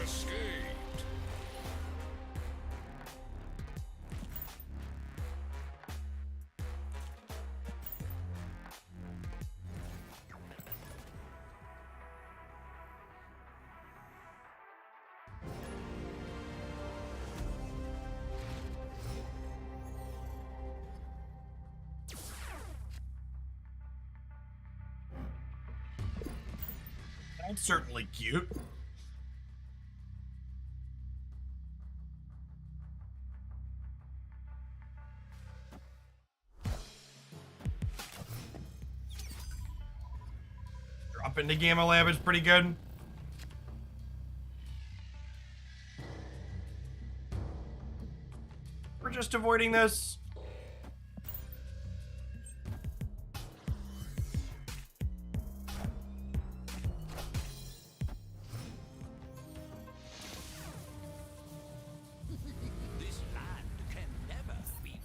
Escaped. That's certainly cute. Drop into Gamma Lab is pretty good. We're just avoiding this. This land can never be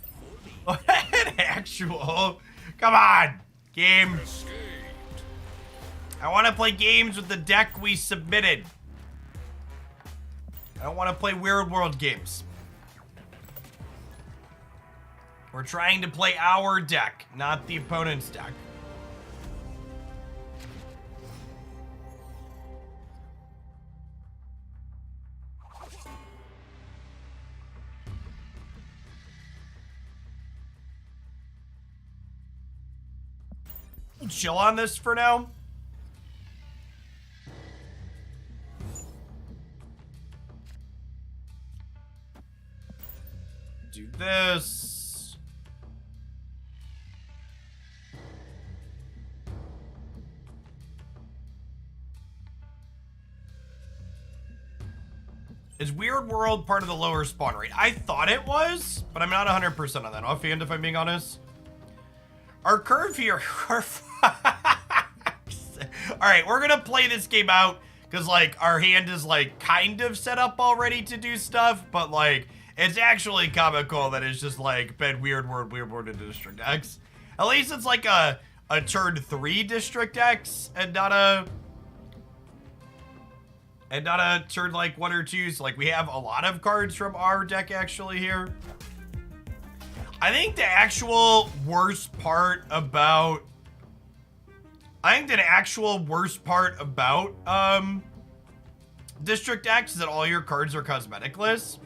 fully An actual. Come on, game. escaped. I want to play games with the deck we submitted. I don't want to play Weird World games. We're trying to play our deck, not the opponent's deck. Chill on this for now. Do this. Is Weird World part of the lower spawn rate? I thought it was, but I'm not 100% on that offhand, if I'm being honest. Our curve here... Alright, we're gonna play this game out, because, like, our hand is, like, kind of set up already to do stuff, but, like, it's actually comical that it's just, like, been Weird World into District X. At least it's, like, a turn 3 District X, and not a turn, like, 1 or 2. So, like, we have a lot of cards from our deck, actually, here. I think the actual worst part about... District X is that all your cards are cosmeticless.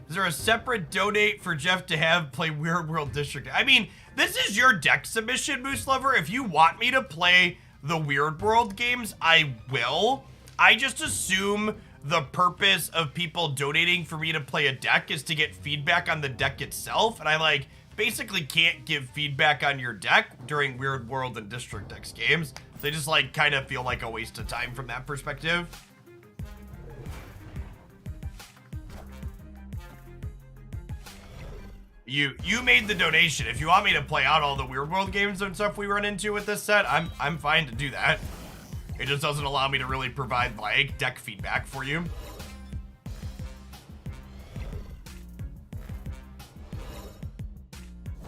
Is there a separate donate for Jeff to have play Weird World District? I mean, this is your deck submission, Moose Lover. If you want me to play the Weird World games, I will. I just assume the purpose of people donating for me to play a deck is to get feedback on the deck itself. And I, like, basically can't give feedback on your deck during Weird World and District X games. So they just, like, kind of feel like a waste of time from that perspective. You made the donation. If you want me to play out all the Weird World games and stuff we run into with this set, I'm fine to do that. It just doesn't allow me to really provide, like, deck feedback for you.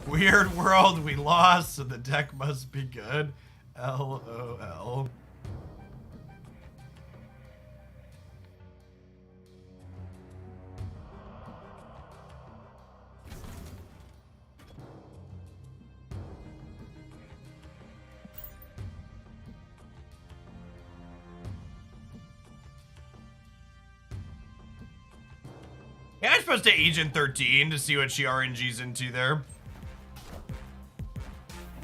Weird World, we lost, so the deck must be good. LOL. Yeah, I'm supposed to Agent 13 to see what she RNG's into there.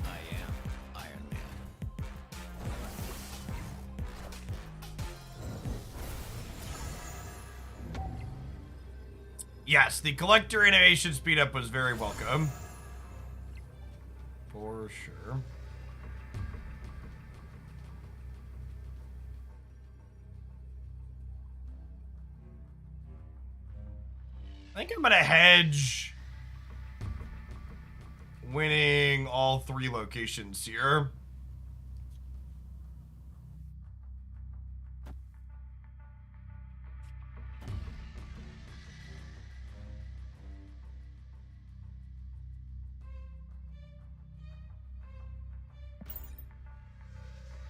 I am Iron Man. Yes, the collector animation speed up was very welcome. For sure. I think I'm gonna hedge winning all 3 locations here.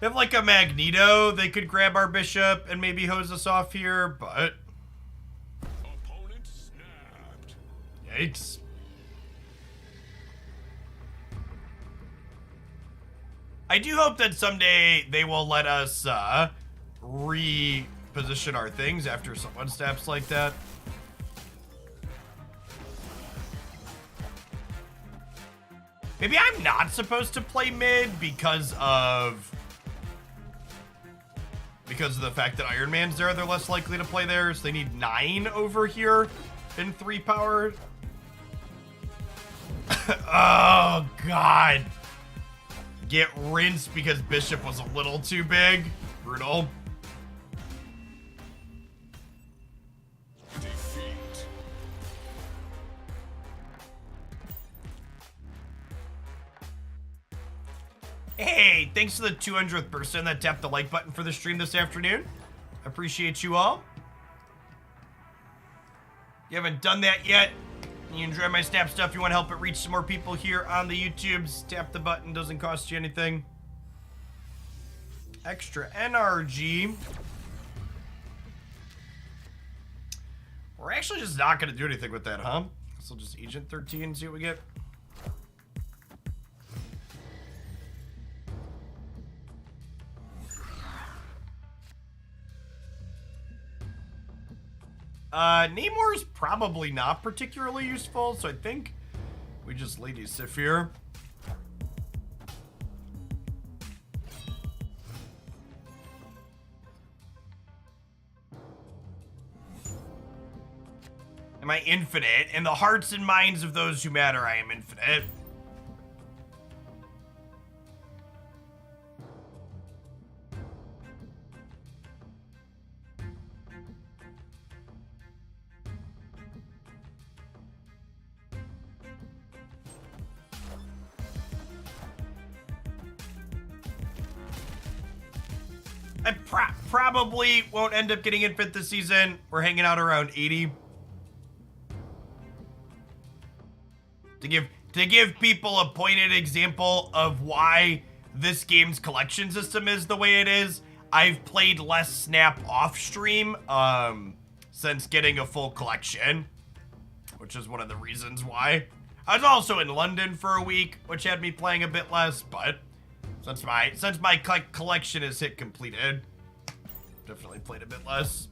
They have like a Magneto, they could grab our bishop and maybe hose us off here, but... Opponent snapped. Yikes. I do hope that someday they will let us reposition our things after someone snaps like that. Maybe I'm not supposed to play mid because of the fact that Iron Man's there. They're less likely to play there, so they need 9 over here in 3 power. Oh, God. Get rinsed because Bishop was a little too big. Brutal. Defeat. Hey, thanks to the 200th person that tapped the like button for the stream this afternoon. I appreciate you all. If you haven't done that yet, you enjoy my snap stuff, you want to help it reach some more people here on the YouTubes, tap the button, doesn't cost you anything. Extra NRG. We're actually just not going to do anything with that, huh? So just Agent 13 and see what we get. Namor's probably not particularly useful, so I think we just Lady Sif here. Am I infinite? In the hearts and minds of those who matter, I am infinite. I probably won't end up getting Infinite this season. We're hanging out around 80. To give people a pointed example of why this game's collection system is the way it is, I've played less Snap off stream since getting a full collection, which is one of the reasons why. I was also in London for a week, which had me playing a bit less, but since my collection is hit completed, definitely played a bit less.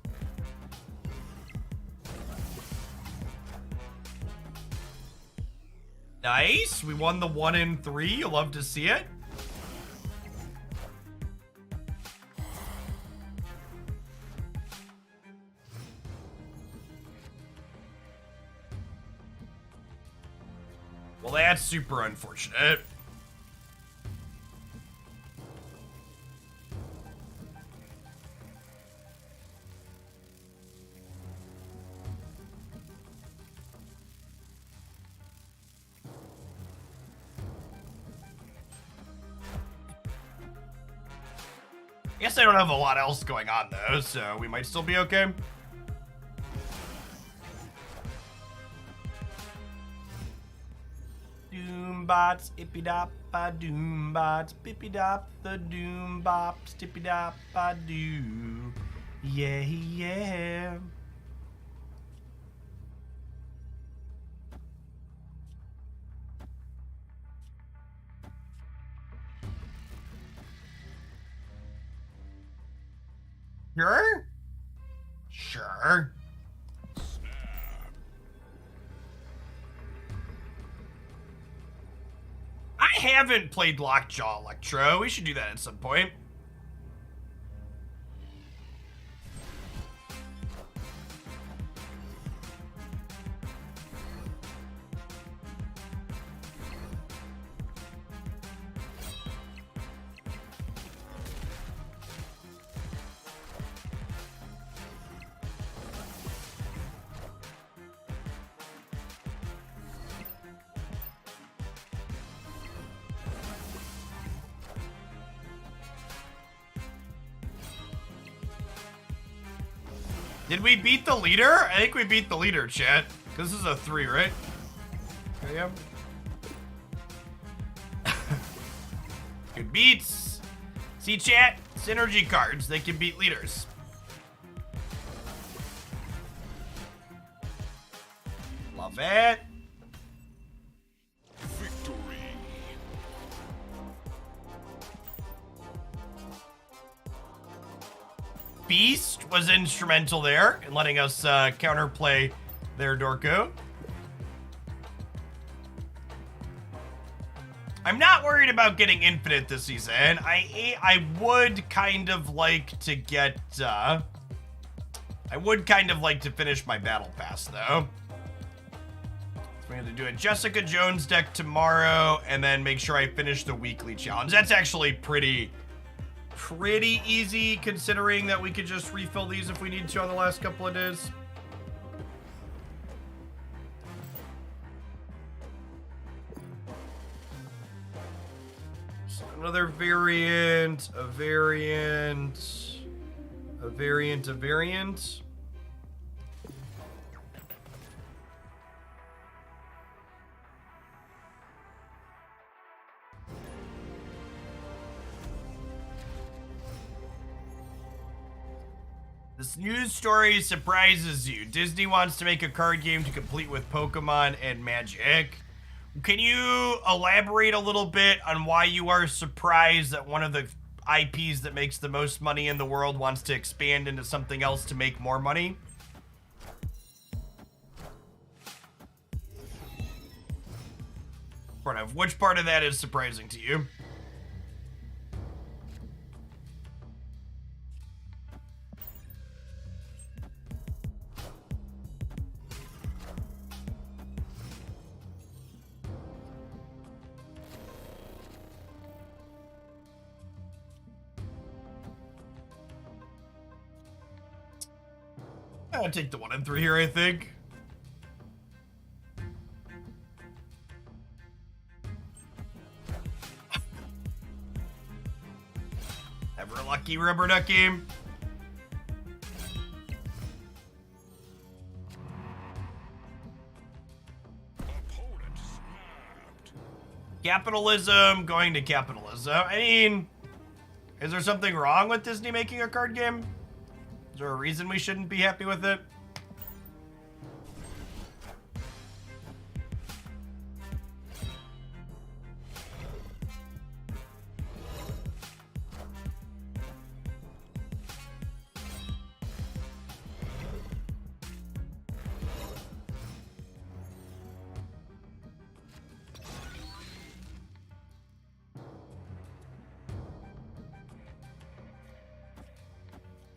Nice, we won the 1 in 3. You'll love to see it. Well, that's super unfortunate. I guess I don't have a lot else going on though, so we might still be okay. Doombots, ippy-dop-a doombots, bippy-dop, the doombops, tippy-dop-a doo. Yeah, yeah. Sure? Sure. I haven't played Lockjaw Electro. We should do that at some point. Did we beat the leader? I think we beat the leader, chat. Because this is a 3, right? There you go. Good beats. See, chat? Synergy cards. They can beat leaders. Love it. Victory. Beast was instrumental there in letting us counterplay their Dorko. I'm not worried about getting Infinite this season. I would kind of like to get I would kind of like to finish my battle pass though. So we're gonna do a Jessica Jones deck tomorrow and then make sure I finish the weekly challenge. That's actually pretty easy considering that we could just refill these if we need to on the last couple of days. So another variant, a variant, a variant, a variant. This news story surprises you. Disney wants to make a card game to complete with Pokemon and Magic. Can you elaborate a little bit on why you are surprised that one of the IPs that makes the most money in the world wants to expand into something else to make more money? Which part of that is surprising to you? I'll take the 1 and 3 here, I think. Never lucky, Rubber Ducky. Opponent snapped. Capitalism going to capitalism. I mean, is there something wrong with Disney making a card game? Is there a reason we shouldn't be happy with it?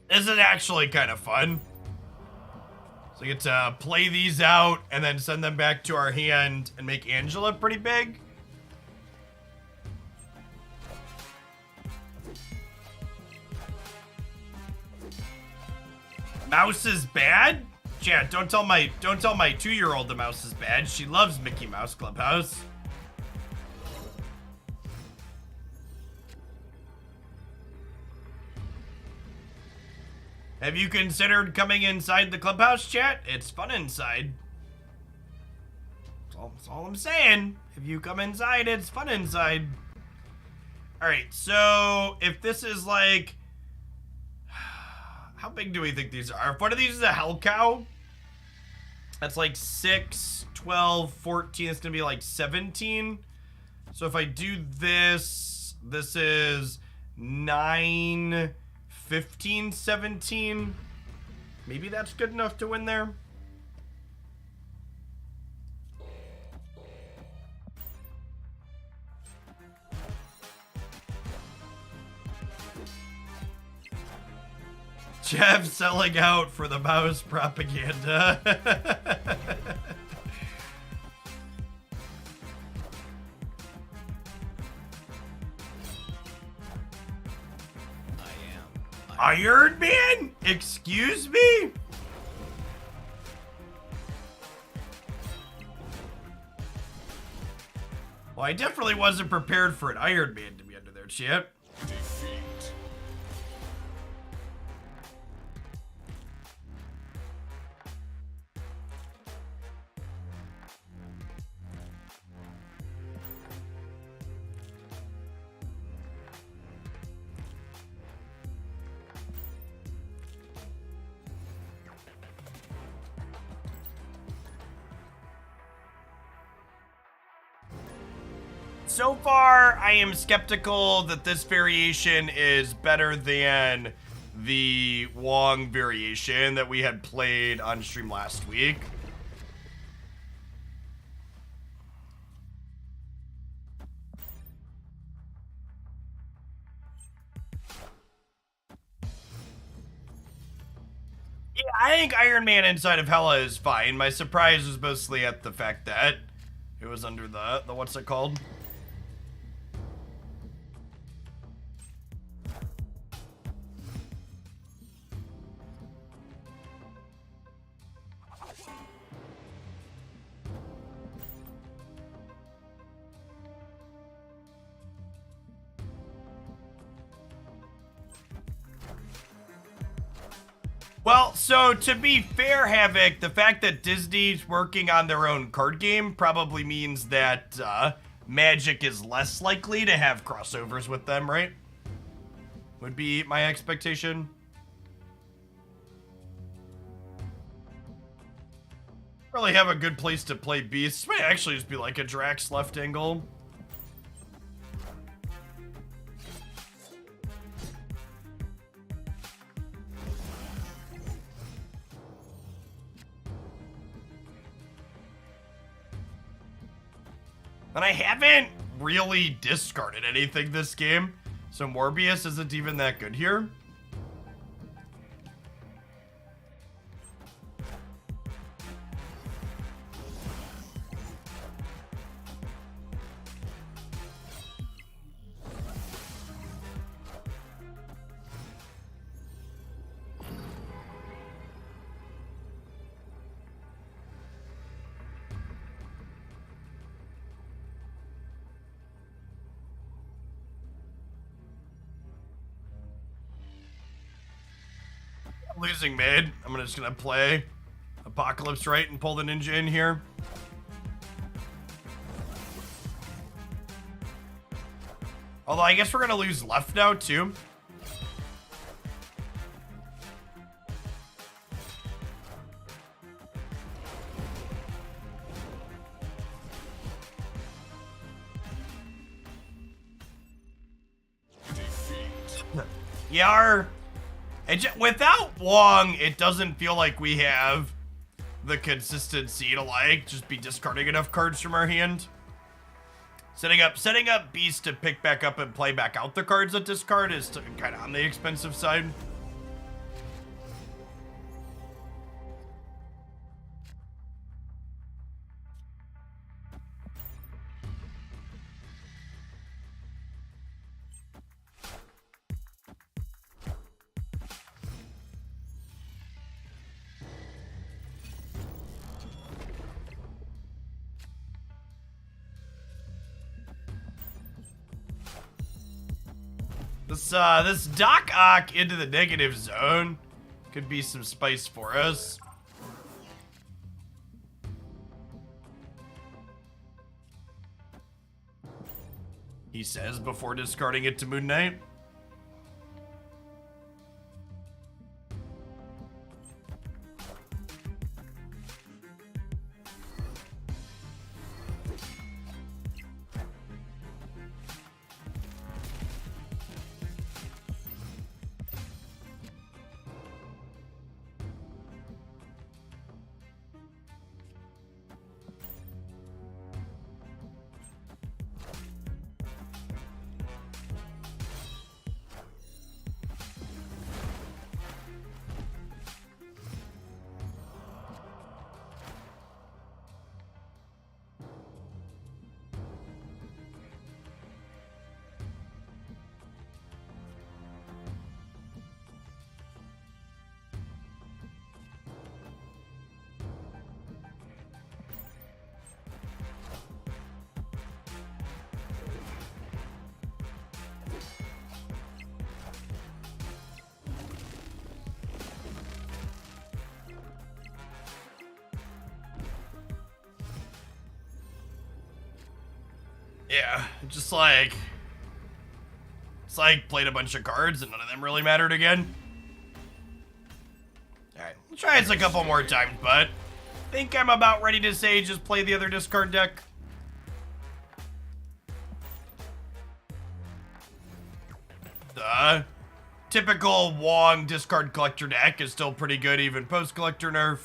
This is actually kind of fun. So we get to play these out and then send them back to our hand and make Angela pretty big. Mouse is bad? Chat, don't tell my 2-year-old the mouse is bad. She loves Mickey Mouse Clubhouse. Have you considered coming inside the clubhouse, chat? It's fun inside. That's all I'm saying. If you come inside, it's fun inside. Alright, so if this is like... How big do we think these are? If one of these is a Hell Cow, that's like 6, 12, 14. It's going to be like 17. So if I do this, this is 9... 15, 17. Maybe that's good enough to win there. Jeff selling out for the mouse propaganda. Iron Man? Excuse me? Well, I definitely wasn't prepared for an Iron Man to be under there, chat. Defeat. So far, I am skeptical that this variation is better than the Wong variation that we had played on stream last week. Yeah, I think Iron Man Inside of Hella is fine. My surprise was mostly at the fact that it was under the what's it called? Well, so to be fair, Havoc, the fact that Disney's working on their own card game probably means that Magic is less likely to have crossovers with them, right? Would be my expectation. Really have a good place to play Beasts. Might actually just be like a Drax left angle. And I haven't really discarded anything this game, so Morbius isn't even that good here. losing mid. I'm just gonna play Apocalypse right and pull the ninja in here. Although I guess we're gonna lose left now too. Yeah, without Wong, it doesn't feel like we have the consistency to like just be discarding enough cards from our hand. Setting up Beast to pick back up and play back out the cards that discard is kind of on the expensive side. This Doc Ock into the negative zone could be some spice for us. He says before discarding it to Moon Knight. Yeah, just like... It's like played a bunch of cards and none of them really mattered again. Alright, we'll try this a couple more times, but I think I'm about ready to say just play the other discard deck. The typical Wong discard collector deck is still pretty good even post-collector nerf.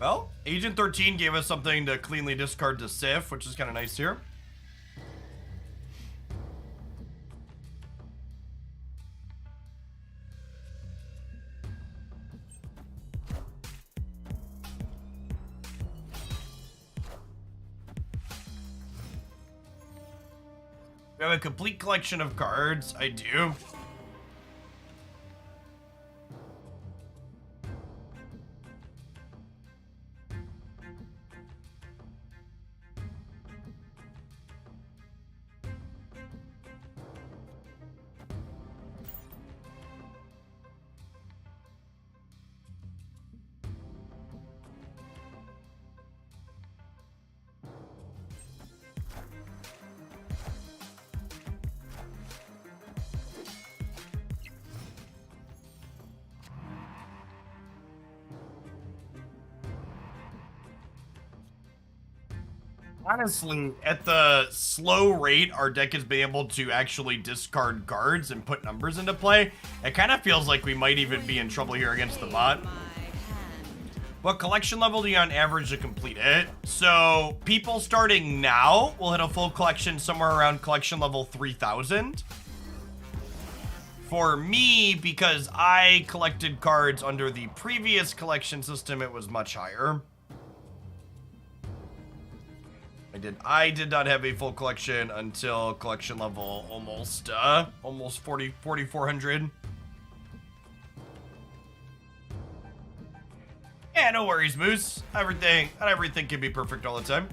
Well, Agent 13 gave us something to cleanly discard to Sif, which is kind of nice here. We have a complete collection of cards. I do. Honestly, at the slow rate our deck has been able to actually discard cards and put numbers into play, it kind of feels like we might even be in trouble here against the bot. What collection level do you on average to complete it? So people starting now will hit a full collection somewhere around collection level 3000. For me, because I collected cards under the previous collection system, it was much higher. I did not have a full collection until collection level almost 4,400. Yeah, no worries, Moose. Not everything can be perfect all the time.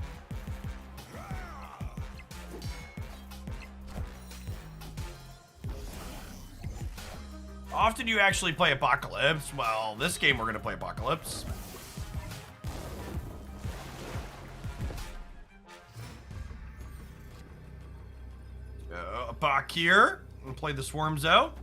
Often you actually play Apocalypse. Well, this game we're gonna play Apocalypse. Back here and play the swarms out.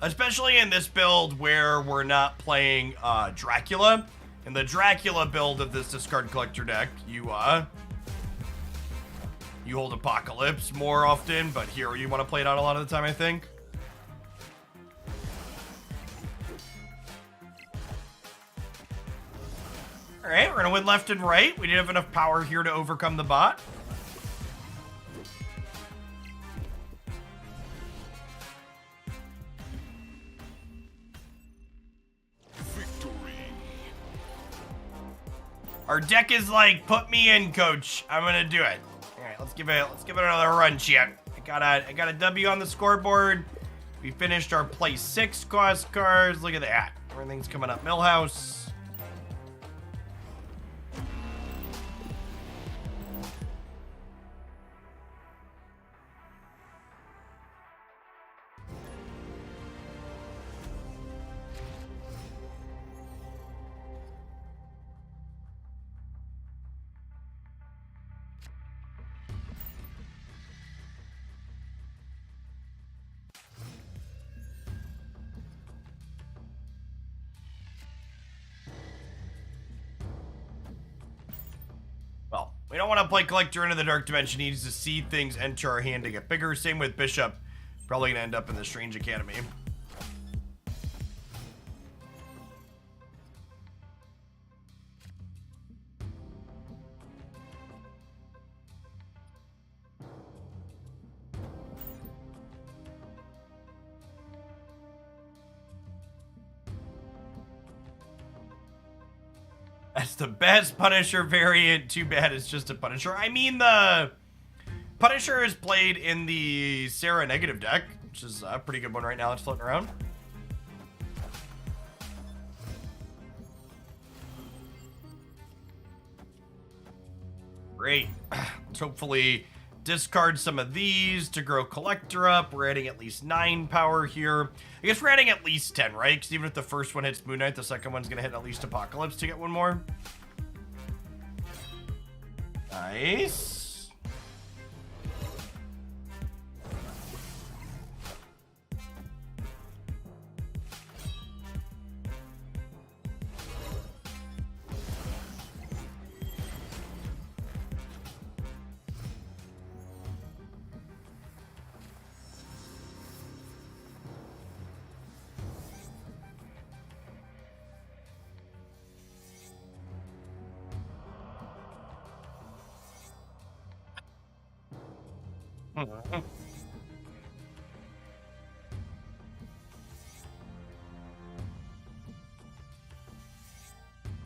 Especially in this build where we're not playing Dracula. In the Dracula build of this discard collector deck, you hold Apocalypse more often, but here you want to play it out a lot of the time, I think. Alright, we're gonna win left and right. We didn't have enough power here to overcome the bot. Our deck is like, put me in, coach. I'm gonna do it. All right, let's give it another run, champ. I got a W on the scoreboard. We finished our play 6 cost cards. Look at that. Everything's coming up. Millhouse. Well, we don't want to play Collector into the Dark Dimension. He needs to see things enter our hand to get bigger. Same with Bishop. Probably going to end up in the Strange Academy. That's the best Punisher variant. Too bad it's just a Punisher. I mean, the Punisher is played in the Sarah negative deck, which is a pretty good one right now that's floating around. Great. Let's hopefully discard some of these to grow Collector up. We're adding at least 9 power here. I guess we're adding at least 10, right? Because even if the first one hits Moon Knight, the second one's going to hit at least Apocalypse to get one more. Nice.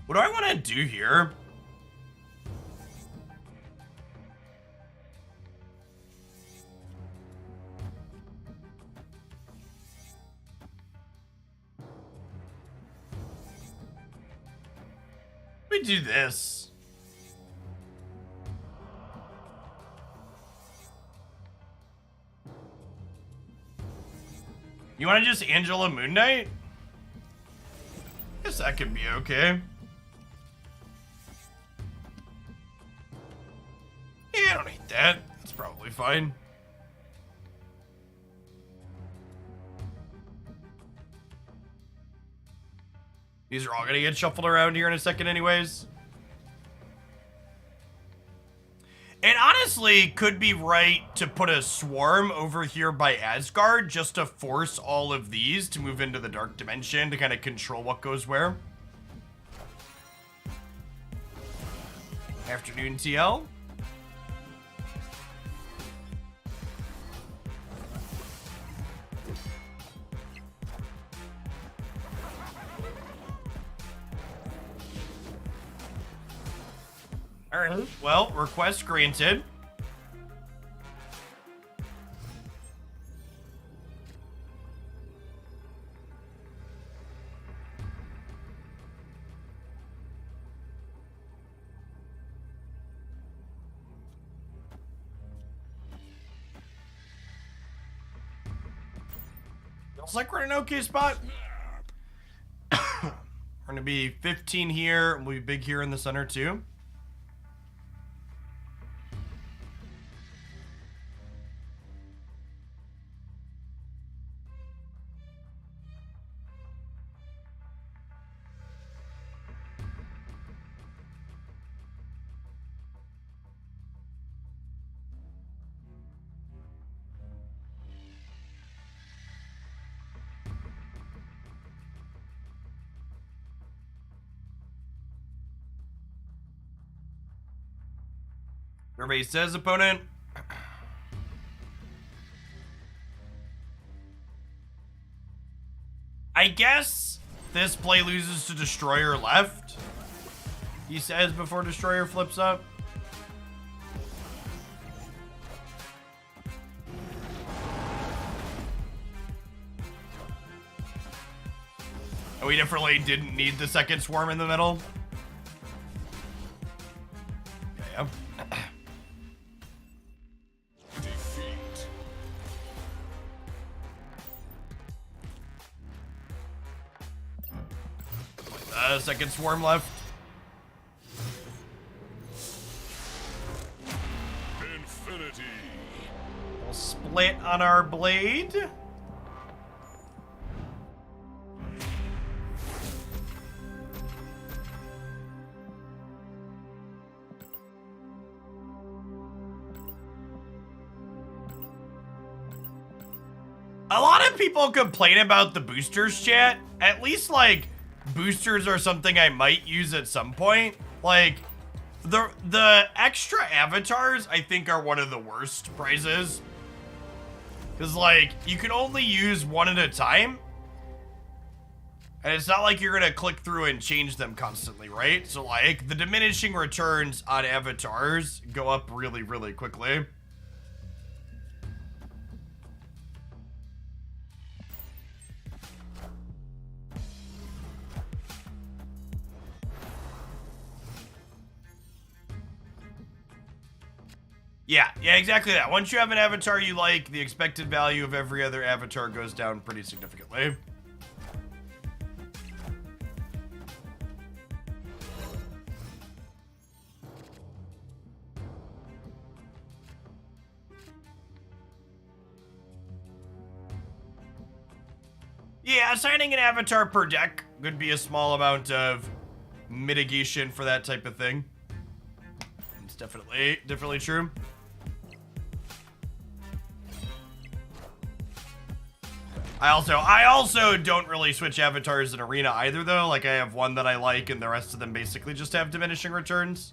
What do I want to do here? We do this. You want to just Angela Moon Knight? Guess that could be okay. Yeah, I don't need that. That's probably fine. These are all gonna get shuffled around here in a second anyways. It honestly could be right to put a swarm over here by Asgard just to force all of these to move into the Dark Dimension to kind of control what goes where. Afternoon TL. All right. Well, request granted. Feels like we're in an okay spot. We're gonna be 15 here, and we'll be big here in the center too. Survey says opponent. I guess this play loses to Destroyer left, he says before Destroyer flips up. And we definitely didn't need the second swarm in the middle. Yeah. Defeat. Second swarm left. Infinity. We'll split on our blade. A lot of people complain about the boosters, chat. At least, like, boosters are something I might use at some point. Like, the extra avatars, I think, are one of the worst prizes. Because, like, you can only use one at a time. And it's not like you're going to click through and change them constantly, right? So, like, the diminishing returns on avatars go up really, really quickly. Yeah, exactly that. Once you have an avatar you like, the expected value of every other avatar goes down pretty significantly. Yeah, assigning an avatar per deck could be a small amount of mitigation for that type of thing. It's definitely true. I also don't really switch avatars in Arena either, though. Like, I have one that I like, and the rest of them basically just have diminishing returns.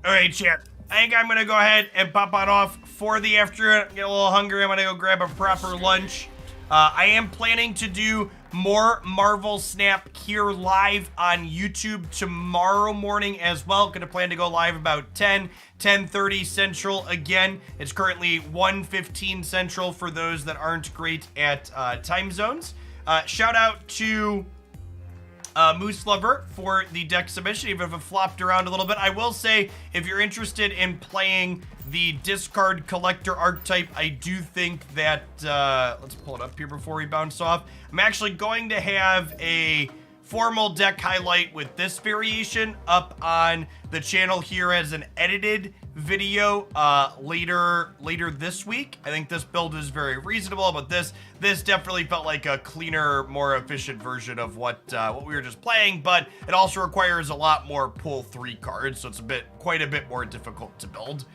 All right, chat. I think I'm going to go ahead and pop on off for the afternoon. Get a little hungry. I'm going to go grab a proper lunch. I am planning to do more Marvel Snap here live on YouTube tomorrow morning as well. Going to plan to go live about 10:30 Central again. It's currently 1:15 Central for those that aren't great at time zones. Shout out to Moose Lover for the deck submission, even if it flopped around a little bit. I will say, if you're interested in playing the discard collector archetype, I do think that, let's pull it up here before we bounce off. I'm actually going to have a formal deck highlight with this variation up on the channel here as an edited video later this week. I think this build is very reasonable, but this definitely felt like a cleaner, more efficient version of what we were just playing, but it also requires a lot more pull 3 cards, so it's quite a bit more difficult to build.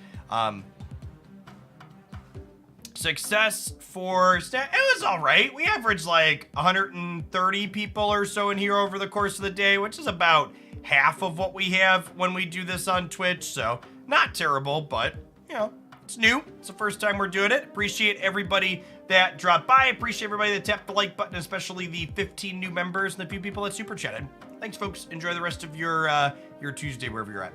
So success for it was all right. We averaged like 130 people or so in here over the course of the day, which is about half of what we have when we do this on Twitch. So not terrible, but you know, it's new. It's the first time we're doing it. Appreciate everybody that dropped by. Appreciate everybody that tapped the like button, especially the 15 new members and the few people that super chatted. Thanks, folks. Enjoy the rest of your Tuesday wherever you're at.